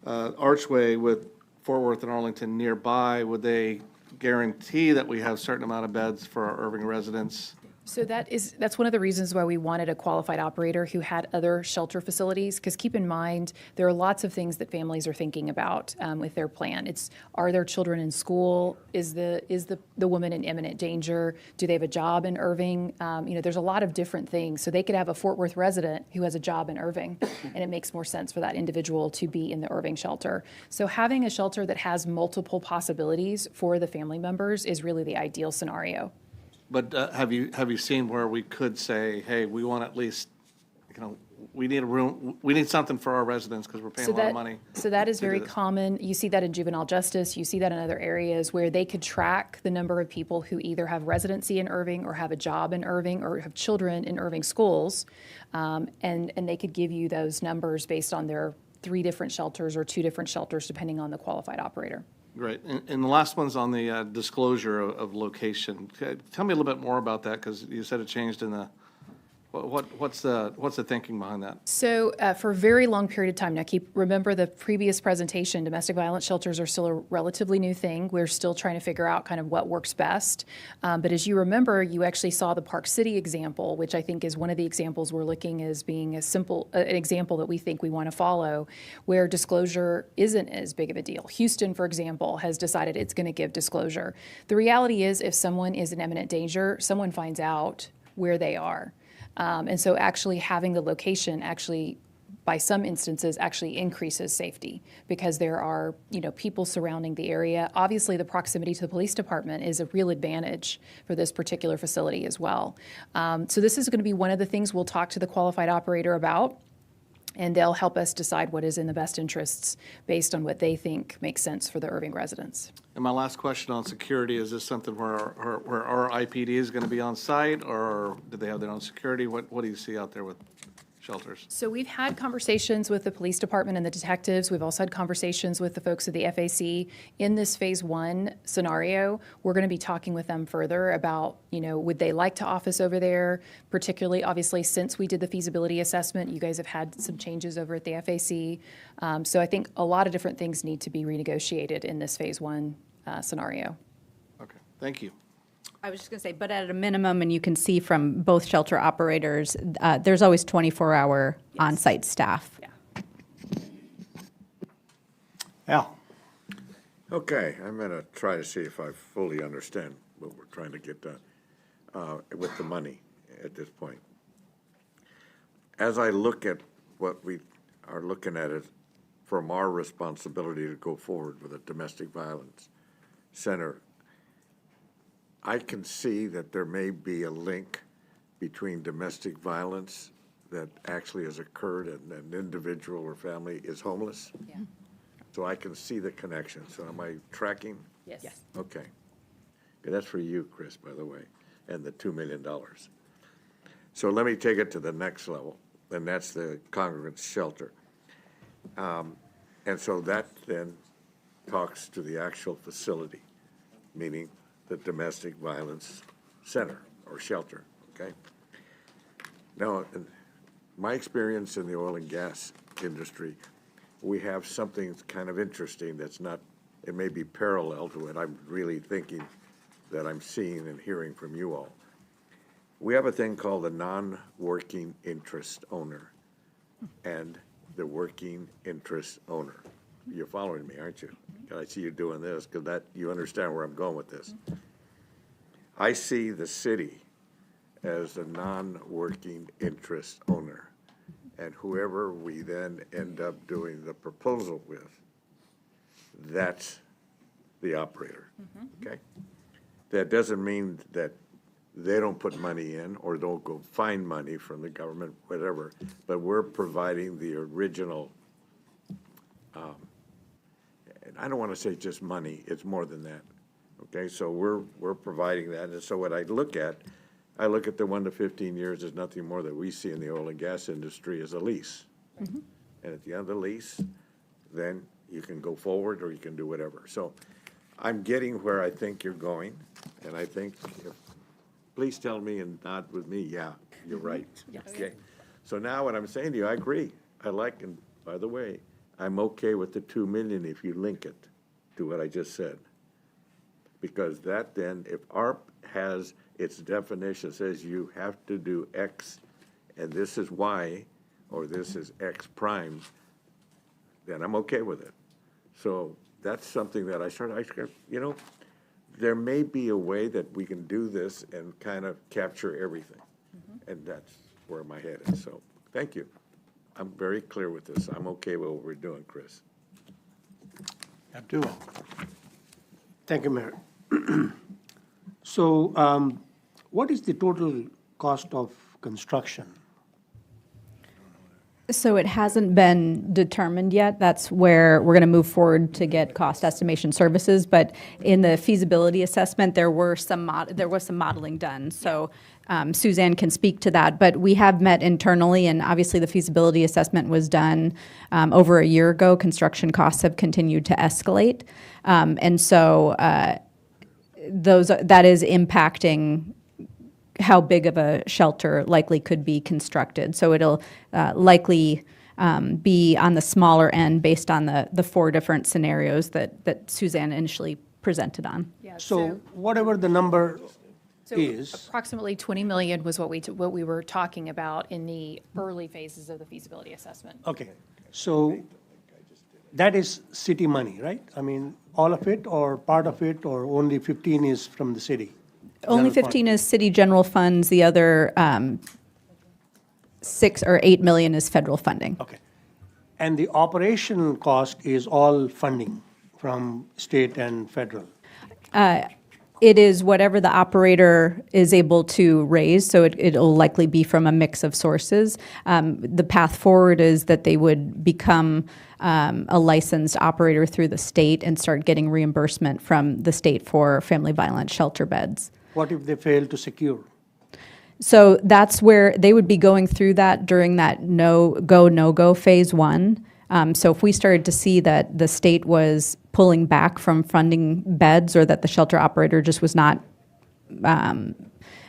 Archway with Fort Worth and Arlington nearby, would they guarantee that we have a certain amount of beds for our Irving residents? So that's one of the reasons why we wanted a qualified operator who had other shelter facilities, because keep in mind, there are lots of things that families are thinking about with their plan. Are their children in school? Is the woman in imminent danger? Do they have a job in Irving? There's a lot of different things. So they could have a Fort Worth resident who has a job in Irving, and it makes more sense for that individual to be in the Irving shelter. So having a shelter that has multiple possibilities for the family members is really the ideal scenario. But have you seen where we could say, hey, we want at least, we need a room, we need something for our residents because we're paying a lot of money. So that is to do very this. common. You see that in juvenile justice. You see that in other areas where they could track the number of people who either have residency in Irving or have a job in Irving or have children in Irving schools. And they could give you those numbers based on their 3 different shelters or 2 different shelters, depending on the qualified operator. Great. And the last one's on the disclosure of location. Tell me a little bit more about that, because you said it changed in the, what's the thinking behind that? So for a very long period of time, now remember the previous presentation, domestic violence shelters are still a relatively new thing. We're still trying to figure out kind of what works best. But as you remember, you actually saw the Park City example, which I think is one of the examples we're looking as being an example that we think we want to follow, where disclosure isn't as big of a deal. Houston, for example, has decided it's going to give disclosure. The reality is, if someone is in imminent danger, someone finds out where they are. And so actually having the location by some instances, actually increases safety, because there are, people surrounding the area. Obviously, the proximity to the police department is a real advantage for this particular facility as well. So this is going to be one of the things we'll talk to the qualified operator about, and they'll help us decide what is in the best interests based on what they think makes sense for the Irving residents. And my last question on security, is this something where our IPD is going to be on site, or do they have their own security? What do you see out there with shelters? So we've had conversations with the police department and the detectives. We've also had conversations with the folks at the FAC. In this phase 1 scenario, we're going to be talking with them further about, would they like to office over there, particularly, obviously, since we did the feasibility assessment. You guys have had some changes over at the FAC. So I think a lot of different things need to be renegotiated in this phase 1 scenario. Okay, thank you. I was just going to say, but at a minimum, and you can see from both shelter operators, there's always 24-hour on-site staff. Yeah. Al? Okay, I'm going to try to see if I fully understand what we're trying to get done with the money at this point. As I look at what we are looking at it from our responsibility to go forward with a domestic violence center, I can see that there may be a link between domestic violence that actually has occurred and an individual or family is homeless. Yeah. So I can see the connection. So am I tracking? Yes. Yes. Okay. Yeah, that's for you, Chris, by the way, and the $2 million. So let me take it to the next level, and that's the congregant shelter. And so that then talks to the actual facility, meaning the domestic violence center or shelter, okay? Now, in my experience in the oil and gas industry, we have something kind of interesting that's not, it may be parallel to what I'm really thinking that I'm seeing and hearing from you all. we have a thing called the non-working interest owner and the working interest owner. You're following me, aren't you? I see you doing this, because that, you understand where I'm going with this. I see the city as the non-working interest owner, and whoever we then end up doing the proposal with, that's the operator, okay? That doesn't mean that they don't put money in or don't go find money from the government, whatever, but we're providing the original, and I don't want to say just money, it's more than that, okay? So we're providing that, and so what I look at the 1 to 15 years as nothing more that we see in the oil and gas industry as a lease. And at the end of the lease, then you can go forward or you can do whatever. So I'm getting where I think you're going, and I think, please tell me and nod with me, yeah, you're right. Okay. So now what I'm saying to you, I agree. I like, and by the way, I'm okay with the 2 million if you link it to what I just said. Because that then, if ARP has its definition, says you have to do X, and this is Y, or this is X prime, then I'm okay with it. So that's something that you know, there may be a way that we can do this and kind of capture everything. And that's where my head is. So thank you. I'm very clear with this. I'm okay with what we're doing, Chris. Abdul. Thank you, Mayor. So what is the total cost of construction? So it hasn't been determined yet. That's where we're going to move forward to get cost estimation services. But in the feasibility assessment, there was some modeling done. So Suzanne can speak to that. But we have met internally, and obviously the feasibility assessment was done over a year ago. Construction costs have continued to escalate, and so that is impacting how big of a shelter likely could be constructed. So it'll likely be on the smaller end based on the 4 different scenarios that Suzanne initially presented on. Yeah, So whatever the number is, approximately 20 million was what we were talking about in the early phases of the feasibility assessment. okay, so that is city money, right? I mean, all of it or part of it, or only 15 is from the city? Only General 15 is city general funds. The other 6 or 8 million is federal funding. Okay. And the operation cost is all funding from state and federal? It is whatever the operator is able to raise, so it'll likely be from a mix of sources. The path forward is that they would become a licensed operator through the state and start getting reimbursement from the state for family violence shelter beds. What if they fail to secure? So that's where they would be going through that during that no-go phase 1. So if we started to see that the state was pulling back from funding beds, or that the shelter operator just was not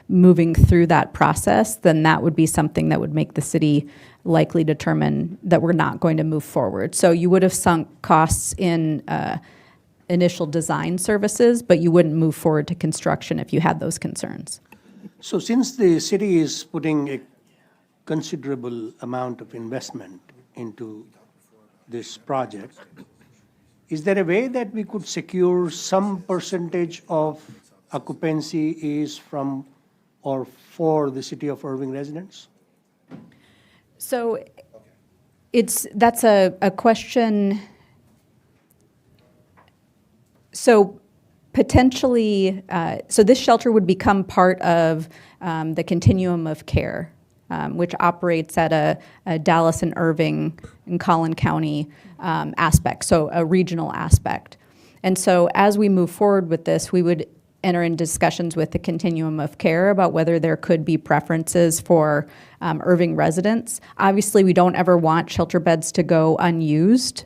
moving through that process, then that would be something that would make the city likely determine that we're not going to move forward. So you would have sunk costs in initial design services, but you wouldn't move forward to construction if you had those concerns. So since the city is putting a considerable amount of investment into this project, is there a way that we could secure some percentage of occupancy is from or for the city of Irving residents? So that's a question. So potentially, so this shelter would become part of the continuum of care, which operates at a Dallas and Irving and Collin County aspect, so a regional aspect. And so as we move forward with this, we would enter in discussions with the continuum of care about whether there could be preferences for Irving residents. Obviously, we don't ever want shelter beds to go unused,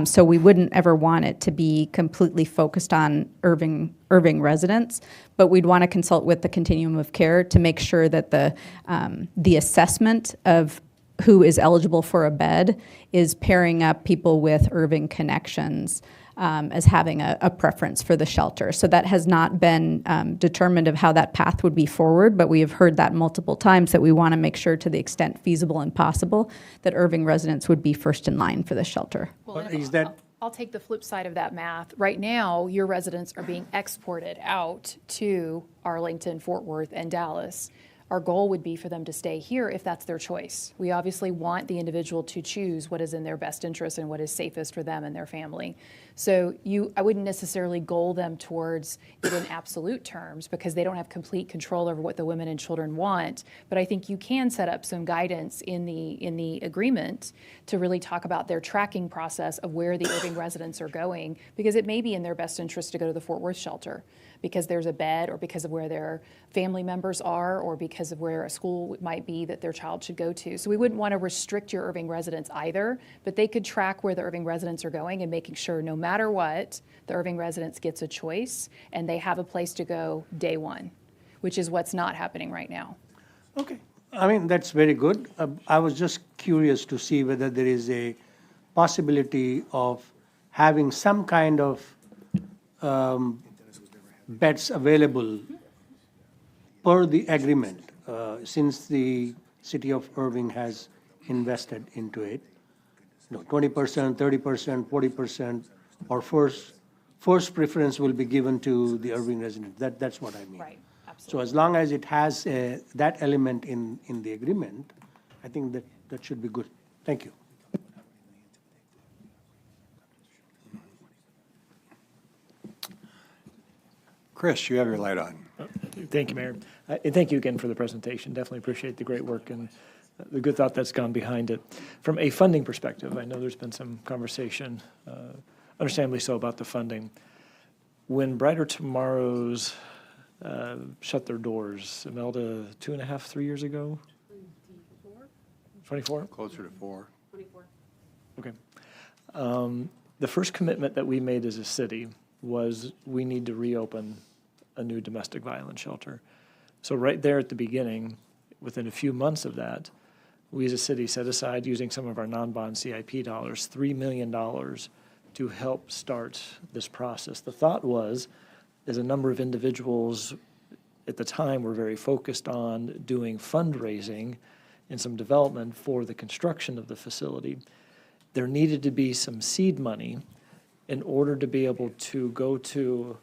so we wouldn't ever want it to be completely focused on Irving residents, but we'd want to consult with the continuum of care to make sure that the assessment of who is eligible for a bed is pairing up people with Irving connections as having a preference for the shelter. So that has not been determined of how that path would be forward, but we have heard that multiple times that we want to make sure to the extent feasible and possible that Irving residents would be first in line for the shelter. Well, and Is that, I'll take the flip side of that math. Right now, your residents are being exported out to Arlington, Fort Worth, and Dallas. Our goal would be for them to stay here if that's their choice. We obviously want the individual to choose what is in their best interest and what is safest for them and their family. So I wouldn't necessarily goal them towards it in absolute terms because they don't have complete control over what the women and children want. But I think you can set up some guidance in the agreement to really talk about their tracking process of where the Irving residents are going, because it may be in their best interest to go to the Fort Worth shelter because there's a bed, or because of where their family members are, or because of where a school might be that their child should go to. So we wouldn't want to restrict your Irving residents either, but they could track where the Irving residents are going and making sure no matter what, the Irving residents gets a choice and they have a place to go day one, which is what's not happening right now. okay, I mean, that's very good. I was just curious to see whether there is a possibility of having some kind of beds available per the agreement, since the city of Irving has invested into it. 20%, 30%, 40%, or first preference will be given to the Irving resident. That's what I mean. Right, So absolutely. as long as it has that element in the agreement, I think that should be good. Thank you. Chris, you have your light on. Thank you, Mayor. And thank you again for the presentation. Definitely appreciate the great work and the good thought that's gone behind it. From a funding perspective, I know there's been some conversation, understandably so, about the funding. When Brighter Tomorrows shut their doors, Imelda, 2.5, 3 years ago? 24? Closer to 4. Okay. The first commitment that we made as a city was we need to reopen a new domestic violence shelter. So right there at the beginning, within a few months of that, we as a city set aside, using some of our non-bond CIP dollars, $3 million to help start this process. The thought was, as a number of individuals at the time were very focused on doing fundraising and some development for the construction of the facility, there needed to be some seed money in order to be able to go to,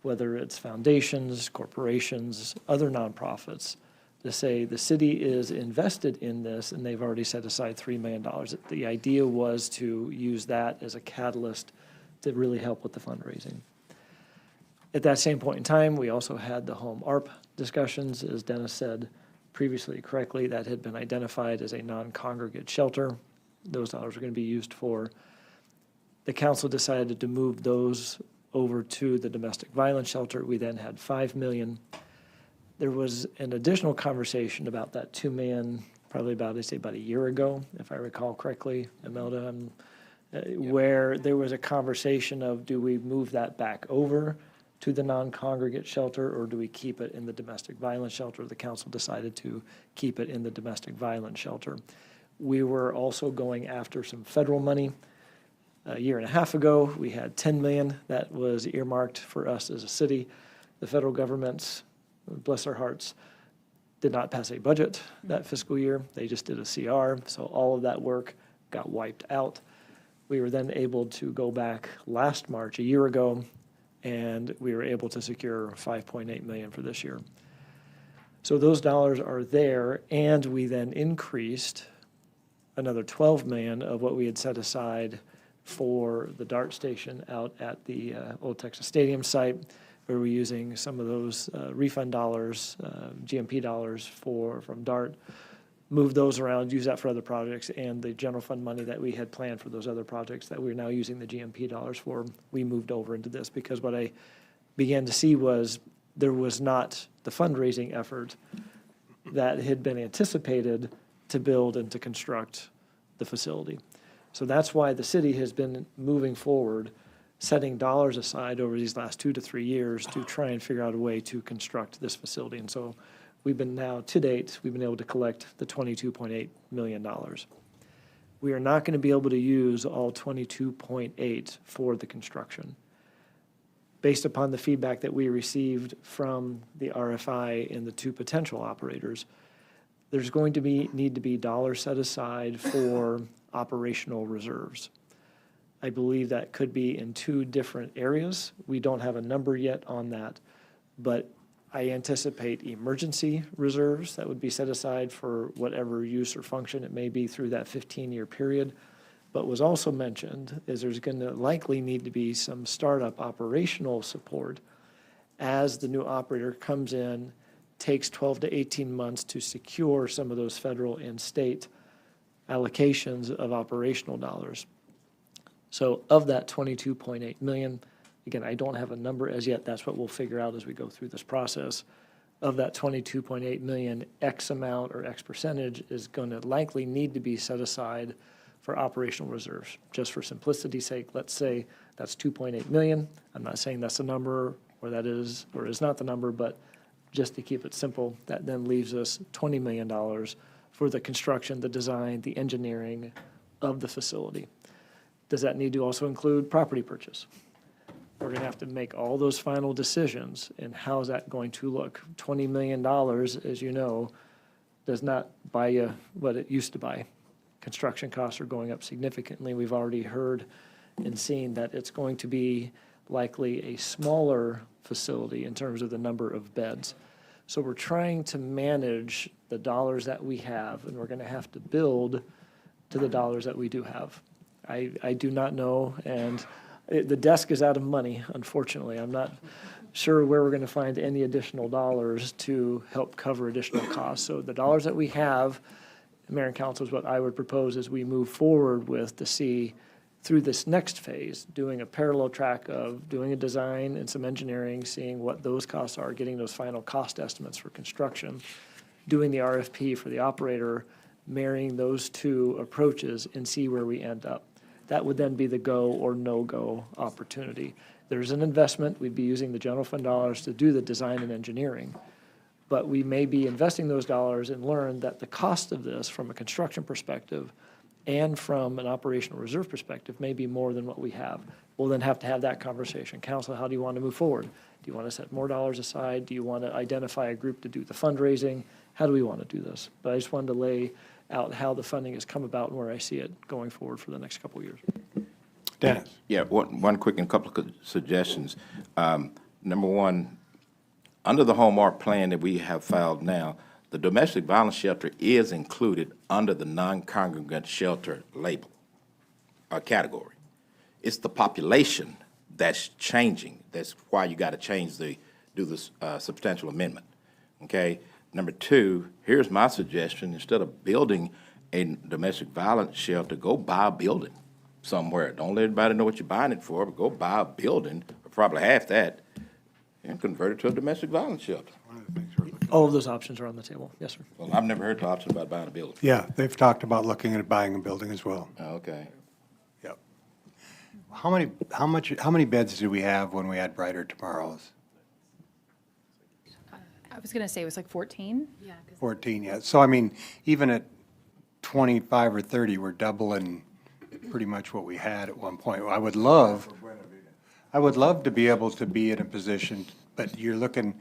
whether it's foundations, corporations, other nonprofits, to say the city is invested in this and they've already set aside $3 million. The idea was to use that as a catalyst to really help with the fundraising. At that same point in time, we also had the home ARP discussions. As Dennis said previously correctly, that had been identified as a non-congregate shelter. Those dollars are going to be used for. The council decided to move those over to the domestic violence shelter. We then had $5 million. There was an additional conversation about that $2 million, probably about a year ago, if I recall correctly, Imelda, where there was a conversation of, do we move that back over to the non-congregate shelter, or do we keep it in the domestic violence shelter? The council decided to keep it in the domestic violence shelter. We were also going after some federal money. A year and a half ago, we had $10 million that was earmarked for us as a city. The federal government, bless their hearts, did not pass a budget that fiscal year. They just did a CR, so all of that work got wiped out. We were then able to go back last March, a year ago, and we were able to secure $5.8 million for this year. So those dollars are there, and we then increased another $12 million of what we had set aside for the DART station out at the Old Texas Stadium site, where we're using some of those refund dollars, GMP dollars from DART, move those around, use that for other projects, and the general fund money that we had planned for those other projects that we're now using the GMP dollars for, we moved over into this, because what I began to see was there was not the fundraising effort that had been anticipated to build and to construct the facility. So that's why the city has been moving forward, setting dollars aside over these last 2 to 3 years to try and figure out a way to construct this facility. And so we've been now, to date, we've been able to collect the $22.8 million. We are not going to be able to use all 22.8 for the construction. Based upon the feedback that we received from the RFI and the two potential operators, there's going to need to be dollars set aside for operational reserves. I believe that could be in two different areas. We don't have a number yet on that, but I anticipate emergency reserves that would be set aside for whatever use or function it may be through that 15-year period. But was also mentioned is there's going to likely need to be some startup operational support as the new operator comes in, takes 12 to 18 months to secure some of those federal and state allocations of operational dollars. So of that 22.8 million, again, I don't have a number as yet. That's what we'll figure out as we go through this process. Of that 22.8 million, X amount or X percentage is going to likely need to be set aside for operational reserves. Just for simplicity's sake, let's say that's 2.8 million. I'm not saying that's the number or that is or is not the number, but just to keep it simple, that then leaves us $20 million for the construction, the design, the engineering of the facility. Does that need to also include property purchase? We're going to have to make all those final decisions, and how is that going to look? $20 million, as you know, does not buy you what it used to buy. Construction costs are going up significantly. We've already heard and seen that it's going to be likely a smaller facility in terms of the number of beds. So we're trying to manage the dollars that we have, and we're going to have to build to the dollars that we do have. I do not know, and the desk is out of money, unfortunately. I'm not sure where we're going to find any additional dollars to help cover additional costs. So the dollars that we have, Mayor and Council, is what I would propose as we move forward with to see through this next phase, doing a parallel track of doing a design and some engineering, seeing what those costs are, getting those final cost estimates for construction, doing the RFP for the operator, marrying those two approaches and see where we end up. That would then be the go or no-go opportunity. There's an investment. We'd be using the general fund dollars to do the design and engineering. But we may be investing those dollars and learn that the cost of this from a construction perspective and from an operational reserve perspective may be more than what we have. We'll then have to have that conversation. Council, how do you want to move forward? Do you want to set more dollars aside? Do you want to identify a group to do the fundraising? How do we want to do this? But I just wanted to lay out how the funding has come about and where I see it going forward for the next couple of years. Dennis? Yeah, one quick and couple of suggestions. Number one, under the Hallmark plan that we have filed now, the domestic violence shelter is included under the non-congregant shelter label or category. It's the population that's changing. That's why you got to do this substantial amendment. Okay. Number two, here's my suggestion: instead of building a domestic violence shelter, go buy a building somewhere. Don't let everybody know what you're buying it for, but go buy a building, or probably half that, and convert it to a domestic violence shelter. All of those options are on the table. Yes, sir. Well, I've never heard the option about buying a building. Yeah, they've talked about looking at buying a building as well. Okay. Yep. How many beds do we have when we add Brighter Tomorrows? I was going to say it was like 14. 14, yeah. So, I mean, even at 25 or 30, we're doubling pretty much what we had at one point. I would love to be able to be in a position, but you're looking,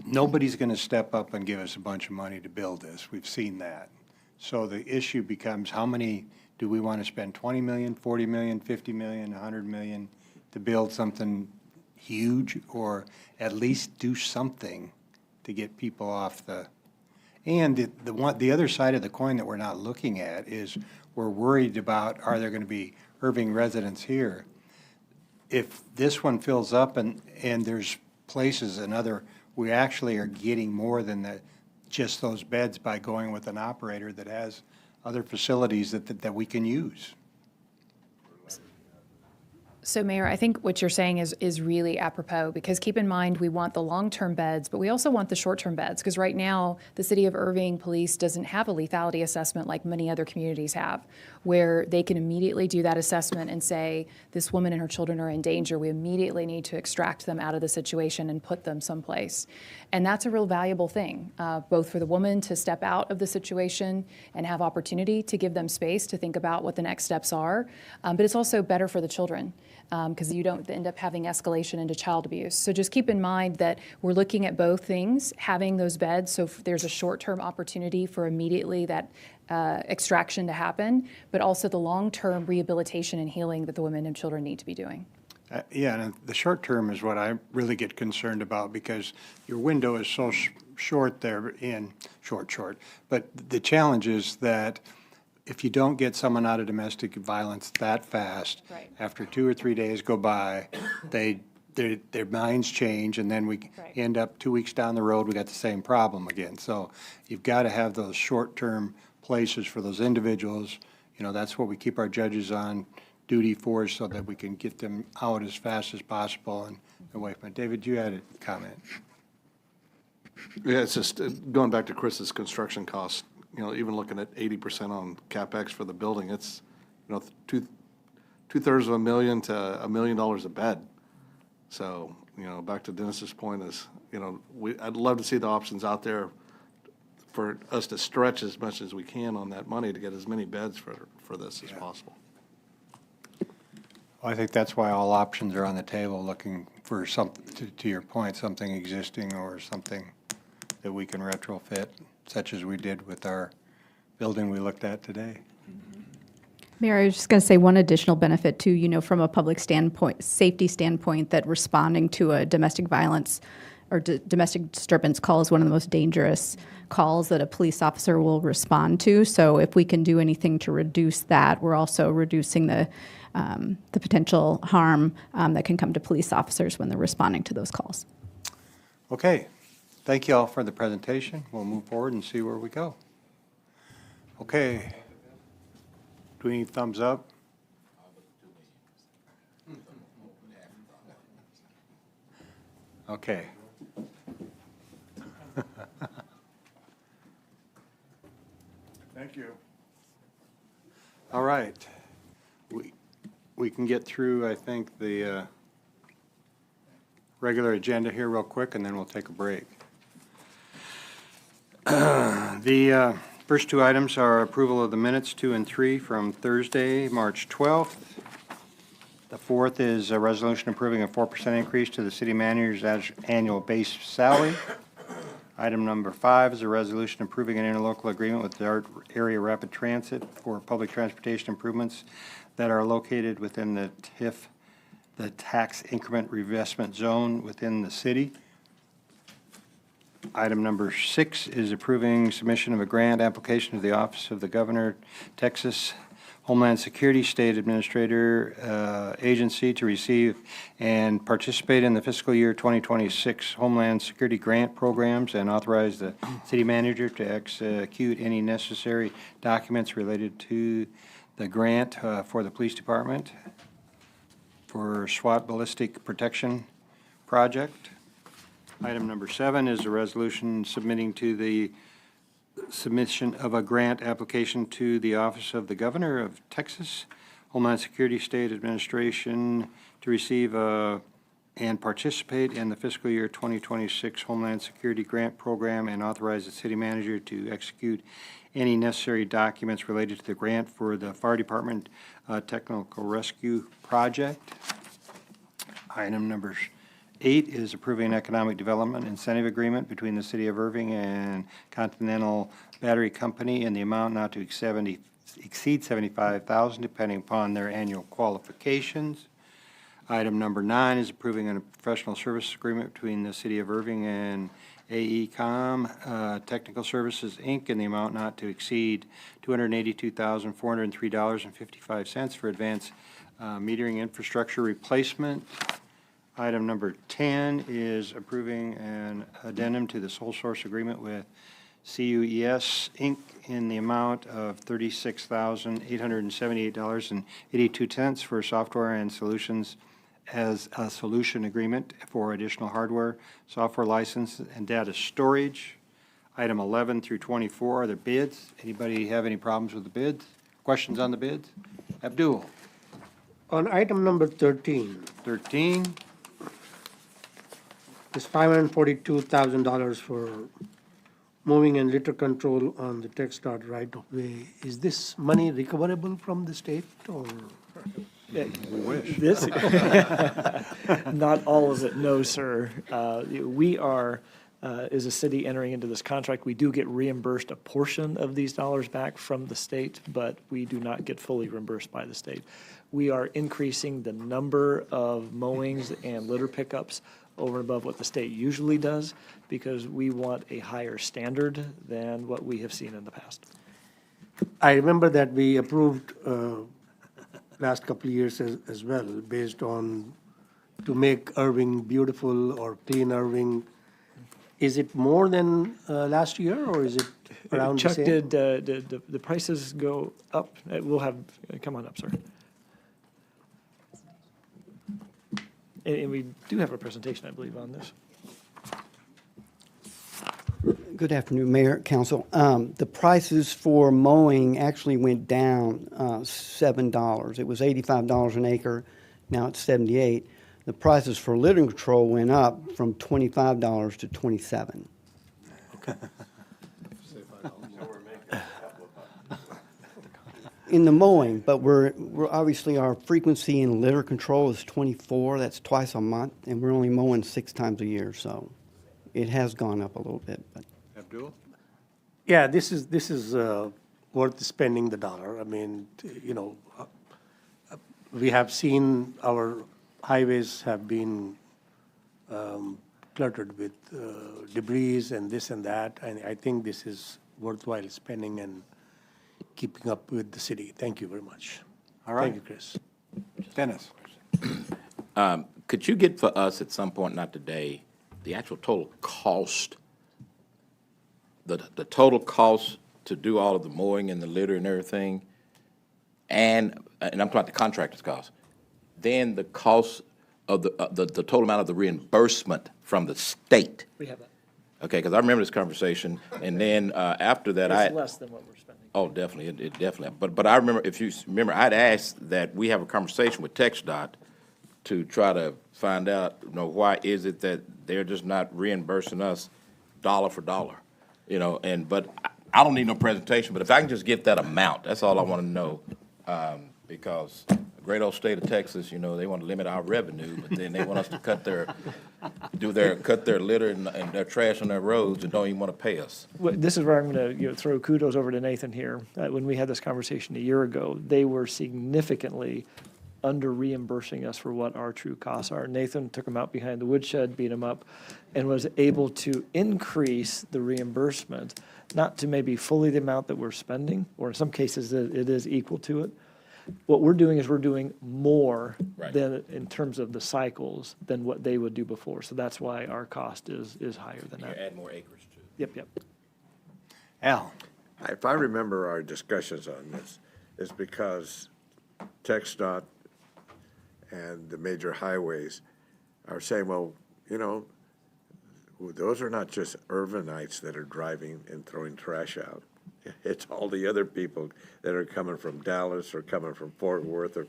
nobody's going to step up and give us a bunch of money to build this. We've seen that. So the issue becomes, how many do we want to spend? 20 million, 40 million, 50 million, 100 million to build something huge, or at least do something to get people off the, and the other side of the coin that we're not looking at is we're worried about, are there going to be Irving residents here? If this one fills up and there's places we actually are getting more than just those beds by going with an operator that has other facilities that we can use. So Mayor, I think what you're saying is really apropos, because keep in mind, we want the long-term beds, but we also want the short-term beds, because right now, the City of Irving Police doesn't have a lethality assessment like many other communities have, where they can immediately do that assessment and say, this woman and her children are in danger. We immediately need to extract them out of the situation and put them someplace. And that's a real valuable thing, both for the woman to step out of the situation and have opportunity to give them space to think about what the next steps are, but it's also better for the children, because you don't end up having escalation into child abuse. So just keep in mind that we're looking at both things, having those beds, so if there's a short-term opportunity for immediately that extraction to happen, but also the long-term rehabilitation and healing that the women and children need to be doing. Yeah, and the short term is what I really get concerned about, because your window is so short there short. But the challenge is that if you don't get someone out of domestic violence that fast, Right. after 2 or 3 days go by, their minds change, and then we end up 2 weeks down the road, we got the same problem again. So you've got to have those short-term places for those individuals. You know, that's what we keep our judges on duty for, so that we can get them out as fast as possible and away from it. David, you had a comment. Yeah, it's just going back to Chris's construction costs, even looking at 80% on CapEx for the building, it's, two-thirds of $1 to $1 million a bed. So, back to Dennis's point is, I'd love to see the options out there for us to stretch as much as we can on that money to get as many beds for this as possible. Well, I think that's why all options are on the table, looking for something, to your point, something existing or something that we can retrofit, such as we did with our building we looked at today. Mayor, I was just going to say one additional benefit too, from a public standpoint, safety standpoint, that responding to a domestic violence or domestic disturbance call is one of the most dangerous calls that a police officer will respond to. So if we can do anything to reduce that, we're also reducing the potential harm that can come to police officers when they're responding to those calls. Okay, thank you all for the presentation. We'll move forward and see where we go. Okay, do we need thumbs up? Okay. Thank you. All right. We can get through, I think, the regular agenda here real quick, and then we'll take a break. The first two items are approval of the minutes 2 and 3 from Thursday, March 12th. The fourth is a resolution approving a 4% increase to the city manager's annual base salary. Item number 5 is a resolution approving an interlocal agreement with Dart Area Rapid Transit for public transportation improvements that are located within the TIF, the tax increment reinvestment zone within the city. Item number 6 is approving submission of a grant application to the Office of the Governor, Texas Homeland Security State Administrator Agency to receive and participate in the fiscal year 2026 Homeland Security Grant programs, and authorize the city manager to execute any necessary documents related to the grant for the police department for SWAT Ballistic Protection Project. Item number 7 is a resolution submitting to the submission of a grant application to the Office of the Governor of Texas Homeland Security State Administration to receive and participate in the fiscal year 2026 Homeland Security Grant Program, and authorize the city manager to execute any necessary documents related to the grant for the Fire Department Technical Rescue Project. Item number 8 is approving an economic development incentive agreement between the City of Irving and Continental Battery Company in the amount not to exceed $75,000, depending upon their annual qualifications. Item number 9 is approving a professional services agreement between the City of Irving and AECom Technical Services, Inc. in the amount not to exceed $282,403.55 for advanced metering infrastructure replacement. Item number 10 is approving an addendum to the sole source agreement with CUES, Inc., in the amount of $36,878.82 for software and solutions as a solution agreement for additional hardware, software license, and data storage. Item 11 through 24 are the bids. Anybody have any problems with the bids? Questions on the bids? Abdul? On item number 13, 13. is $542,000 for moving and litter control on the TxDOT right-of-way. Is this money recoverable from the state, or? We wish. This, not all of it, no, sir. We are, as a city entering into this contract, we do get reimbursed a portion of these dollars back from the state, but we do not get fully reimbursed by the state. We are increasing the number of mowings and litter pickups over and above what the state usually does, because we want a higher standard than what we have seen in the past. I remember that we approved last couple of years as well, based on to make Irving beautiful or clean Irving. Is it more than last year, or is it around the Chuck, same? did the prices go up? We'll have, come on up, sir. And we do have a presentation, I believe, on this. Good afternoon, Mayor, Council. The prices for mowing actually went down $7. It was $85 an acre. Now it's $78. The prices for litter control went up from $25 to $27. In the mowing, but we're obviously, our frequency in litter control is 24. That's twice a month, and we're only mowing 6 times a year, so it has gone up a little bit. But Abdul? Yeah, this is worth spending the dollar. I mean, we have seen our highways have been cluttered with debris and this and that, and I think this is worthwhile spending and keeping up with the city. Thank you very much. All right. Thank you, Chris. Dennis? Could you get for us at some point, not today, the actual total cost, the total cost to do all of the mowing and the litter and everything, and I'm talking about the contractor's cost, then the cost of the total amount of the reimbursement from the state? We have that. Okay, because I remember this conversation, and then after that, It's less than what we're spending. Oh, definitely, it definitely. But I remember, if you remember, I'd asked that we have a conversation with TxDOT to try to find out, why is it that they're just not reimbursing us dollar for dollar, but I don't need no presentation, but if I can just get that amount, that's all I want to know, because the great old state of Texas, they want to limit our revenue, but then they want us to cut their litter and their trash on their roads and don't even want to pay us. Well, this is where I'm going to throw kudos over to Nathan here. When we had this conversation a year ago, they were significantly under reimbursing us for what our true costs are. Nathan took them out behind the woodshed, beat them up, and was able to increase the reimbursement, not to maybe fully the amount that we're spending, or in some cases it is equal to it. What we're doing is we're doing more than in terms of the cycles than what they would do before. So that's why our cost is higher than that. Add more acreage to it. Yep. Al? If I remember our discussions on this, it's because TxDOT and the major highways are saying, well, those are not just Irvinites that are driving and throwing trash out. It's all the other people that are coming from Dallas or coming from Fort Worth or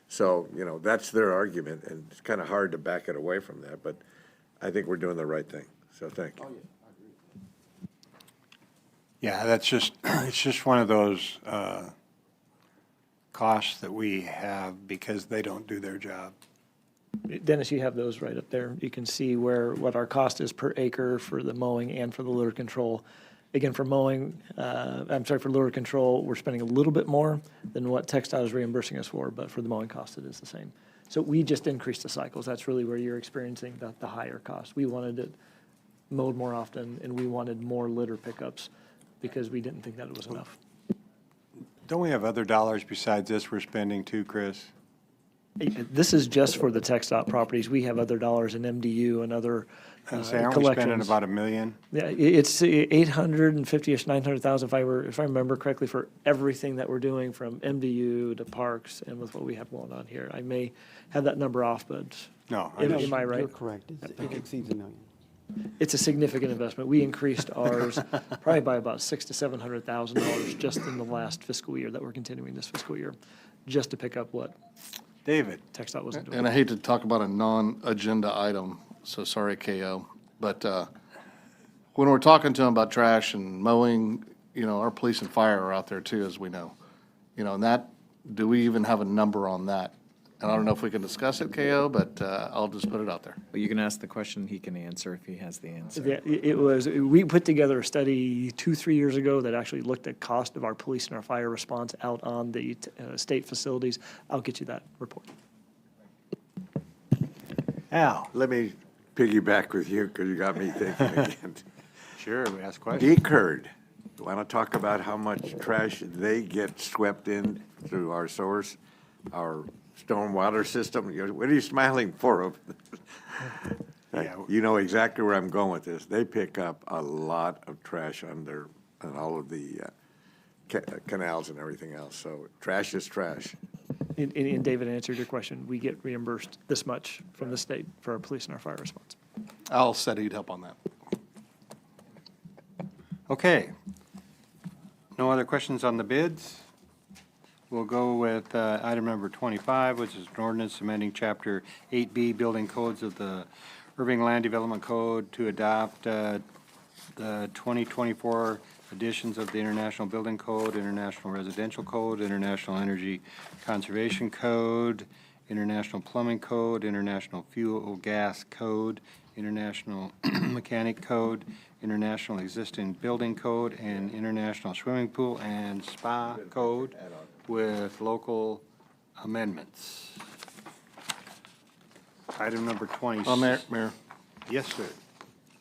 so, that's their argument, and it's kind of hard to back it away from that, but I think we're doing the right thing, so thank you. Yeah, it's just one of those costs that we have because they don't do their job. Dennis, you have those right up there. You can see what our cost is per acre for the mowing and for the litter control. Again, for mowing, for litter control, we're spending a little bit more than what TxDOT is reimbursing us for, but for the mowing cost, it is the same. So we just increased the cycles. That's really where you're experiencing the higher cost. We wanted it mowed more often, and we wanted more litter pickups because we didn't think that it was enough. Don't we have other dollars besides this we're spending too, Chris? This is just for the TxDOT properties. We have other dollars in MDU and other And say, aren't we spending collections. about $1 million? Yeah, it's 850-ish, 900,000, if I remember correctly, for everything that we're doing from MDU to parks and with what we have going on here. I may have that number off, but No, am I right? You're correct. It exceeds $1 million. It's a significant investment. We increased ours probably by about $600,000 to $700,000 just in the last fiscal year that we're continuing this fiscal year, just to pick up what David. TxDOT wasn't doing. And I hate to talk about a non-agenda item, so sorry, KO, but when we're talking to them about trash and mowing, our police and fire are out there too, as we know. And that, do we even have a number on that? And I don't know if we can discuss it, KO, but I'll just put it out there. Well, you can ask the question, he can answer if he has the answer. Yeah, we put together a study 2-3 years ago that actually looked at cost of our police and our fire response out on the state facilities. I'll get you that report. Al? Let me piggyback with you because you got me thinking again. Sure, we ask questions. Decurd, you want to talk about how much trash they get swept in through our source, our stormwater system? What are you smiling for? You know exactly where I'm going with this. They pick up a lot of trash on all of the canals and everything else. So trash is trash. And David answered your question. We get reimbursed this much from the state for our police and our fire response. Al said he'd help on that. Okay. No other questions on the bids? We'll go with item number 25, which is an ordinance amending Chapter 8B Building Codes of the Irving Land Development Code to adopt the 2024 editions of the International Building Code, International Residential Code, International Energy Conservation Code, International Plumbing Code, International Fuel Gas Code, International Mechanic Code, International Existing Building Code, and International Swimming Pool and Spa Code with local amendments. Item number 20. Mayor. Yes, sir.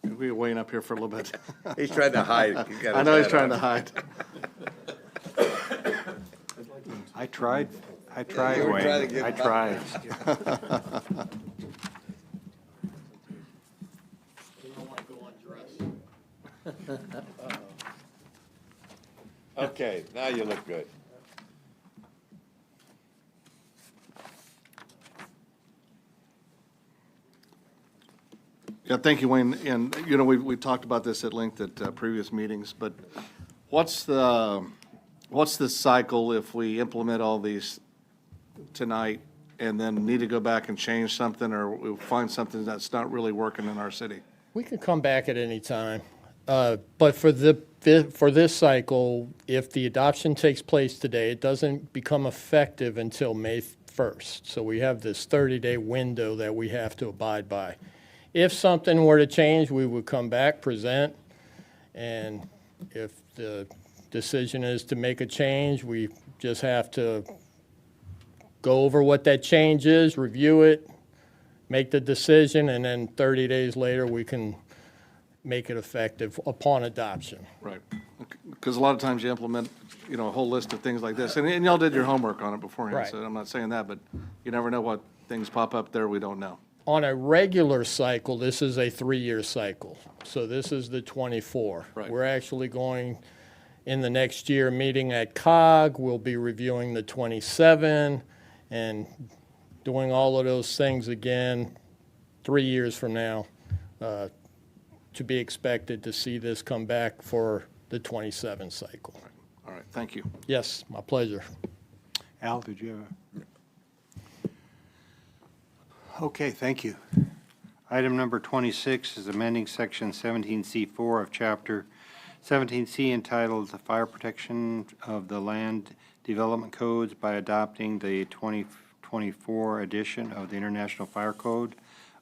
We're waiting up here for a little bit. He's trying to hide. I know he's trying to hide. I tried, You were Wayne. trying to get I by. tried. Okay, now you look good. Yeah, thank you, Wayne. And, we talked about this at length at previous meetings, but what's the cycle if we implement all these tonight and then need to go back and change something, or we find something that's not really working in our city? We can come back at any time. But for this cycle, if the adoption takes place today, it doesn't become effective until May 1st. So we have this 30-day window that we have to abide by. If something were to change, we would come back, present, and if the decision is to make a change, we just have to go over what that change is, review it, make the decision, and then 30 days later, we can make it effective upon adoption. Right. Because a lot of times you implement, a whole list of things like this, and y'all did your homework on it beforehand, Right. so I'm not saying that, but you never know what things pop up there we don't know. On a regular cycle, this is a 3-year cycle. So this is the 24. Right. We're actually going, in the next year, meeting at COG, we'll be reviewing the 27 and doing all of those things again 3 years from now, to be expected to see this come back for the 27 cycle. All right, thank you. Yes, my pleasure. Al, did you have a? Okay, thank you. Item number 26 is amending Section 17C4 of Chapter 17C entitled The Fire Protection of the Land Development Codes by adopting the 2024 edition of the International Fire Code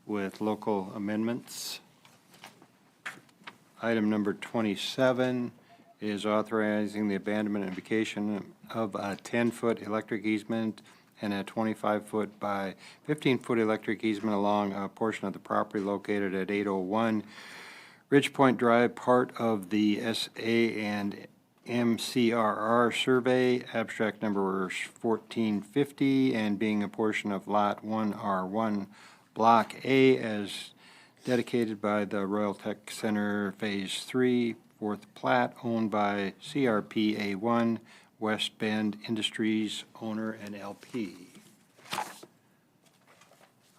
with local amendments. Item number 27 is authorizing the abandonment and vacation of a 10-foot electric easement and a 25-foot by 15-foot electric easement along a portion of the property located at 801 Ridge Point Drive, part of the SA and MCRR survey, abstract number 1450, and being a portion of Lot 1R1, Block A, as dedicated by the Royal Tech Center Phase 3, fourth plat, owned by CRPA1, West Bend Industries, owner and LP.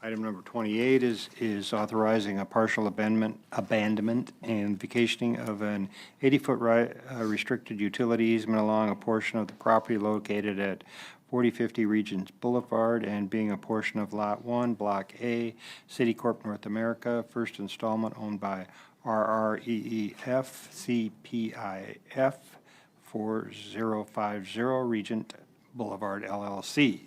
Item number 28 is authorizing a partial abandonment and vacationing of an 80-foot restricted utility easement along a portion of the property located at 4050 Regents Boulevard and being a portion of Lot 1, Block A, City Corp North America, first installment owned by RREEF CPIF 4050 Regent Boulevard LLC.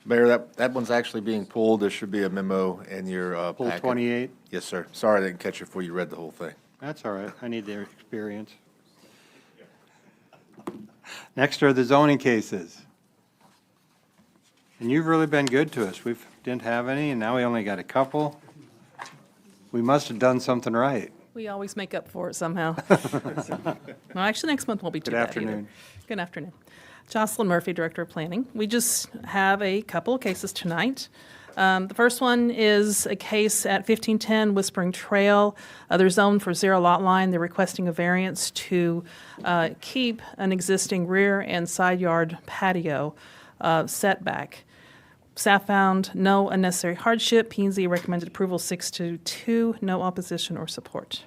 Mayor, that one's actually being pulled. There should be a memo in your Pull packet. 28? Yes, sir. Sorry I didn't catch it before you read the whole thing. That's all right. I need their experience. Next are the zoning cases. And you've really been good to us. We didn't have any, and now we only got a couple. We must have done something right. We always make up for it somehow. Well, actually, next month won't be too bad either. Good afternoon. Good afternoon. Jocelyn Murphy, Director of Planning. We just have a couple of cases tonight. The first one is a case at 1510 Whispering Trail. They're zoned for zero lot line. They're requesting a variance to keep an existing rear and side yard patio setback. Staff found no unnecessary hardship. P&Z recommended approval 6-2, no opposition or support.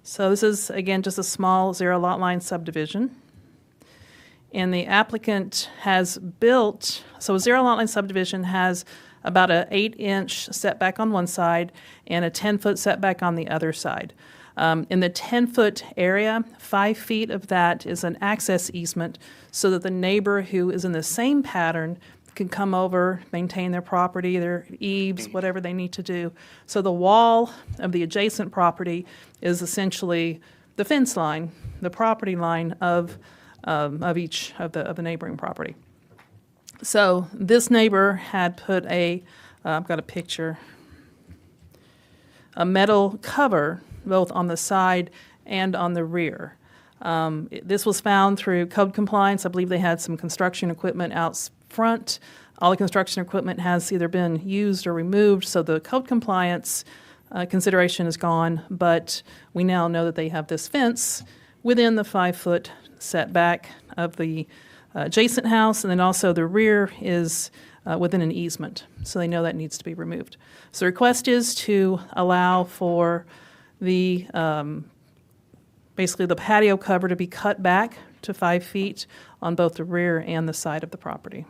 So this is, again, just a small zero lot line subdivision. And the applicant has built, so a zero lot line subdivision has about an 8-inch setback on one side and a 10-foot setback on the other side. In the 10-foot area, 5 feet of that is an access easement so that the neighbor who is in the same pattern can come over, maintain their property, their eaves, whatever they need to do. So the wall of the adjacent property is essentially the fence line, the property line of each of the neighboring property. So this neighbor had put I've got a picture, a metal cover both on the side and on the rear. This was found through code compliance. I believe they had some construction equipment out front. All the construction equipment has either been used or removed, so the code compliance consideration is gone, but we now know that they have this fence within the 5-foot setback of the adjacent house, and then also the rear is within an easement, so they know that needs to be removed. So the request is to allow for the basically the patio cover to be cut back to 5 feet on both the rear and the side of the property.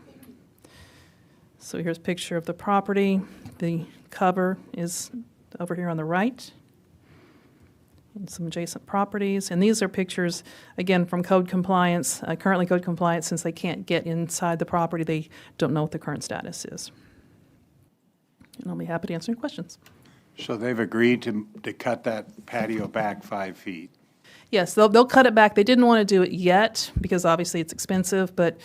So here's a picture of the property. The cover is over here on the right. And some adjacent properties. And these are pictures, again, from code compliance, currently code compliance, since they can't get inside the property, they don't know what the current status is. And I'll be happy to answer any questions. So they've agreed to cut that patio back 5 feet. Yes, they'll cut it back. They didn't want to do it yet because obviously it's expensive, but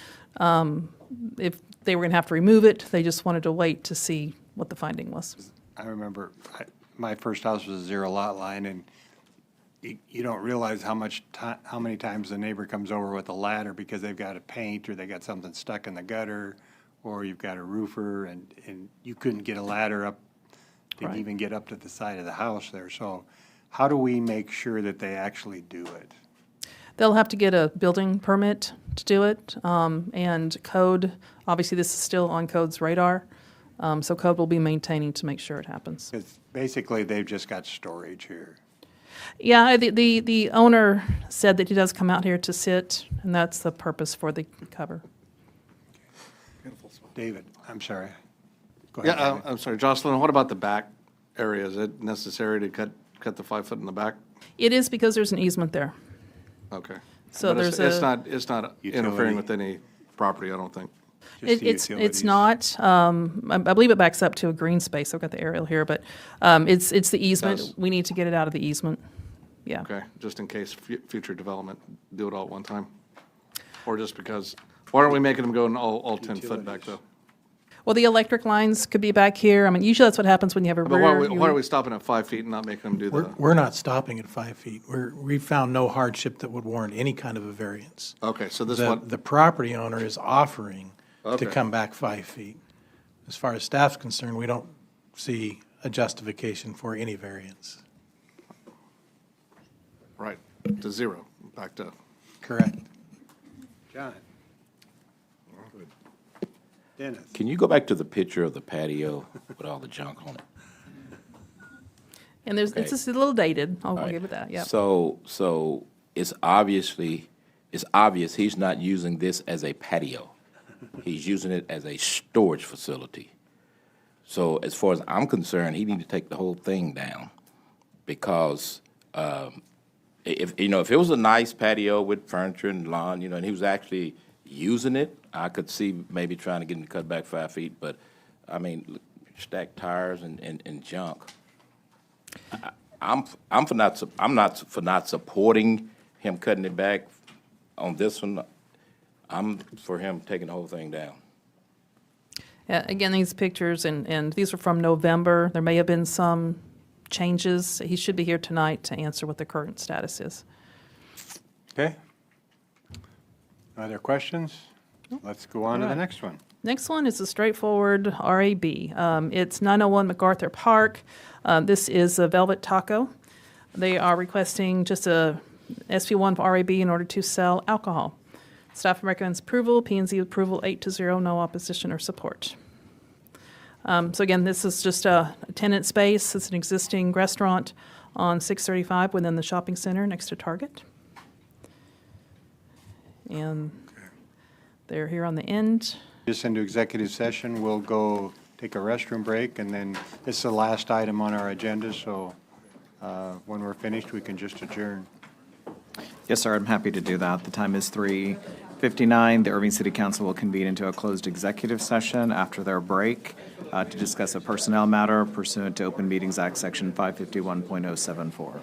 if they were going to have to remove it, they just wanted to wait to see what the finding was. I remember my first house was a zero lot line, and you don't realize how many times the neighbor comes over with a ladder because they've got to paint or they got something stuck in the gutter, or you've got a roofer and you couldn't get a ladder up to even get up to the side of the house there. So how do we make sure that they actually do it? They'll have to get a building permit to do it, and code, obviously this is still on code's radar, so code will be maintaining to make sure it happens. Because basically they've just got storage here. Yeah, the owner said that he does come out here to sit, and that's the purpose for the cover. David, I'm sorry. Go ahead. Yeah, I'm sorry, Jocelyn, what about the back area? Is it necessary to cut the 5 foot in the back? It is because there's an easement there. Okay. So But there's it's not Utility. interfering with any property, I don't think. It's not. I believe it backs up to a green space. I've got the aerial here, but it's the easement. Does. We need to get it out of the easement. Yeah. Okay, just in case future development, do it all at one time? Or just because, why aren't we making them go in all 10 foot back though? Well, the electric lines could be back here. I mean, usually that's what happens when you have a But rear. why are we stopping at 5 feet and not making them do the? We're not stopping at 5 feet. We found no hardship that would warrant any kind of a variance. Okay, so this one, The property owner is offering Okay. to come back 5 feet. As far as staff's concerned, we don't see a justification for any variance. Right, to zero, back to. Correct. John? Dennis? Can you go back to the picture of the patio with all the junk on it? And there's, it's Okay. just a little dated, I'll All right. give it that, yeah. So it's obvious he's not using this as a patio. He's using it as a storage facility. So as far as I'm concerned, he need to take the whole thing down because if it was a nice patio with furniture and lawn, and he was actually using it, I could see maybe trying to get him to cut back 5 feet. But I mean, look, stacked tires and junk. I'm not for not supporting him cutting it back on this one. I'm for him taking the whole thing down. Yeah, again, these pictures, and these are from November. There may have been some changes. He should be here tonight to answer what the current status is. Okay. No other questions? Let's go on to the next one. Next one is a straightforward RAB. It's 901 MacArthur Park. This is a Velvet Taco. They are requesting just a SP1 for RAB in order to sell alcohol. Staff recommends approval, P&Z approval 8-0, no opposition or support. So again, this is just a tenant space. It's an existing restaurant on 635 within the shopping center next to Target. And they're here on the end. Just into executive session, we'll go take a restroom break, and then this is the last item on our agenda, so when we're finished, we can just adjourn. Yes, sir, I'm happy to do that. The time is 3:59. The Irving City Council will convene into a closed executive session after their break to discuss a personnel matter pursuant to Open Meetings Act, Section 551.074.